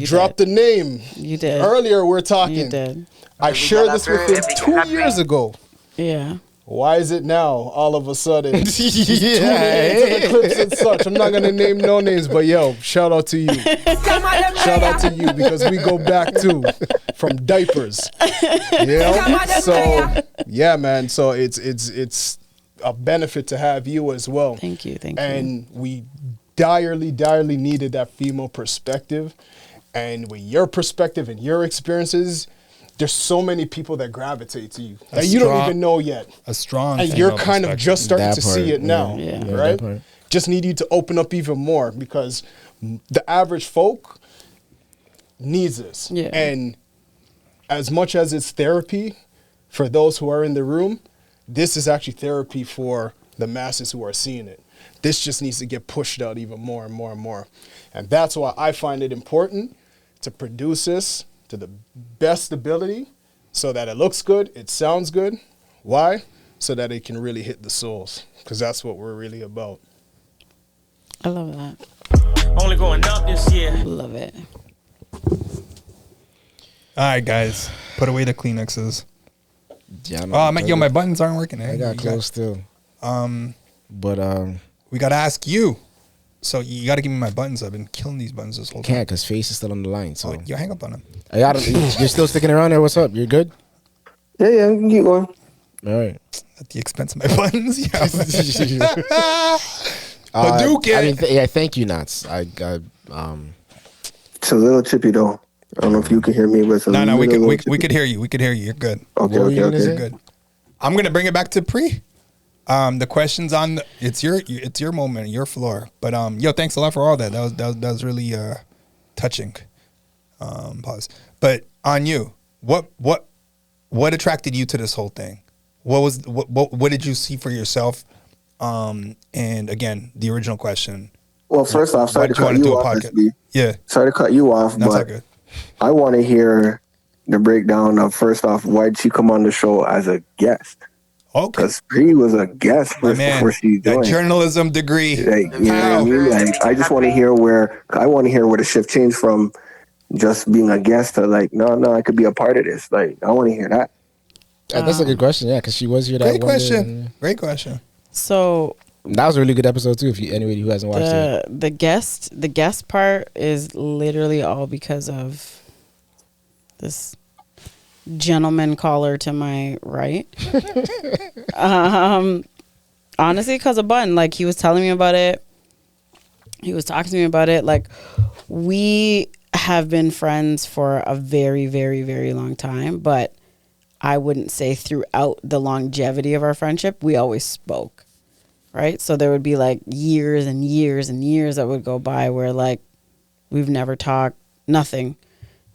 dropped the name. You did. Earlier we're talking. You did. I shared this with him 2 years ago. Yeah. Why is it now all of a sudden? He's tuning into the clips and such. I'm not gonna name no names, but yo, shout out to you. Shout out to you because we go back to from diapers. Yeah. So yeah, man. So it's a benefit to have you as well. Thank you. And we direly needed that female perspective, and with your perspective and your experiences, there's so many people that gravitate to you that you don't even know yet. A strong, and you're kind of just starting to see it now, right? That Just need you to open up even more because the average folk needs this. Yeah. And as much as it's therapy for those who are in the room, this is actually therapy for the masses who are seeing it. This just needs to get pushed out even more and more and more. And that's why I find it important to produce this to the best ability so that it looks good, it sounds good. Why? So that it can really hit the souls, because that's what we're really about. I love that. Only going up this year. Love it. All right, guys, put away the Kleenexes. Yeah, My buttons aren't working. I got close still. But we gotta ask you. So you gotta give me my buttons. I've been killing these buttons this whole time. Can't, because Face is still on the line. So you hang up on them. you're still sticking around there. What's up? You're good? Yeah, you can keep going. All right. At the expense of my buttons. Yeah. Hadouken. I mean, thank you, Nats. It's a little chippy though. I don't know if you can hear me, but it's a No, we little could hear you. We could hear you. You're good. Okay. You're good. I'm gonna bring it back to Pree. The questions on it's your moment, your floor. But yo, thanks a lot for all that. That was really touching. Pause. But on you, what attracted you to this whole thing? What did you see for yourself? And again, the original question. Well, first off, sorry to cut you off. Yeah. Sorry to cut you off, That's but all good. I want to hear the breakdown of, first off, why did she come on the show as a guest? Okay. Because Pree was a guest before she joined. That journalism degree. Like, you know what I mean? Like, I just want to hear where the shift changed from just being a guest to like, no, I could be a part of this. Like, I want to hear that. That's a good question, yeah, because she was here that Great question. Great question. So that was a really good episode too. If anybody who hasn't watched it, the guest part is literally all because of this gentleman caller to my right. Honestly, because of Bun, like he was telling me about it. He was talking to me about it. Like, we have been friends for a very, very, very long time, but I wouldn't say throughout the longevity of our friendship, we always spoke, right? So there would be like years and years and years that would go by where like we've never talked, nothing.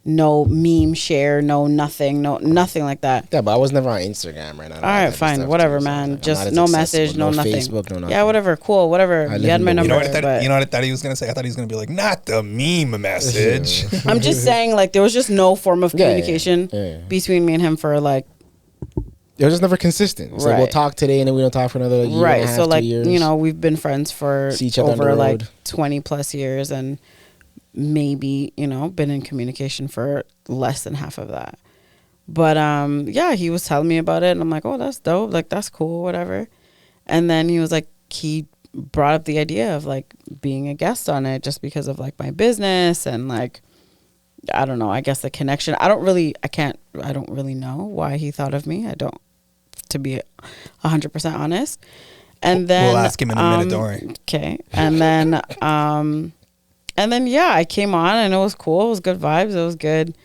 No meme share, no nothing like that. Yeah, but I was never on Instagram right now. All right, fine, whatever, man. Like, just no message, no nothing. Facebook, no nothing. Yeah, whatever, cool, whatever. You had my number. You know what I thought he was gonna say? I thought he was gonna be like, not the meme message. I'm just saying, like, there was just no form of communication between me and him for like. It was just never consistent. It's like we'll talk today and then we don't talk for another year and a half, so like 2 years. you know, we've been friends for See each other over on the like road. 20 plus years, and maybe, you know, been in communication for less than half of that. But yeah, he was telling me about it and I'm like, oh, that's dope, like that's cool, whatever. And then he was like, he brought up the idea of like being a guest on it just because of like my business and like, I don't know, I guess the connection. I don't really know why he thought of me. I don't, to be 100% honest. And then we'll ask him in a minute, don't worry. Okay. And then yeah, I came on and it was cool. It was good vibes. It was good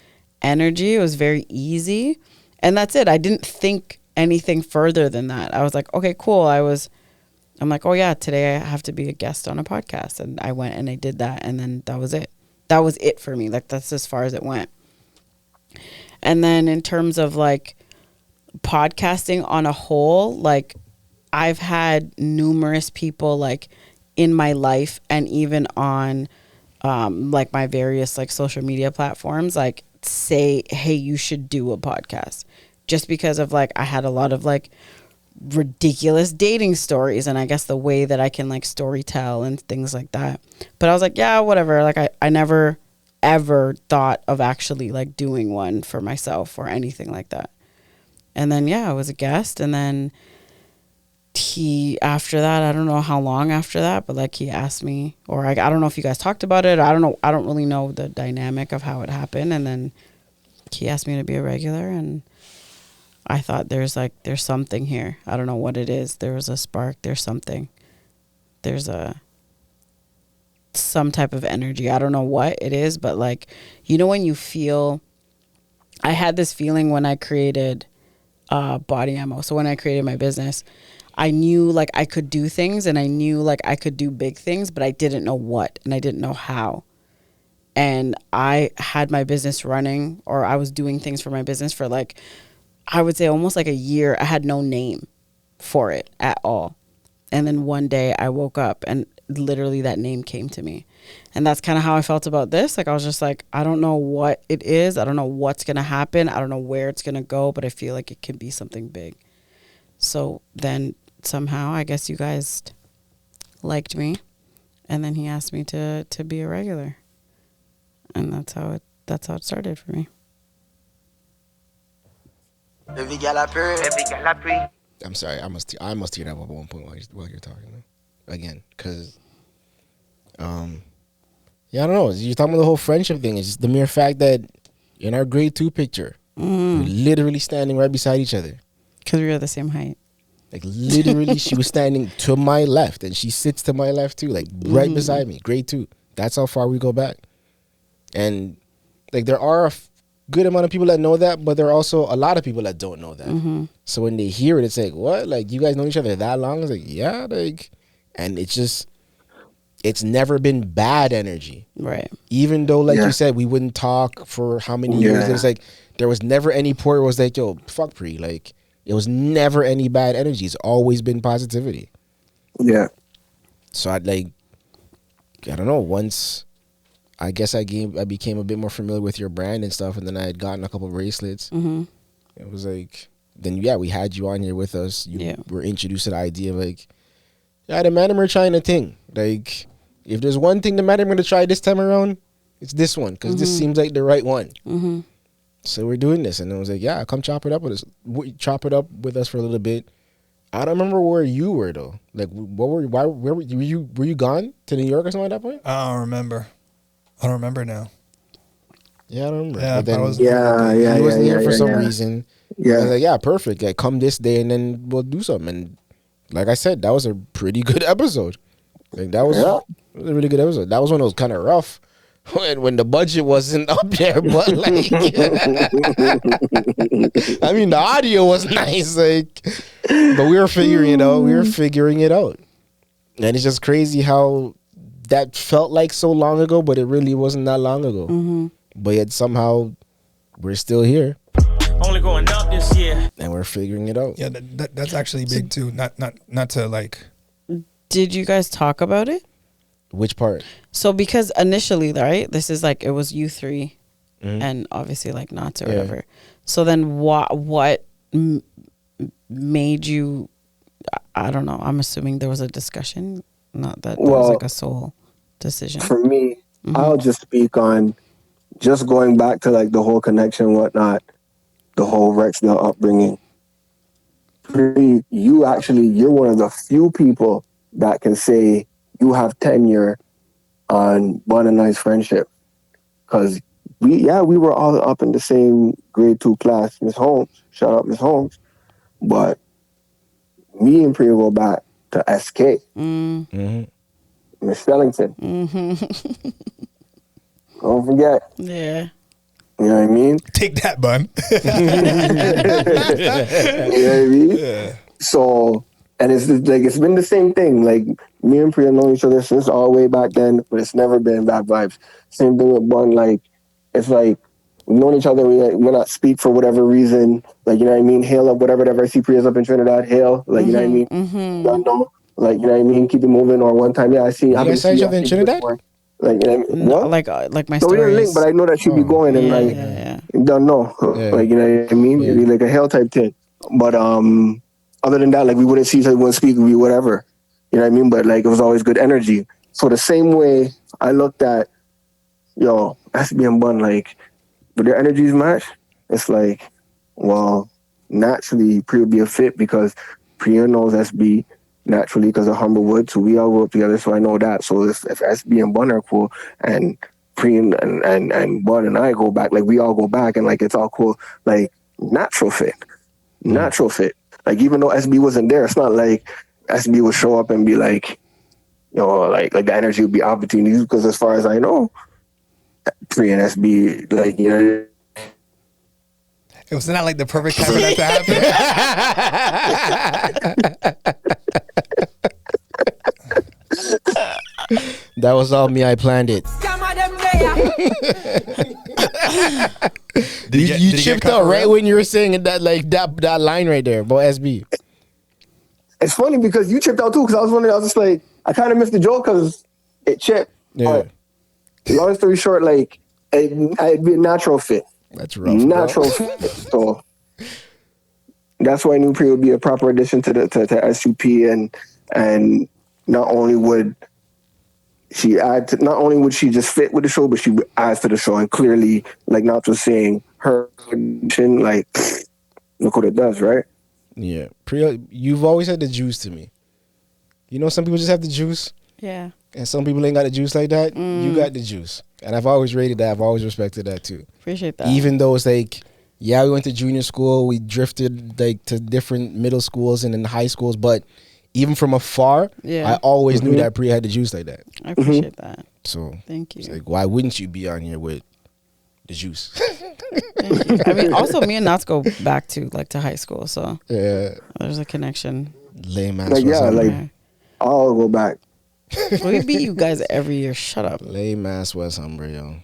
energy. It was very easy. And that's it. I didn't think anything further than that. I was like, okay, cool. I'm like, oh yeah, today I have to be a guest on a podcast. And I went and I did that. And then that was it. That was it for me. Like, that's as far as it went. And then in terms of like podcasting on a whole, like I've had numerous people like in my life and even on like my various like social media platforms, like say, hey, you should do a podcast, just because of like I had a lot of like ridiculous dating stories, and I guess the way that I can like story tell and things like that. But I was like, yeah, whatever. Like I never ever thought of actually like doing one for myself or anything like that. And then I was a guest, and then he, after that, I don't know how long after that, but like he asked me, or I don't know if you guys talked about it. I don't really know the dynamic of how it happened. And then he asked me to be a regular, and I thought there's something here. I don't know what it is. There was a spark. There's something. There's some type of energy. I don't know what it is, but like, you know, when you feel, I had this feeling when I created Body Ammo. So when I created my business, I knew like I could do things, and I knew like I could do big things, but I didn't know what, and I didn't know how. And I had my business running, or I was doing things for my business for like, I would say almost like a year. I had no name for it at all. And then one day I woke up and literally that name came to me. And that's kind of how I felt about this. Like, I was just like, I don't know what it is. I don't know what's going to happen. I don't know where it's going to go, but I feel like it can be something big. So then somehow, I guess you guys liked me. And then he asked me to be a regular. And that's how it started for me. I'm sorry, I must tear that up at one point while you're talking again, because I don't know. You're talking about the whole friendship thing. It's just the mere fact that in our grade 2 picture, we're literally standing right beside each other because we were the same height. Like literally, she was standing to my left, and she sits to my left too, like right beside me. Grade 2. That's how far we go back. And like there are a good amount of people that know that, but there are also a lot of people that don't know that. So when they hear it, it's like, what? Like, you guys know each other that long? It's like, yeah, like, and it's never been bad energy. Right. Even though, like you said, we wouldn't talk for how many years. It's like, there was never any point where it was like, yo, fuck Pree. Like, it was never any bad energy. It's always been positivity. Yeah. So I don't know, once I guess I became a bit more familiar with your brand and stuff, and then I had gotten a couple of bracelets. It was like, then we had you on here with us. You were introduced to the idea of like, the Madam are trying a thing. Like, if there's one thing the Madam going to try this time around, it's this one, because this seems like the right one. So we're doing this, and I was like, yeah, come chop it up with us. Chop it up with us for a little bit. I don't remember where you were though. Like, where were you? Were you gone to New York or something at that point? I don't remember now. Yeah, I don't remember. Yeah, but then he wasn't here for some reason. Yeah. I was like, yeah, perfect. Like, come this day, and then we'll do something. And like I said, that was a pretty good episode. Like, that was a really good episode. That was one that was kind of rough when the budget wasn't up there, but like, I mean, the audio was nice, like, but we were figuring it out. And it's just crazy how that felt like so long ago, but it really wasn't that long ago. But yet somehow we're still here. Only going up this year. And we're figuring it out. Yeah, that's actually big too. Not to like. Did you guys talk about it? Which part? So because initially, right, this is like, it was you three and obviously like knots or whatever. So then what made you, I don't know, I'm assuming there was a discussion, not that there was like a sole decision. For me, I'll just speak on just going back to like the whole connection and whatnot, the whole rexdale upbringing. You're one of the few people that can say you have tenure on Bun and I's friendship, because we were all up in the same grade 2 class. Miss Holmes, shout out Miss Holmes, but me and Pree go back to SK, Miss Stellington. Don't forget. Yeah. You know what I mean? Take that, Bun. You know what I mean? Yeah. So, and it's like, it's been the same thing. Like, me and Pree have known each other since all the way back then, but it's never been bad vibes. Same thing with Bun. Like, it's like, we've known each other. We not speak for whatever reason. Like, you know what I mean? Hail up whatever. I see Pree is up in Trinidad. Hail. Like, you know what I mean? Don't know. Like, you know what I mean? Keep it moving. Or one time, I see. You guys saw each other in Trinidad? Like, you know what I mean? What? Like my so stories. we didn't link, but I know that she'd be going and don't know. Like, you know what I mean? It'd be like a hell type thing. But other than that, like we wouldn't see each other, we wouldn't speak, we whatever. You know what I mean? But like it was always good energy. So the same way I looked at, SB and Bun, like, would their energies match? It's like, well, naturally Pree would be a fit because Pree knows SB naturally because of Humblewood. So we all grew up together, so I know that. So if SB and Bun are cool and Pree and Bun and I go back, like we all go back and like it's all cool, like natural fit. Natural fit. Like even though SB wasn't there, it's not like SB would show up and be like, like the energy would be off between these, because as far as I know, Pree and SB, like, it was not like the perfect time for that to happen. That was all me. I planned it. You chipped out right when you were saying that, like that line right there about SB. It's funny because you chipped out too, because I was wondering, I was just like, I kind of missed the joke because it chipped. Yeah. Long story short, like, it'd be a natural fit. That's rough. Natural fit. So that's why I knew Pree would be a proper addition to SUP, and not only would she just fit with the show, but she would add to the show. And clearly, like Nat was saying, her addition, like, look what it does, right? Yeah. Pree, you've always had the juice to me. Some people just have the juice. Yeah. And some people ain't got the juice like that. You got the juice. And I've always rated that. I've always respected that too. Appreciate that. Even though it's like, we went to junior school, we drifted like to different middle schools and then high schools, but even from afar, I always knew that Pree had the juice like that. I appreciate that. So thank you. It's like, why wouldn't you be on here with the juice? Thank you. I mean, also me and Nats go back to high school, so yeah, there's a connection. Lame ass. Like I'll go back. We beat you guys every year. Shut up. Lame ass West Humber, yo.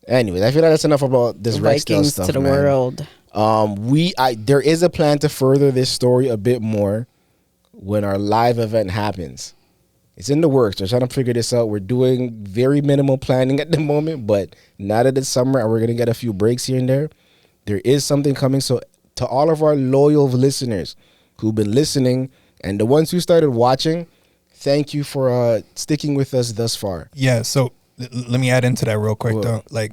Anyways, I feel like that's enough about this rexdale stuff, to the man. world. There is a plan to further this story a bit more when our live event happens. It's in the works. We're trying to figure this out. We're doing very minimal planning at the moment, but now that it's summer and we're going to get a few breaks here and there, there is something coming. So to all of our loyal listeners who've been listening and the ones who started watching, thank you for sticking with us thus far. Yeah, so let me add into that real quick, though. Like,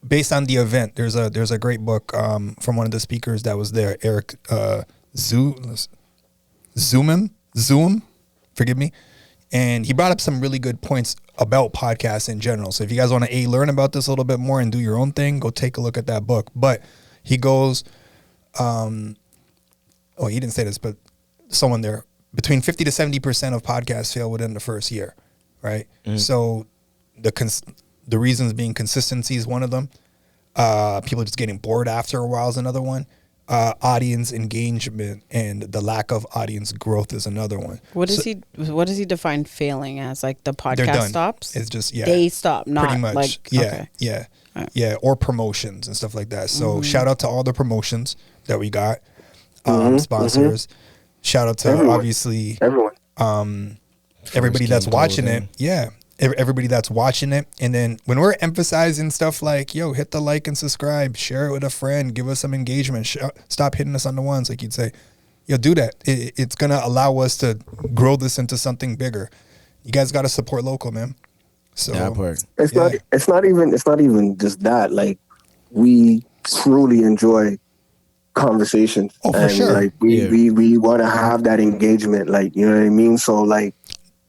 based on the event, there's a great book from one of the speakers that was there, Eric Zoom, forgive me. And he brought up some really good points about podcasts in general. So if you guys want to learn about this a little bit more and do your own thing, go take a look at that book. But he goes, he didn't say this, but someone there, between 50 to 70% of podcasts fail within the first year, right? Mm-hmm. So the reasons being consistency is one of them. People just getting bored after a while is another one. Audience engagement and the lack of audience growth is another one. What does he define failing as? Like the podcast stops? It's just they stop, not pretty much. Like Yeah, or promotions and stuff like that. So shout out to all the promotions that we got, sponsors. Shout out to everyone. Obviously everyone. Everybody that's watching it. Yeah. Everybody that's watching it. And then when we're emphasizing stuff like, yo, hit the like and subscribe, share it with a friend, give us some engagement, stop hitting us on the ones, like you'd say, yo, do that. It's going to allow us to grow this into something bigger. You guys got to support local, man. So it's not even just that. Like, we truly enjoy conversations. Oh, for sure. Like we want to have that engagement. Like, you know what I mean? So like,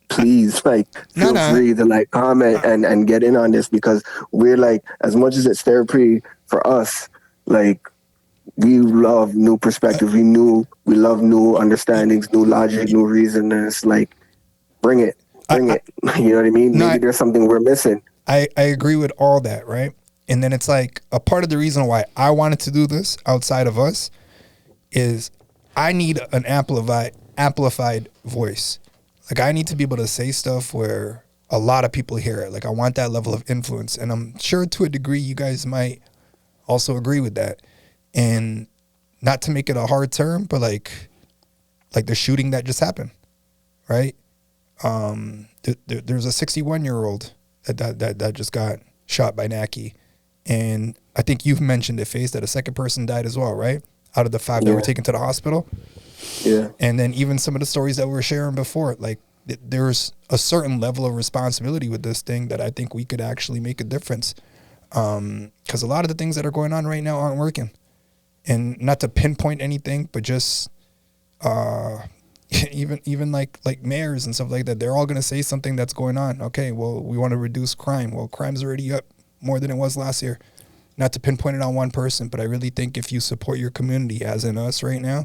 please, like, feel free to like comment and get in on this, because we're like, as much as it's therapy for us, like, we love new perspectives. We love new understandings, new logic, new reason. And it's like, bring it. You know what I mean? Maybe there's something we're missing. I agree with all that, right? And then it's like, a part of the reason why I wanted to do this outside of us is I need an amplified voice. Like, I need to be able to say stuff where a lot of people hear it. Like, I want that level of influence. And I'm sure to a degree you guys might also agree with that. And not to make it a hard term, but like the shooting that just happened, right? There's a 61-year-old that just got shot by Naki. And I think you've mentioned it, Face, that a second person died as well, right? out of the 5 that were taken to the hospital. Yeah. And then even some of the stories that we were sharing before, like there's a certain level of responsibility with this thing that I think we could actually make a difference. Because a lot of the things that are going on right now aren't working. And not to pinpoint anything, but just even like mayors and stuff like that, they're all going to say something that's going on. Okay, well, we want to reduce crime. Well, crime's already up more than it was last year. Not to pinpoint it on one person, but I really think if you support your community, as in us right now,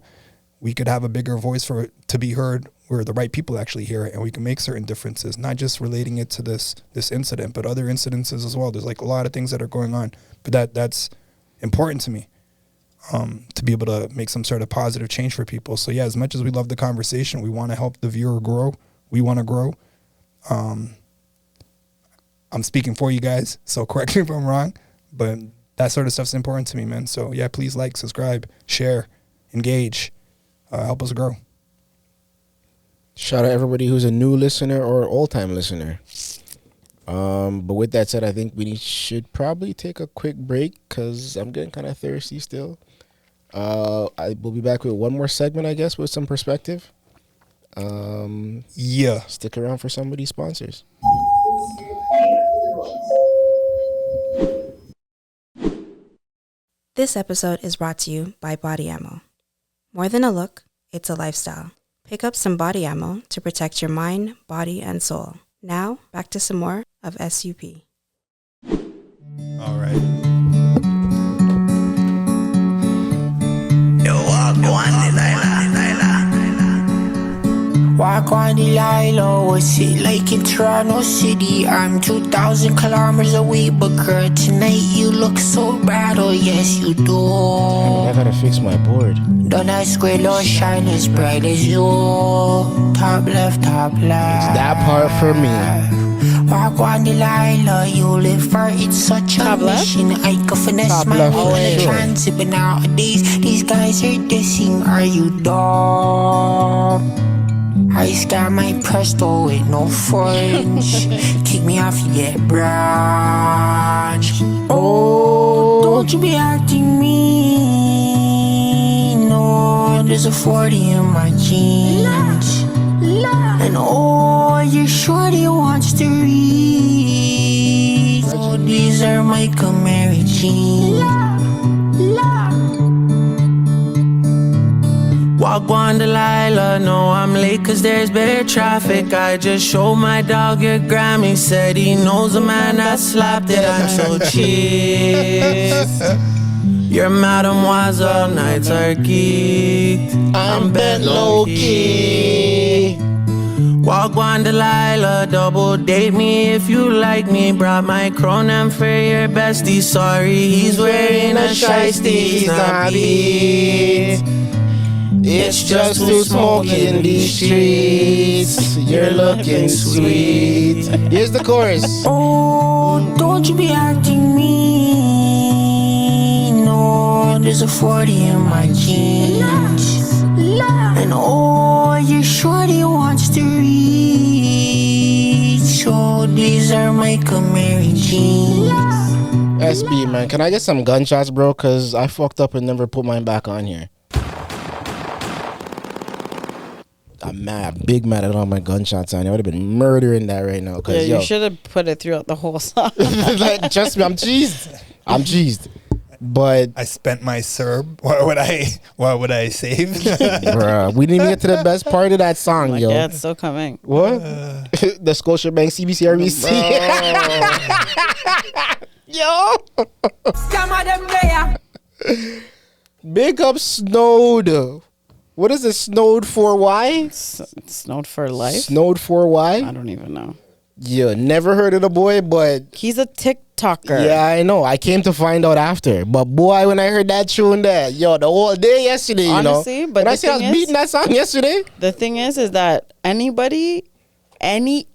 we could have a bigger voice for it to be heard where the right people actually hear it, and we can make certain differences, not just relating it to this incident, but other incidences as well. There's like a lot of things that are going on, but that's important to me, to be able to make some sort of positive change for people. So yeah, as much as we love the conversation, we want to help the viewer grow. We want to grow. I'm speaking for you guys, so correct me if I'm wrong, but that sort of stuff's important to me, man. So yeah, please like, subscribe, share, engage, help us grow. Shout out everybody who's a new listener or old-time listener. But with that said, I think we should probably take a quick break because I'm getting kind of thirsty still. I will be back with one more segment, I guess, with some perspective. Yeah. Stick around for some of these sponsors. This episode is brought to you by Body Ammo. More than a look, it's a lifestyle. Pick up some body ammo to protect your mind, body, and soul. Now, back to some more of SUP. All right. Yo, Gwan Delilah. Gwan Delilah, what's it like in Toronto City? I'm 2,000 kilometers away, but girl, tonight you look so bad, oh yes you do. I gotta fix my board. Don't ask where Lord shine as bright as you. Top left, top left. It's that part for me. Gwan Delilah, you live for it, such a mission. I could finesse Top my left, whole sure. transit, but nowadays these guys are dissing. Are you dumb? I scan my Presto with no French. Kick me off, you get branch. Oh, don't you be acting mean. No, there's a 40 in my jeans. And oh, your shorty wants to read. Oh, these are my Camry jeans. Gwan Delilah, no, I'm late cause there's better traffic. I just showed my dog your Grammy, said he knows a man that slapped it. I'm so cheap. Your mademoiselle nights are geeked. I'm bent low-key. Gwan Delilah, double date me if you like me. Brought my chronom for your bestie. Sorry, he's wearing a shiesty. He's not beat. It's just too smoky in these streets. You're looking sweet. Here's the chorus. Oh, don't you be acting mean. No, there's a 40 in my jeans. And oh, your shorty wants to reach. So these are my Camry jeans. SB, man, can I get some gunshots, bro? Because I fucked up and never put mine back on here. I'm big mad at all my gunshots on. I would have been murdering that right now. Yeah, you should have put it throughout the whole song. Like, trust me, I'm cheesed. But I spent my Serb. What would I save? Bruh, we didn't even get to the best part of that song, yo. Yeah, it's still coming. What? The Scotiabank CBC Yo. Big up Snowd. What is it? SNOWD4y? Snowd for life? SNOWD4y? I don't even know. Yeah, never heard of the boy, but he's a TikToker. Yeah, I know. I came to find out after. But boy, when I heard that tune there, yo, the whole day yesterday, honestly, you know. But when I say I was beating that song yesterday. The thing is that anybody, any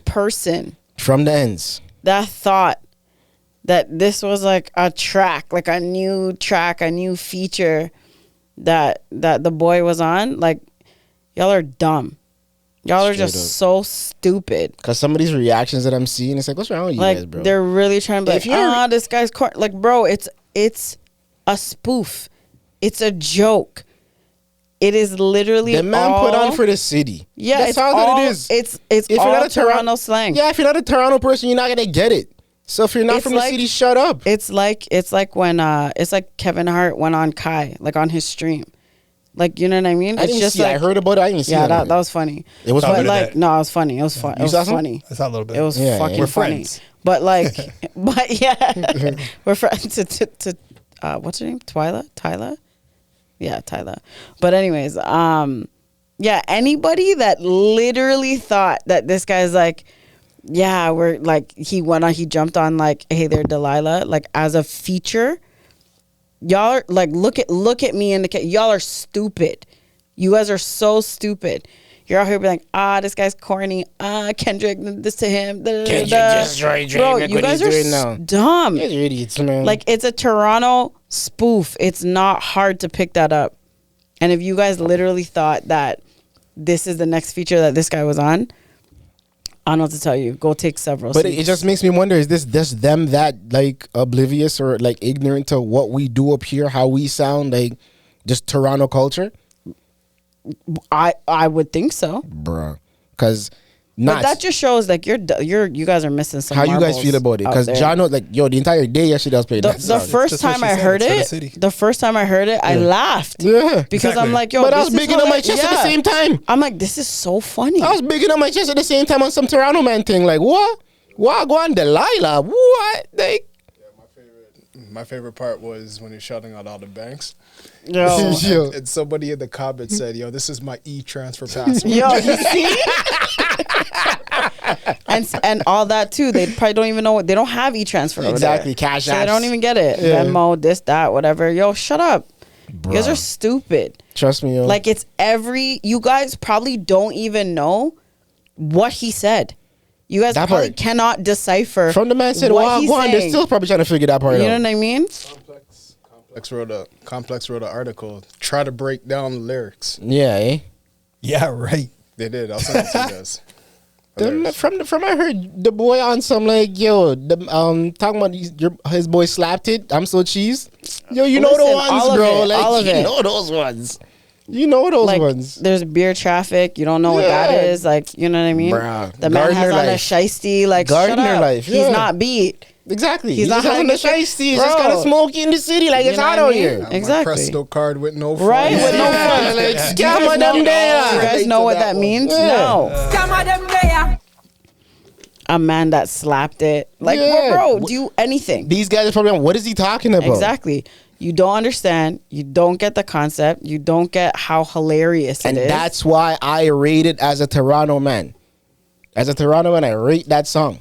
person from the ends that thought that this was like a track, like a new track, a new feature that the boy was on, like, y'all are dumb. Y'all are just so stupid. Because some of these reactions that I'm seeing, it's like, what's wrong with you guys, bro? They're really trying to be like, this guy's like, bro, it's a spoof. It's a joke. It is literally the man put on for the city. Yeah, that's all it is. It's if all you're not a Toronto slang. Yeah, if you're not a Toronto person, you're not gonna get it. So if you're not from the city, shut up. It's like when it's like Kevin Hart went on Kai, like on his stream. Like, you know what I mean? I heard about it. I didn't see it. Yeah, that was funny. It was funny. Like, no, it was funny. It was fun. It was funny. I saw a little bit. It was fucking We're funny. friends. But like, but yeah, we're friends. To what's her name? Tyler. Yeah, Tyler. But anyways, yeah, anybody that literally thought that this guy's like, yeah, we're like, he jumped on like, hey there, Delilah, like as a feature. Y'all are like, look at me in the y'all are stupid. You guys are so stupid. You're out here being like, this guy's corny. Kendrick did this to him. Kendrick just Drake. Bro, you guys are dumb. You're idiots, man. Like, it's a Toronto spoof. It's not hard to pick that up. And if you guys literally thought that this is the next feature that this guy was on, I don't know what to tell you. Go take several. But seats. it just makes me wonder: is this just them that like oblivious or like ignorant to what we do up here, how we sound, like just Toronto culture? I would think so, bruh. Because but that just shows like you guys are missing some. How you guys feel about it? Because John, like, the entire day yesterday I was playing that song. The first time I heard it, I laughed. Yeah, because I'm like, but I was bigging on my chest at the same time. I'm like, this is so funny. I was bigging on my chest at the same time on some Toronto man thing. Like, what? Gwan Delilah? What? Like, my favorite part was when he's shouting out all the banks. Yo. And somebody in the comments said, yo, this is my e-transfer password. Yo, you see? and all that too. They probably don't even know what, they don't have e-transfer over exactly, there. cash so apps. they don't even get it. Yeah. Venmo, this, that, whatever. Yo, shut up. Bruh. You guys are stupid. Trust me, yo. Like, it's you guys probably don't even know what he said. You guys that probably part. Cannot decipher. From the man said, what he's Gwan, they're still probably trying to figure that part out. You know what I mean? Complex wrote an article, try to break down the lyrics. Yeah, eh? Yeah, right. They did. I'll send it to you guys. From I heard the boy on some like, yo, talking about his boy slapped it. I'm so cheese. Yo, you know the ones, bro. Like, all of it. You know those ones. You know those like, ones. There's beer traffic. You don't know what that is. Like, you know what I mean? Bruh. The man has on a shiesty. Like, Gardner shut up. life. Yeah. He's not beat. Exactly. He's not on the shiesty. He's just got a smoky in the city. Like, it's hot out here. Exactly. Presto card with no front. Right? With no front. Like, scammer them there. You guys know what that means? Yeah. No. Scammer them there. A man that slapped it. Like, Yeah. bro, do anything. These guys are probably, what is he talking about? Exactly. You don't understand. You don't get the concept. You don't get how hilarious it is. And that's why I rate it as a Toronto man. As a Toronto man, I rate that song.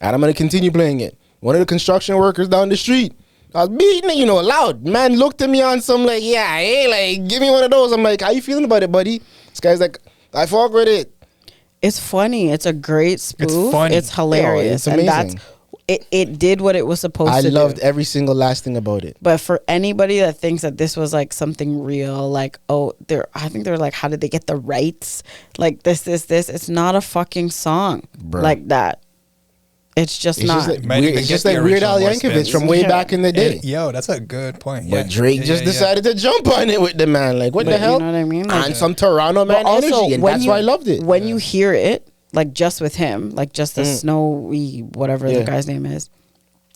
And I'm going to continue playing it. One of the construction workers down the street, I was beating it, loud. Man looked at me on some like, yeah, hey, like, give me one of those. I'm like, how you feeling about it, buddy? This guy's like, I fuck with it. It's funny. It's a great spoof. It's funny. It's hilarious. It's amazing. And it did what it was supposed to do. I loved every single last thing about it. But for anybody that thinks that this was like something real, like, I think they're like, how did they get the rights? Like this. It's not a fucking song like that. It's just not. It's just like Weird Al Yankovic from way back in the day. Yo, that's a good point. But Drake just decided to jump on it with the man. Like, what the hell? You know what I mean? Like, and some Toronto man energy. And that's why I loved it. When you hear it, like just with him, like just the SNOWD4SUP, whatever the guy's name is.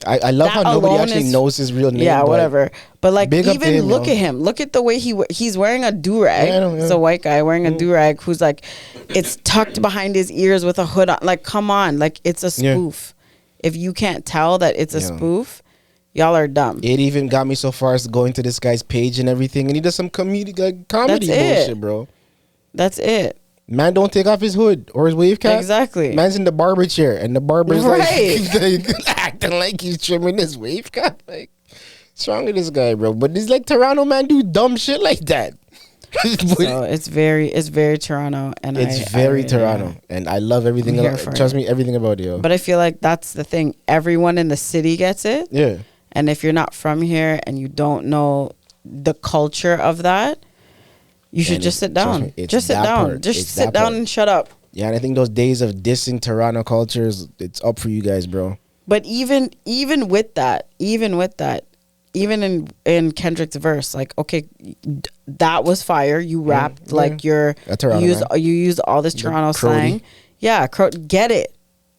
I love how nobody actually knows his real name. Yeah, whatever. But like, even him, look at him. Look at the way he's wearing a do-rag. Yeah, It's a white guy wearing a do-rag who's like, it's tucked behind his ears with a hood on. Like, come on. Like, it's a spoof. If you can't tell that it's a spoof, y'all are dumb. It even got me so far as going to this guy's page and everything. And he does some comedy bullshit, bro. That's it. Man don't take off his hood or his wave cap. Exactly. Man's in the barber chair and the barber's like acting like he's trimming his wave cap. Like, what's wrong with this guy, bro? But this like Toronto man do dumb shit like that. So it's very Toronto, and it's very Toronto, and I love everything. Trust me, everything about it. But I feel like that's the thing. Everyone in the city gets it. Yeah. And if you're not from here and you don't know the culture of that, you should just sit down. Just sit down. Just sit down and shut up. Yeah, and I think those days of dissing Toronto cultures, it's up for you guys, bro. But even with that, even in Kendrick's verse, like, okay, that was fire. You rapped like you used all this Toronto slang. Yeah, get it.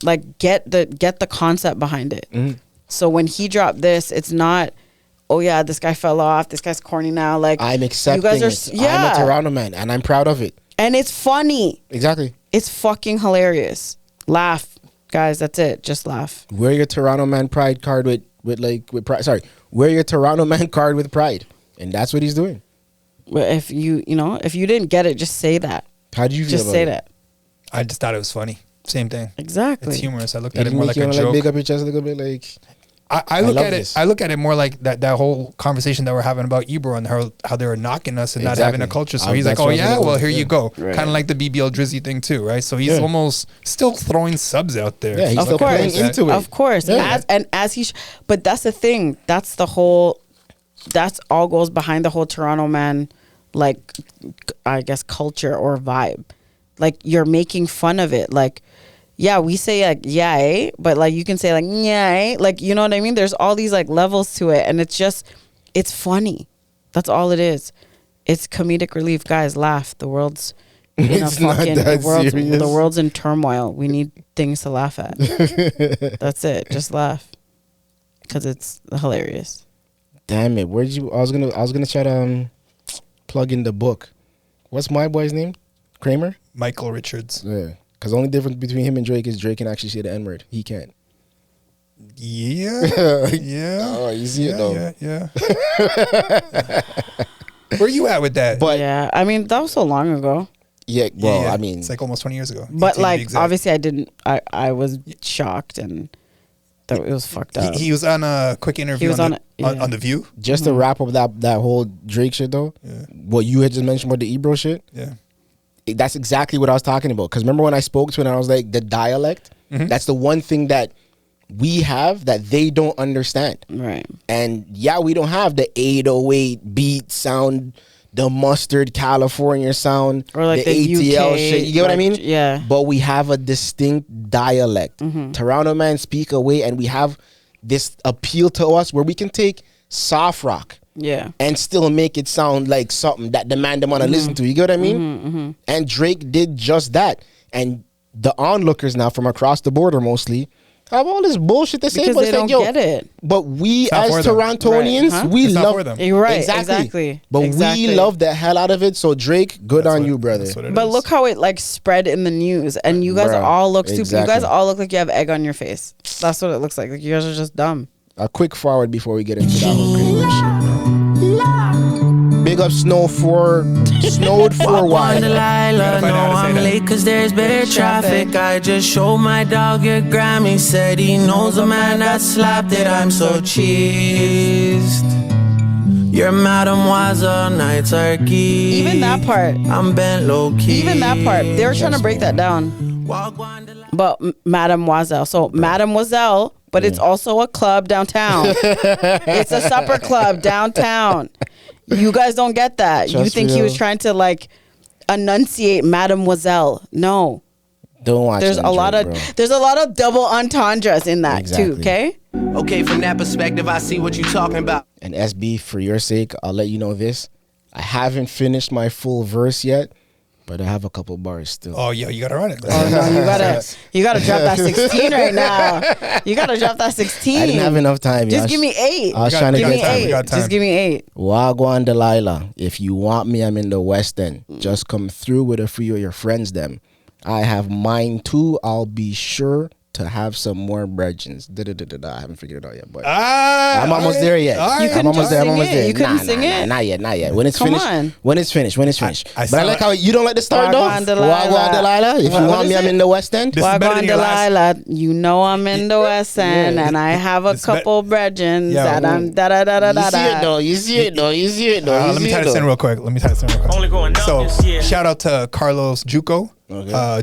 Like get the concept behind it. So when he dropped this, it's not, oh yeah, this guy fell off, this guy's corny now. Like, I'm accepting you guys it. I'm a Toronto man and I'm proud of it. And it's funny. Exactly. It's fucking hilarious. Laugh, guys. That's it. Just laugh. Wear your Toronto man pride card with pride. Sorry, wear your Toronto man card with pride, and that's what he's doing. But if you didn't get it, just say that. How do you feel just about say it? that? I just thought it was funny. Same thing. Exactly. It's humorous. I looked at it more like a joke. Big up your chest a little bit, like. I look at it more like that whole conversation that we're having about Ebro and how they were knocking us and not having a culture. So he's like, oh yeah, well here you go. Right. Kind of like the BBL Drizzy thing too, right? So he's almost still throwing subs out there. Yeah, he's still playing into it. Of course. Yeah. But that's the thing. That's all goes behind the whole Toronto man, like, I guess, culture or vibe. Like, you're making fun of it. Like, yeah, we say like, yeah, but like you can say like, yeah, like, you know what I mean? There's all these like levels to it, and it's funny. That's all it is. It's comedic relief. Guys, laugh. The world's in the world's in turmoil. We need things to laugh at. That's it. Just laugh, because it's hilarious. Damn it! I was gonna try to plug in the book. What's my boy's name? Kramer. Michael Richards. Yeah. Because the only difference between him and Drake is Drake can actually say the N-word. He can't. Yeah. Yeah. Oh, you see it though. Yeah. Where you at with that? But yeah, I mean, that was so long ago. Yeah, well, I mean, it's like almost 20 years ago. But like, obviously I was shocked and that it was fucked up. He was on a quick interview on The View. Just to wrap up that whole Drake shit though, what you had just mentioned about the Ebro shit. Yeah. That's exactly what I was talking about. Because remember when I spoke to it and I was like, the dialect, that's the one thing that we have that they don't understand. Right. And yeah, we don't have the 808 beat sound, the mustard California sound, or like the ATL UK, shit. You get what I mean? Yeah. But we have a distinct dialect. Toronto man speak away, and we have this appeal to us where we can take soft rock. Yeah. And still make it sound like something that the man them want to listen to. You get what I mean? And Drake did just that. And the onlookers now from across the border mostly have all this bullshit to say. Because but they don't get it. But we as Torontonians, we love them. You're right. Exactly. But we love the hell out of it. So Drake, good on you, brother. But look how it like spread in the news. And you guys all look stupid. You guys all look like you have egg on your face. That's what it looks like. Like you guys are just dumb. A quick forward before we get into that whole crazy shit. Big up SNOWD4SUP. Gwan Delilah, no, I'm late cause there's better traffic. I just showed my dog your Grammy. Said he knows a man that slapped it. I'm so cheesed. Your mademoiselle nights are key. Even that part. I'm bent low key. Even that part. They were trying to break that down. But mademoiselle. So mademoiselle, but it's also a club downtown. It's a supper club downtown. You guys don't get that. You think he was trying to like enunciate mademoiselle. No. Don't watch There's a lot of double entendres in that too, okay? Okay, from that perspective, I see what you're talking about. And SB, for your sake, I'll let you know this. I haven't finished my full verse yet, but I have a couple bars still. Oh, yeah, you got to run it. Oh, no, you gotta drop that 16 right now. You got to drop that 16. I didn't have enough time. Just give me 8. I was trying to get time. Just give me 8. Gwan Delilah, if you want me, I'm in the West End. Just come through with a few of your friends, them. I have mine too. I'll be sure to have some more brethrens. I haven't figured it out yet, but I'm almost there yet. I'm almost there. You couldn't sing it? Not yet. When it's finished. But I like how you don't let the start off. Gwan Delilah. If you want me, I'm in the West End. Gwan Delilah. You know I'm in the West End, and I have a couple brethrens that I'm You see it though. Let me tie this in real quick. Only going up So this year. shout out to Carlos Juco,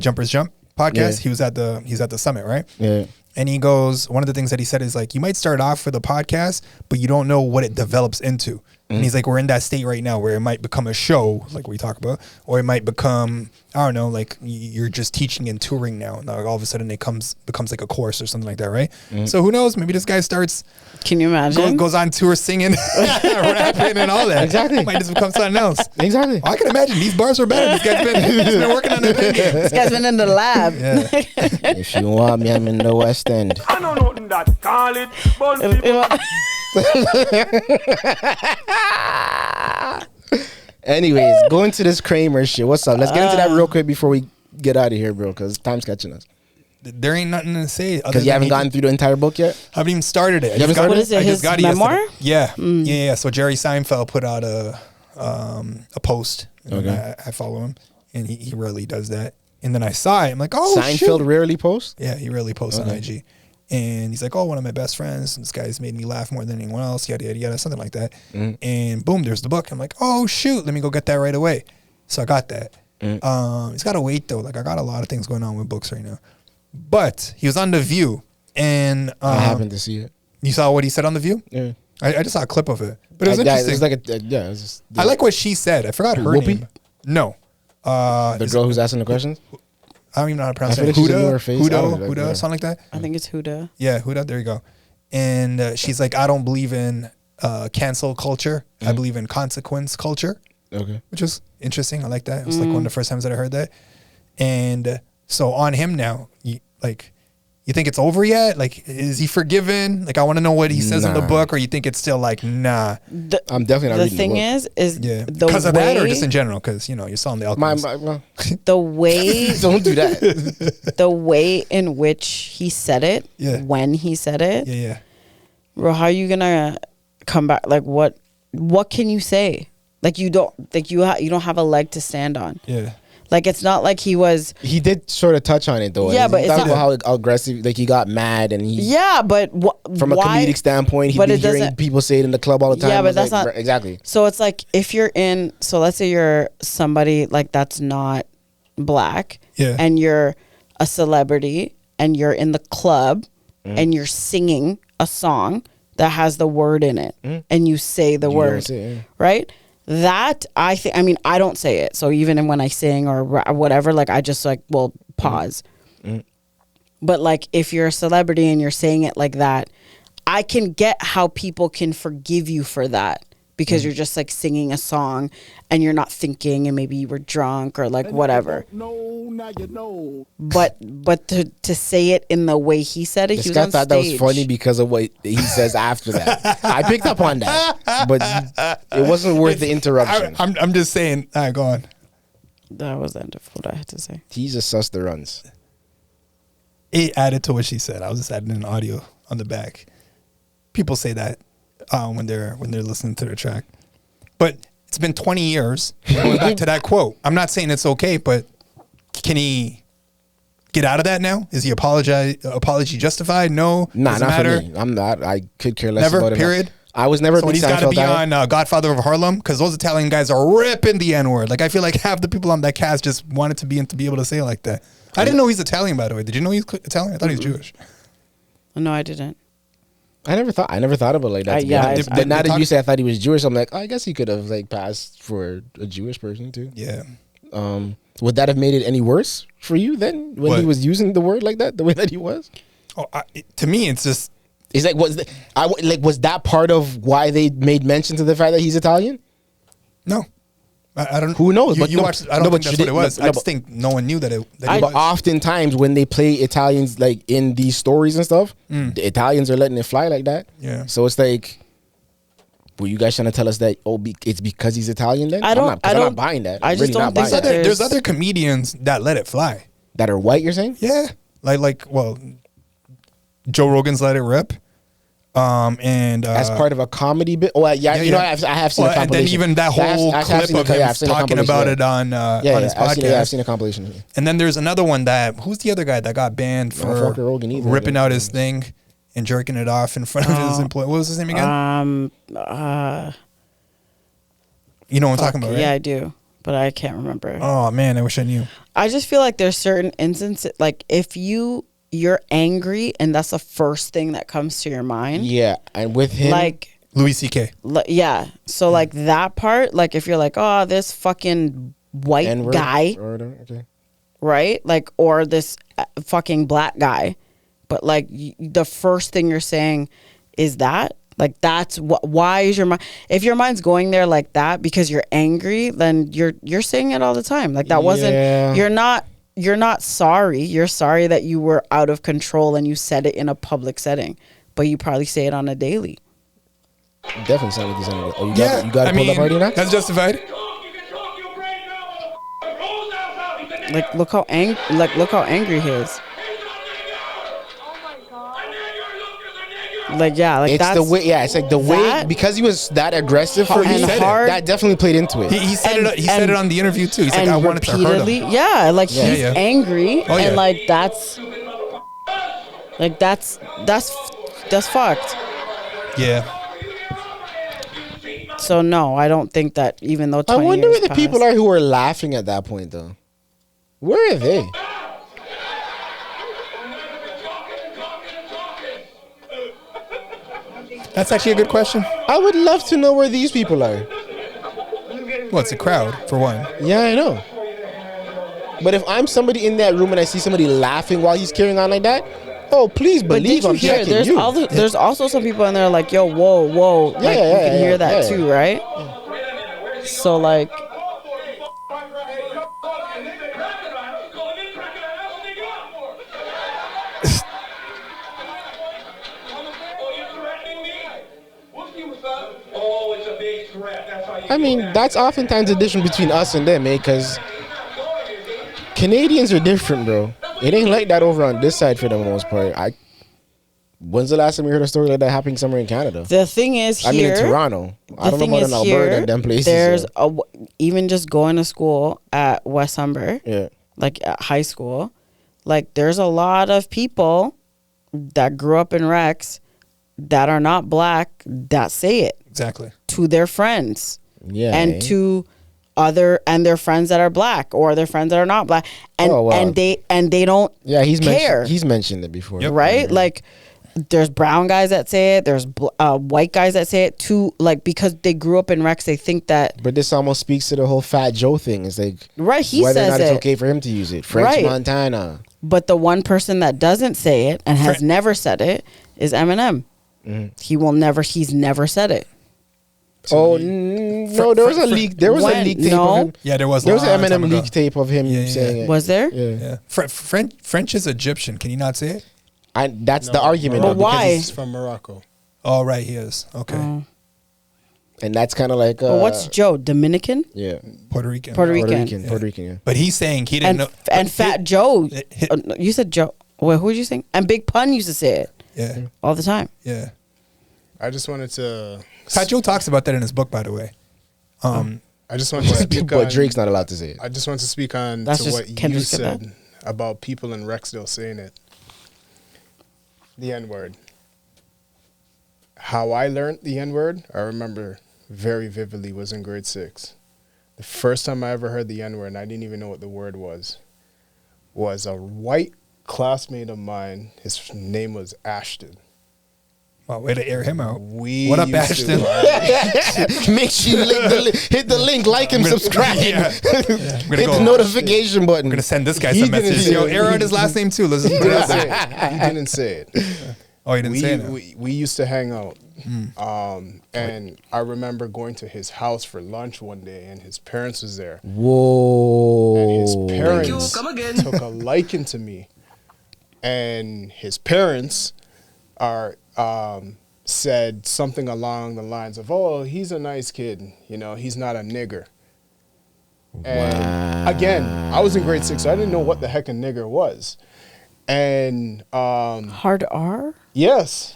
Jumpers Jump podcast. He's at the summit, right? Yeah. And he goes, one of the things that he said is like, you might start off with a podcast, but you don't know what it develops into. And he's like, we're in that state right now where it might become a show, like we talk about, or it might become, I don't know, like you're just teaching and touring now. Now all of a sudden it becomes like a course or something like that, right? So who knows? Maybe this guy starts. Can you imagine? Goes on tour singing, rapping, and all that. Exactly. It might just become something else. Exactly. I can imagine these bars are better. This guy's been working on it. This guy's been in the lab. Yeah. If you want me, I'm in the West End. I don't know nothing that call it. Anyways, going to this Kramer shit. What's up? Let's get into that real quick before we get out of here, bro, because time's catching us. There ain't nothing to say. Because you haven't gotten through the entire book yet? I haven't even started it. What is it, his memoir? Yeah. So Jerry Seinfeld put out a post. Okay. I follow him, and he rarely does that. And then I saw it. I'm like, oh, Seinfeld shoot. rarely posts? Yeah, he rarely posts on IG. And he's like, oh, one of my best friends. This guy's made me laugh more than anyone else, yada, yada, yada, something like that. And boom, there's the book. I'm like, oh, shoot, let me go get that right away. So I got that. He's got to wait, though. Like, I got a lot of things going on with books right now. But he was on The View. And I happened to see it. You saw what he said on The View? Yeah. I just saw a clip of it. But it was interesting. It was like it was just, I like what she said. I forgot her name. No. The girl who's asking the questions? I don't even know how to pronounce it. Huda, something like that. I think it's Huda. Yeah, Huda. There you go. And she's like, I don't believe in cancel culture. I believe in consequence culture. Okay. Which was interesting. I like that. It was like one of the first times that I heard that. And so on him now, you think it's over yet? Like, is he forgiven? Like, I want to know what he says in the book, or you think it's still like, nah? I'm definitely not reading the book. The thing is because of that, or just in general? Because you're selling the Alchemist. The way don't do that. The way in which he said it, when he said it, bro, how are you gonna come back? Like, what can you say? Like, you don't have a leg to stand on. Yeah. Like, it's not like he did sort of touch on it, though. Yeah, but he talked about how aggressive, like, he got mad and he... Yeah, but from a comedic standpoint, he'd been hearing people say it in the club all the time. Yeah, but that's like, not... Exactly. So it's like, if you're in... So let's say you're somebody, like, that's not black. Yeah. And you're a celebrity and you're in the club and you're singing a song that has the word in it and you say the word, right? That I think, I mean, I don't say it. So even when I sing or whatever, like, I just like, will pause. But like, if you're a celebrity and you're saying it like that, I can get how people can forgive you for that, because you're just like singing a song and you're not thinking, and maybe you were drunk or like whatever. No, now you know. But to say it in the way he said it, This he was guy on thought stage. that was funny because of what he says after that. I picked up on that, but it wasn't worth the interruption. I'm just saying. All right, go on. That was the end of what I had to say. He's a sus the runs. It added to what she said. I was just adding an audio on the back. People say that when they're listening to the track, but it's been 20 years. Going back to that quote, I'm not saying it's okay, but can he get out of that now? Is he apology justified? No, not matter. for me. I'm not. I could care less. Never. About Period. I was never. So he's got to be on Godfather of Harlem, because those Italian guys are ripping the N word. Like, I feel like half the people on that cast just wanted to be able to say it like that. I didn't know he's Italian, by the way. Did you know he's Italian? I thought he was Jewish. No, I didn't. I never thought about it like that. But now that you say I thought he was Jewish, I'm like, oh, I guess he could have like passed for a Jewish person too. Yeah. Would that have made it any worse for you then when he was using the word like that, the way that he was? Oh, to me, it's just. It's like was that part of why they made mention to the fact that he's Italian? No. I don't. Who knows? But you watched. I don't think that's what it was. I just think no one knew that it. But oftentimes when they play Italians like in these stories and stuff, the Italians are letting it fly like that. Yeah. So it's like, were you guys trying to tell us that it's because he's Italian? Then I'm not buying that. I just don't think that there's other comedians that let it fly. That are white. You're saying? Yeah. Like Joe Rogan's let it rip. And as part of a comedy bit. Oh yeah, you know, I have seen a compilation. And then even that whole clip of him talking about it on his podcast. I've seen a compilation. And then there's another one who's the other guy that got banned for ripping out his thing and jerking it off in front of his employee. What was his name again? You know what I'm talking about, right? Yeah, I do, but I can't remember. Oh man, I wish I knew. I just feel like there's certain instances, like if you're angry and that's the first thing that comes to your mind. Yeah, and with him, like Louis C.K. Yeah. So like that part, like if you're like, oh, this fucking white N-word guy, or whatever, okay. right? Like, or this fucking black guy, but like the first thing you're saying is that, like, that's what. Why is your mind? If your mind's going there like that because you're angry, then you're saying it all the time. Like that wasn't. You're not sorry. You're sorry that you were out of control and you said it in a public setting, but you probably say it on a daily. Definitely sound like he's on it. Oh, you got it pulled up already now? That's justified. Like look how angry he is. Like it's that's the way. Yeah, it's like the way because he was that aggressive for me. That definitely played into it. He said it. He said it on the interview too. He's like, I wanted to hurt him. Yeah, like he's angry, and like that's fucked. Yeah. So no, I don't think that even though 20 I wonder years where the people are who are laughing at that point though. Where are they? That's actually a good question. I would love to know where these people are. Well, it's a crowd, for one. Yeah, I know. But if I'm somebody in that room and I see somebody laughing while he's carrying on like that, oh, please believe I'm checking you. There's also some people in there like, yo, whoa. Like, you can hear that too, right? So, like... I mean, that's oftentimes the difference between us and them, because Canadians are different, bro. It ain't like that over on this side for the most part. When's the last time you heard a story like that happening somewhere in Canada? The thing is here... I mean, in Toronto. I don't know about in Alberta and them places. There's even just going to school at West Humber, like at high school, like there's a lot of people that grew up in Rex that are not black that say it. Exactly. To their friends. Yeah. And to their friends that are black or their friends that are not black. And they don't care. He's mentioned it before. Yep. Right? Like there's brown guys that say it, there's white guys that say it too, like because they grew up in Rex, they think that. But this almost speaks to the whole Fat Joe thing. It's like he whether says or not it's okay for him to use it. French Montana. But the one person that doesn't say it and has never said it is Eminem. Mm-hmm. He's never said it. So no, there was a leak. There was a leak tape of him. Yeah, there was. There was an Eminem leak tape of him saying it. Was there? Yeah. French is Egyptian. Can you not say it? That's the argument. But why? He's from Morocco. Oh, right, he is. Okay. And that's kind of like. But what's Joe? Dominican? Yeah. Puerto Rican. Puerto Rican. Yeah. But he's saying he didn't know. And Fat Joe. You said Joe. Wait, who did you say? And Big Pun used to say it. Yeah. All the time. Yeah. I just wanted to. Fat Joe talks about that in his book, by the way. I just wanted to speak but Drake's not allowed to say it. I just want to speak on That's to just what Kendrick you said said about people in Rexdale saying it. The N-word. How I learned the N-word, I remember very vividly, was in grade 6. The first time I ever heard the N-word, and I didn't even know what the word was a white classmate of mine. His name was Ashton. Wow, way to air him out. What up, Ashton? Make sure you hit the link, like and subscribe. Hit the notification button. I'm going to send this guy some messages. Yo, air out his last name too. Listen. He didn't say it. Oh, he didn't say it? We used to hang out. And I remember going to his house for lunch one day, and his parents was there. Whoa. And his parents took a liking to me. And his parents said something along the lines of, oh, he's a nice kid. You know, he's not a nigger. And again, I was in grade 6, so I didn't know what the heck a nigger was. And hard R? Yes.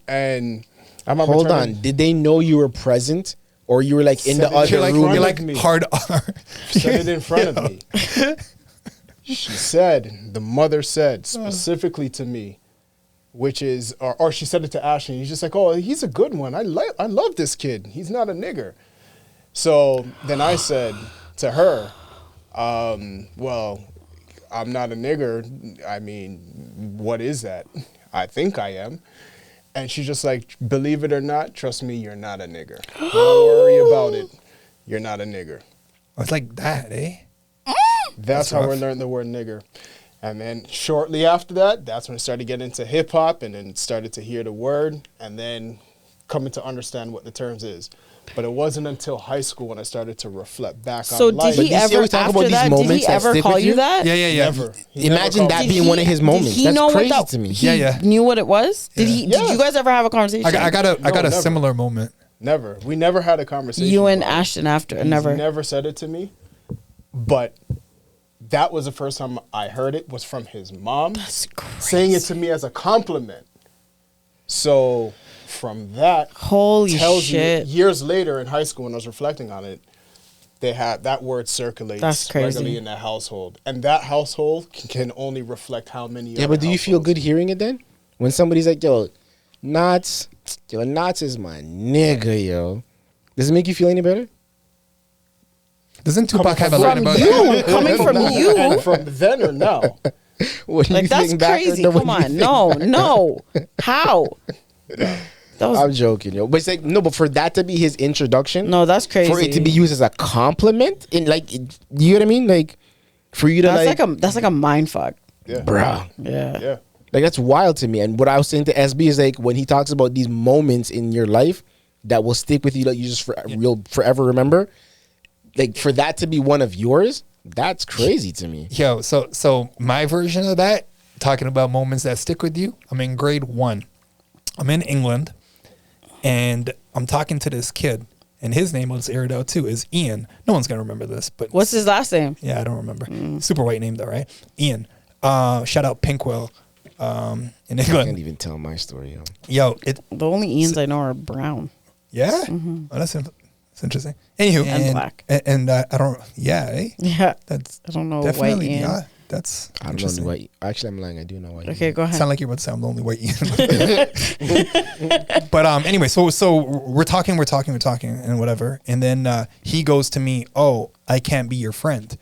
And I remember hold on. Did they know you were present? Or you were like in the other room? You're like hard R. Said it in front of me. The mother said specifically to me, which is, or she said it to Ashley. He's just like, oh, he's a good one. I love this kid. He's not a nigger. So then I said to her, well, I'm not a nigger. I mean, what is that? I think I am. And she's just like, believe it or not, trust me, you're not a nigger. Don't worry about it. You're not a nigger. It's like that, eh? That's how we learned the word nigger. And then shortly after that, that's when I started getting into hip hop and then started to hear the word and then coming to understand what the terms is. But it wasn't until high school when I started to reflect back on life. So did he ever, after that, did he ever call you that? Yeah. Never. Imagine that being one of his moments. Did he That's know crazy what that, to me. He knew what it was? Did he? Did you guys ever have a conversation? I got a similar moment. Never. We never had a conversation. You and Ashton after? Never. Never said it to me. But that was the first time I heard it was from his mom. That's crazy. Saying it to me as a compliment. So from that, holy tells shit. You, years later in high school when I was reflecting on it, they had that word circulates regularly in that household. And that household can only reflect how many Yeah, but do you feel good hearing it then? When somebody's like, yo, Knots is my nigga, yo. Does it make you feel any better? Doesn't Tupac have a line about that? Coming from you. And from then or now. Like, that's crazy. Come on. No. How? I'm joking, yo. But it's like, no, but for that to be his introduction. No, that's crazy. For it to be used as a compliment. In like, you know what I mean? Like, for you to that's like a mind fuck. Yeah. Bruh. Yeah. Like, that's wild to me. And what I was saying to SB is like, when he talks about these moments in your life that will stick with you, that you just will forever remember, like, for that to be one of yours, that's crazy to me. Yo, so my version of that, talking about moments that stick with you, I'm in grade 1. I'm in England, and I'm talking to this kid, and his name, I'll just air it out too, is Ian. No one's going to remember this. But what's his last name? Yeah, I don't remember. Super white name, though, right? Ian. Shout out Pinkwell in England. I can't even tell my story, yo. The only Ians I know are brown. Yeah? Mm-hmm. Oh, that's interesting. Anywho, and black. And I don't, Yeah. That's I don't know definitely, white Ian. yeah, that's I don't know white. Actually, I'm lying. I do know white. Okay, go ahead. Sound like you're about to say I'm the only white Ian. But anyway, so we're talking and whatever. And then he goes to me, oh, I can't be your friend.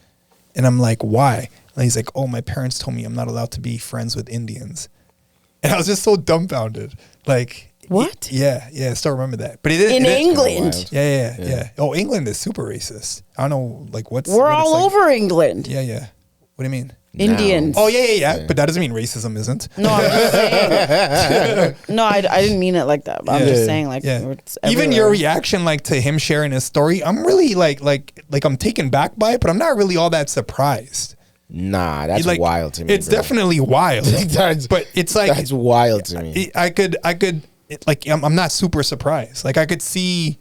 And I'm like, why? And he's like, oh, my parents told me I'm not allowed to be friends with Indians. And I was just so dumbfounded. Like, what? Yeah, I still remember that. But in England. Yeah. Oh, England is super racist. I don't know, like, we're all over England. Yeah. What do you mean? Indians. Oh, yeah. But that doesn't mean racism isn't. No, I'm just saying. No, I didn't mean it like that. But I'm just saying, like, it's even your reaction, like, to him sharing his story, I'm really like I'm taken back by it, but I'm not really all that surprised. Nah, that's like, wild to me. It's definitely wild. But it's like, that's wild to me. I could like, I'm not super surprised. Like, I could see.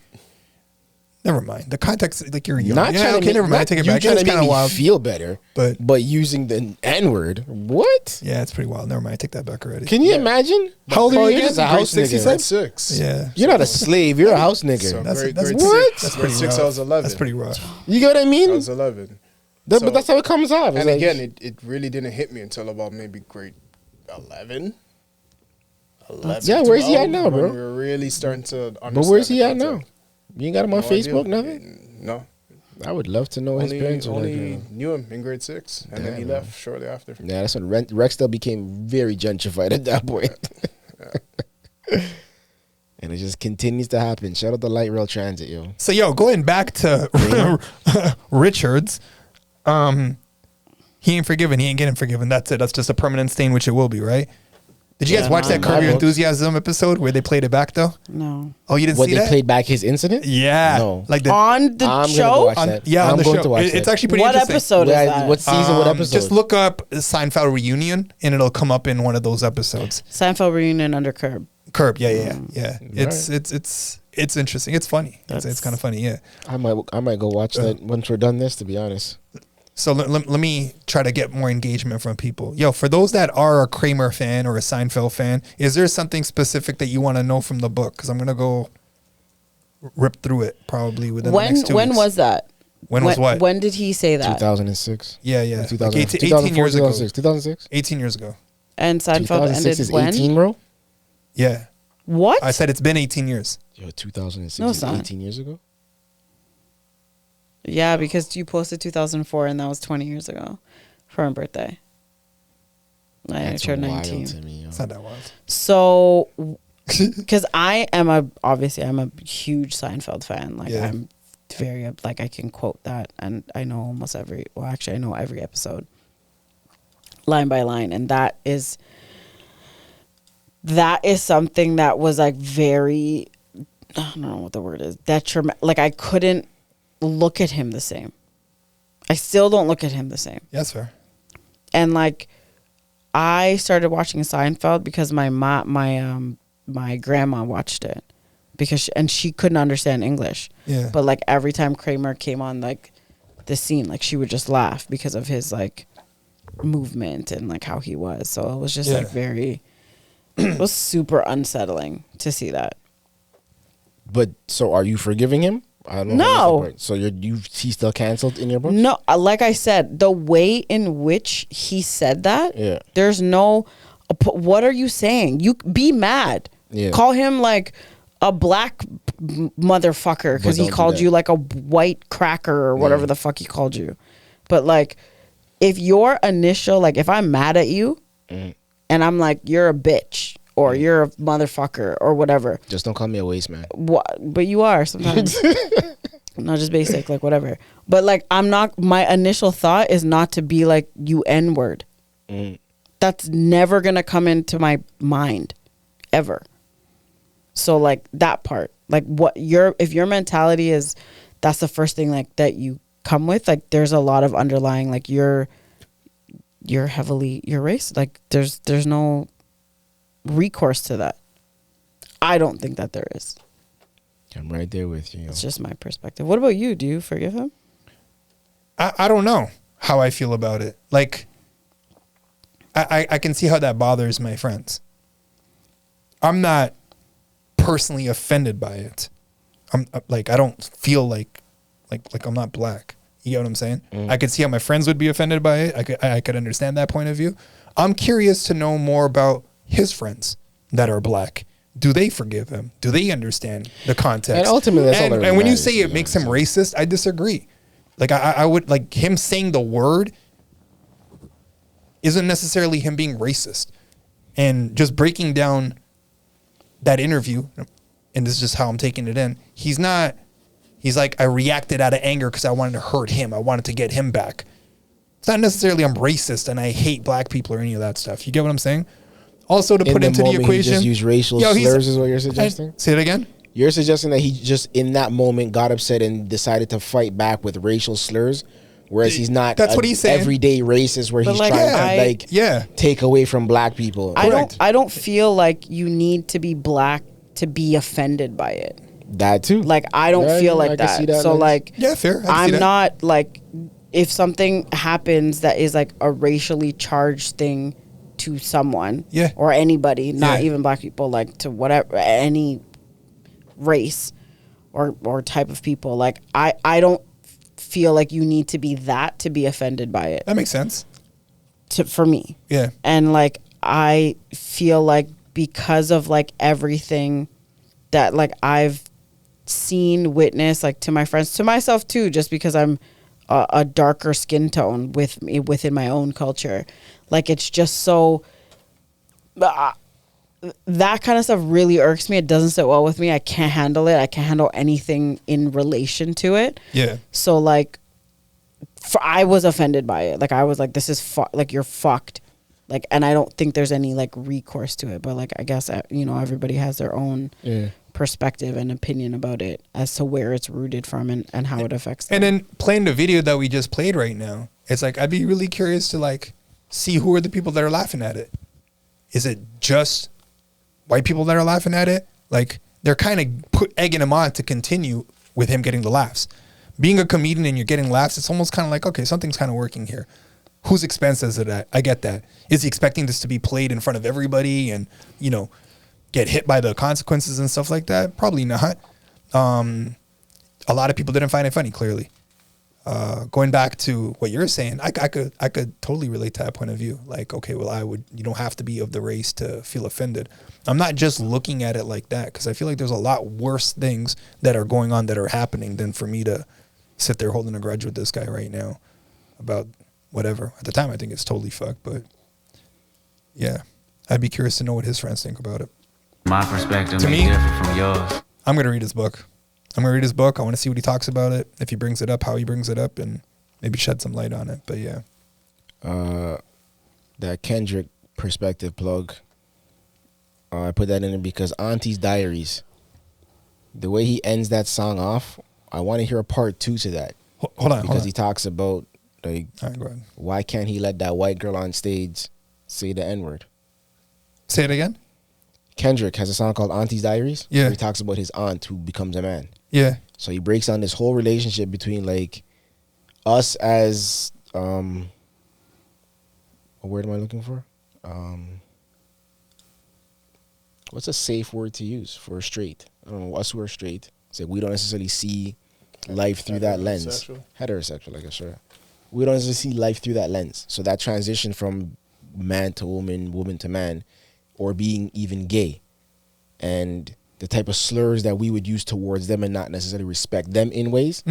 Never mind. The context, like, you're young. Not yeah, okay, never mind. I take it back. That's kind of wild. Feel better, but using the N-word, what? Yeah, it's pretty wild. Never mind. I take that back already. Can you imagine? How old are you? You're just a house nigga. 6. Yeah. You're not a slave. You're a house nigga. So that's what? That's pretty 6. rough. I was 11. That's pretty rough. You get what I mean? I was 11. But that's how it comes off. And again, it really didn't hit me until about maybe grade 11. Yeah, where's he at now, bro? We were really starting to understand. But where's he at now? You ain't got him on Facebook, nothing? No. I would love to know his parents. Only knew him in grade 6, and then he left shortly after. Yeah, that's when Rexdale became very gentrified at that point. And it just continues to happen. Shout out the light rail transit, yo. So, going back to Richards, he ain't forgiven. He ain't getting forgiven. That's it. That's just a permanent stain, which it will be, right? Did you guys watch that Curb Your Enthusiasm episode where they played it back, though? No. Oh, you didn't see that? They played back his incident? Yeah. No. Like on the show? On the show. It's actually pretty interesting. What episode is that? What season, what episode? Just look up Seinfeld Reunion, and it'll come up in one of those episodes. Seinfeld Reunion under Curb. Curb, yeah. It's interesting. It's funny. It's kind of funny, yeah. I might go watch that once we're done this, to be honest. So let me try to get more engagement from people. Yo, for those that are a Kramer fan or a Seinfeld fan, is there something specific that you want to know from the book? Because I'm going to go rip through it probably within the next 2 weeks. When was that? When was what? When did he say that? 2006. Yeah. 18 years ago. 2006? 18 years ago. And Seinfeld ended is when? 18, bro? Yeah. What? I said it's been 18 years. Yo, 2006 No, is 18 years ago? Yeah, because you posted 2004 and that was 20 years ago for my birthday. I turned 19. To me, it's not that wild. So because I'm a huge Seinfeld fan. Like I'm very like I can quote that, and I know almost every. Well, actually, I know every episode, line by line, and that is something that was like very. I don't know what the word is. Detriment. Like I couldn't look at him the same. I still don't look at him the same. Yes, sir. And like, I started watching Seinfeld because my grandma watched it because she couldn't understand English. Yeah. But like every time Kramer came on like the scene, like she would just laugh because of his like movement and like how he was. So it was just like very. It was super unsettling to see that. But so are you forgiving him? I don't know. No. So he's still canceled in your book? No, like I said, the way in which he said that, there's no. What are you saying? You be mad. Yeah. Call him like a black motherfucker because he called you like a white cracker or whatever the fuck he called you. But like, if your initial like, if I'm mad at you, and I'm like, you're a bitch. Or you're a motherfucker or whatever. Just don't call me a waste man. What? But you are sometimes. Not just basic, like whatever. But like I'm not. My initial thought is not to be like you N-word. That's never gonna come into my mind, ever. So like that part, like if your mentality is, that's the first thing like that you come with. Like there's a lot of underlying like you're racist. Like there's no recourse to that. I don't think that there is. I'm right there with you. It's just my perspective. What about you? Do you forgive him? I don't know how I feel about it. Like, I can see how that bothers my friends. I'm not personally offended by it. I'm like, I don't feel like I'm not black. You get what I'm saying? I could see how my friends would be offended by it. I could understand that point of view. I'm curious to know more about his friends that are black. Do they forgive him? Do they understand the context? And ultimately, that's all that and when you matters, say it makes him racist, I disagree. Like I would like him saying the word isn't necessarily him being racist. And just breaking down that interview, and this is just how I'm taking it in. He's like, I reacted out of anger because I wanted to hurt him. I wanted to get him back. It's not necessarily I'm racist and I hate black people or any of that stuff. You get what I'm saying? Also, to put into the equation, he just used racial slurs is what you're suggesting? Say it again? You're suggesting that he just in that moment got upset and decided to fight back with racial slurs, whereas he's not. That's what he's saying. Everyday racist where he's like, trying to take away from black people. I don't feel like you need to be black to be offended by it. That too. Like I don't feel like that. So like, fair. I'm not like, if something happens that is like a racially charged thing to someone or anybody, not even black people, like to whatever, any race or type of people, like I don't feel like you need to be that to be offended by it. That makes sense. For me. Yeah. And like I feel like because of like everything that like I've seen, witnessed, like to my friends, to myself too, just because I'm a darker skin tone within my own culture. Like it's just so that kind of stuff really irks me. It doesn't sit well with me. I can't handle it. I can't handle anything in relation to it. Yeah. So like, I was offended by it. Like I was like, this is like you're fucked. Like, and I don't think there's any like recourse to it. But like, I guess everybody has their own perspective and opinion about it as to where it's rooted from and how it affects them. And then playing the video that we just played right now, it's like I'd be really curious to like see who are the people that are laughing at it. Is it just white people that are laughing at it? Like they're kind of egging him on to continue with him getting the laughs. Being a comedian and you're getting laughs, it's almost kind of like, okay, something's kind of working here. Whose expense is it at? I get that. Is he expecting this to be played in front of everybody and, get hit by the consequences and stuff like that? Probably not. A lot of people didn't find it funny, clearly. Going back to what you're saying, I could totally relate to that point of view. Like, okay, well, you don't have to be of the race to feel offended. I'm not just looking at it like that, because I feel like there's a lot worse things that are going on that are happening than for me to sit there holding a grudge with this guy right now about whatever. At the time, I think it's totally fucked, but yeah, I'd be curious to know what his friends think about it. My perspective To may me, differ from yours. I'm going to read his book. I want to see what he talks about it, if he brings it up, how he brings it up, and maybe shed some light on it. But yeah. That Kendrick perspective plug, I put that in because Auntie's Diaries, the way he ends that song off, I want to hear a part 2 to that. Hold on. Because he talks about, like, right, go ahead. Why can't he let that white girl on stage say the N-word? Say it again? Kendrick has a song called Auntie's Diaries. Yeah. Where he talks about his aunt who becomes a man. Yeah. So he breaks down this whole relationship between, like, us as, what word am I looking for? What's a safe word to use for straight? I don't know, us who are straight. It's like we don't necessarily see life through that lens. Heterosexual, I guess, sure. We don't necessarily see life through that lens. So that transition from man to woman, woman to man, or being even gay, and the type of slurs that we would use towards them and not necessarily respect them in ways,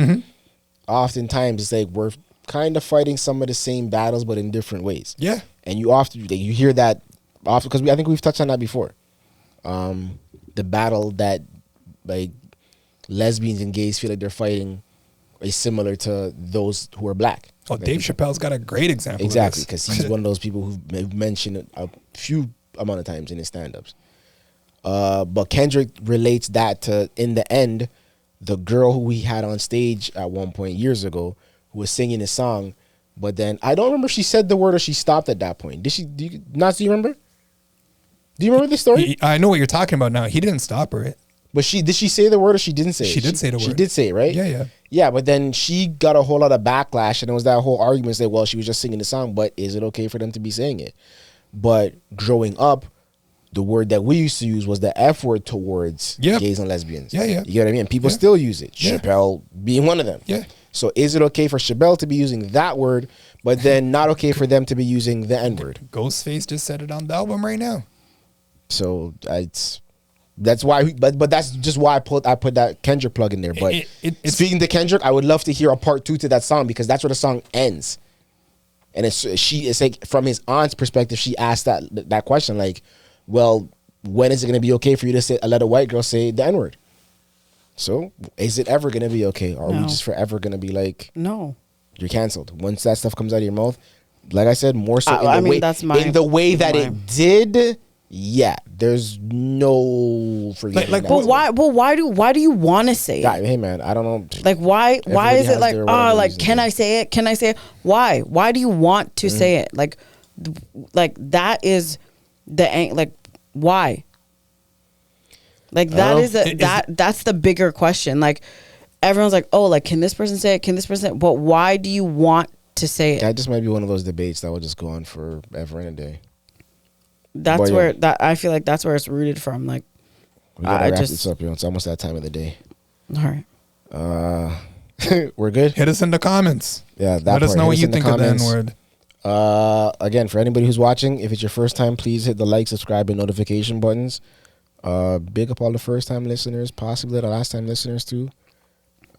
oftentimes it's like we're kind of fighting some of the same battles but in different ways. Yeah. And you often, you hear that often, because I think we've touched on that before. The battle that, like, lesbians and gays feel like they're fighting is similar to those who are black. Oh, Dave Chappelle's got a great example. Exactly, because he's one of those people who've mentioned it a few amount of times in his stand-ups. But Kendrick relates that to, in the end, the girl who he had on stage at one point years ago who was singing his song, but then I don't remember if she said the word or she stopped at that point. Did she? Do you remember? Do you remember this story? I know what you're talking about now. He didn't stop her. But did she say the word or she didn't say it? She did say the word. She did say it, right? Yeah, yeah. Yeah, but then she got a whole lot of backlash, and it was that whole argument saying, well, she was just singing the song, but is it okay for them to be saying it? But growing up, the word that we used to use was the F word towards gays and lesbians. Yeah, yeah. You get what I mean? And people still use it. Yeah. Chappelle being one of them. Yeah. So is it okay for Chappelle to be using that word, but then not okay for them to be using the N word? Ghostface just said it on the album right now. So that's why, but that's just why I put that Kendrick plug in there. But speaking to Kendrick, I would love to hear a part 2 to that song, because that's where the song ends. And it's like from his aunt's perspective, she asked that question, like, well, when is it going to be okay for you to let a white girl say the N-word? So is it ever going to be okay? Or are we just forever going to be like, no, you're canceled once that stuff comes out of your mouth? Like I said, more so in the way that it did. Yeah, there's no forgetting. But why do you want to say it? Yeah, hey man, I don't know. Like why is it like, oh, like, can I say it? Can I say it? Why do you want to say it? Like that is like, why? Like that's the bigger question. Like everyone's like, oh, like, can this person say it? Can this person? But why do you want to say it? That just might be one of those debates that will just go on forever and a day. That's where I feel like that's where it's rooted from. Like, we gotta wrap this up, it's almost that time of the day. All right. We're good. Hit us in the comments. Yeah, let us know what you think of the N-word. Again, for anybody who's watching, if it's your first time, please hit the like, subscribe, and notification buttons. Big up all the first time listeners, possibly the last time listeners too.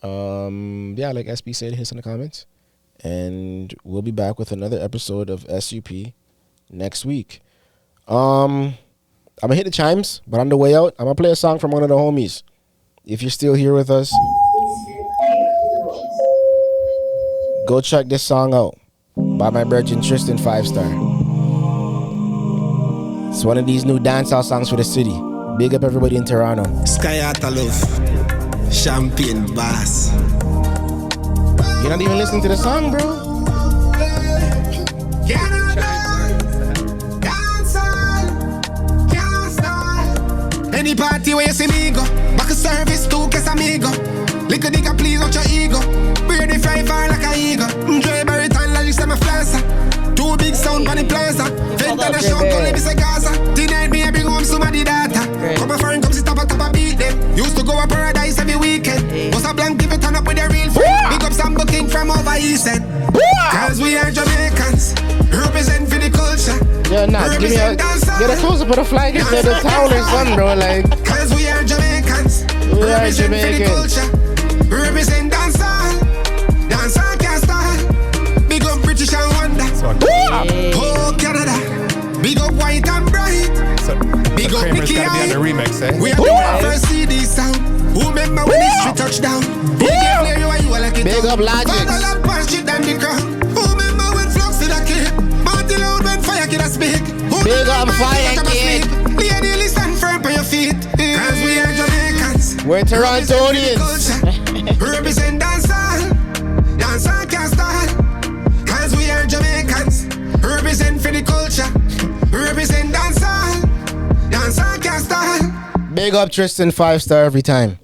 Like SB said, hit us in the comments, and we'll be back with another episode of SUP next week. I'm gonna hit the chimes, but on the way out, I'm gonna play a song from one of the homies. If you're still here with us, go check this song out by my brethren Tristan 5-Star. It's one of these new dancehall songs for the city. Big up everybody in Toronto. Sky Ata Love, Champagne Bass. You're not even listening to the song, bro. Any party where you see me go, back a service to Casamigo. Lick a digger, please watch your ego. Birdie fly far like a eagle. Dre Barryton, like I'm a flancer. Two big sound on the plaza. Vent and a show, call me say Gaza. Tonight me I bring home somebody data. Come a foreign, come sit up and beat them. Used to go to paradise every weekend. Was a blank, give it turn up with a real friend. Big up some booking from over east end. Cause we are Jamaicans, represent for the culture. Yeah, nah, give me get a close up of the flag into the town or something, bro. Like, cause we are Jamaicans, represent for the culture. Represent dancehall can't style. Big up British and Wonder. Oh, Canada, big up white and bright. Big up Nicky It's gotta be on the remix, eh? We are the first CD sound. Who remember when history touched down? Big up Logic. Who remember when Flux did a kick? Martin Loud when Fire Kid a speak. Big up Fire Kid. Lady, stand firm on your feet. Cause we are Jamaicans. We're Torontonians. Represent dancehall. Dancehall can't stall. Cause we are Jamaicans. Represent for the culture. Represent dancehall. Dancehall can't stall. Big up Tristan, 5-star every time.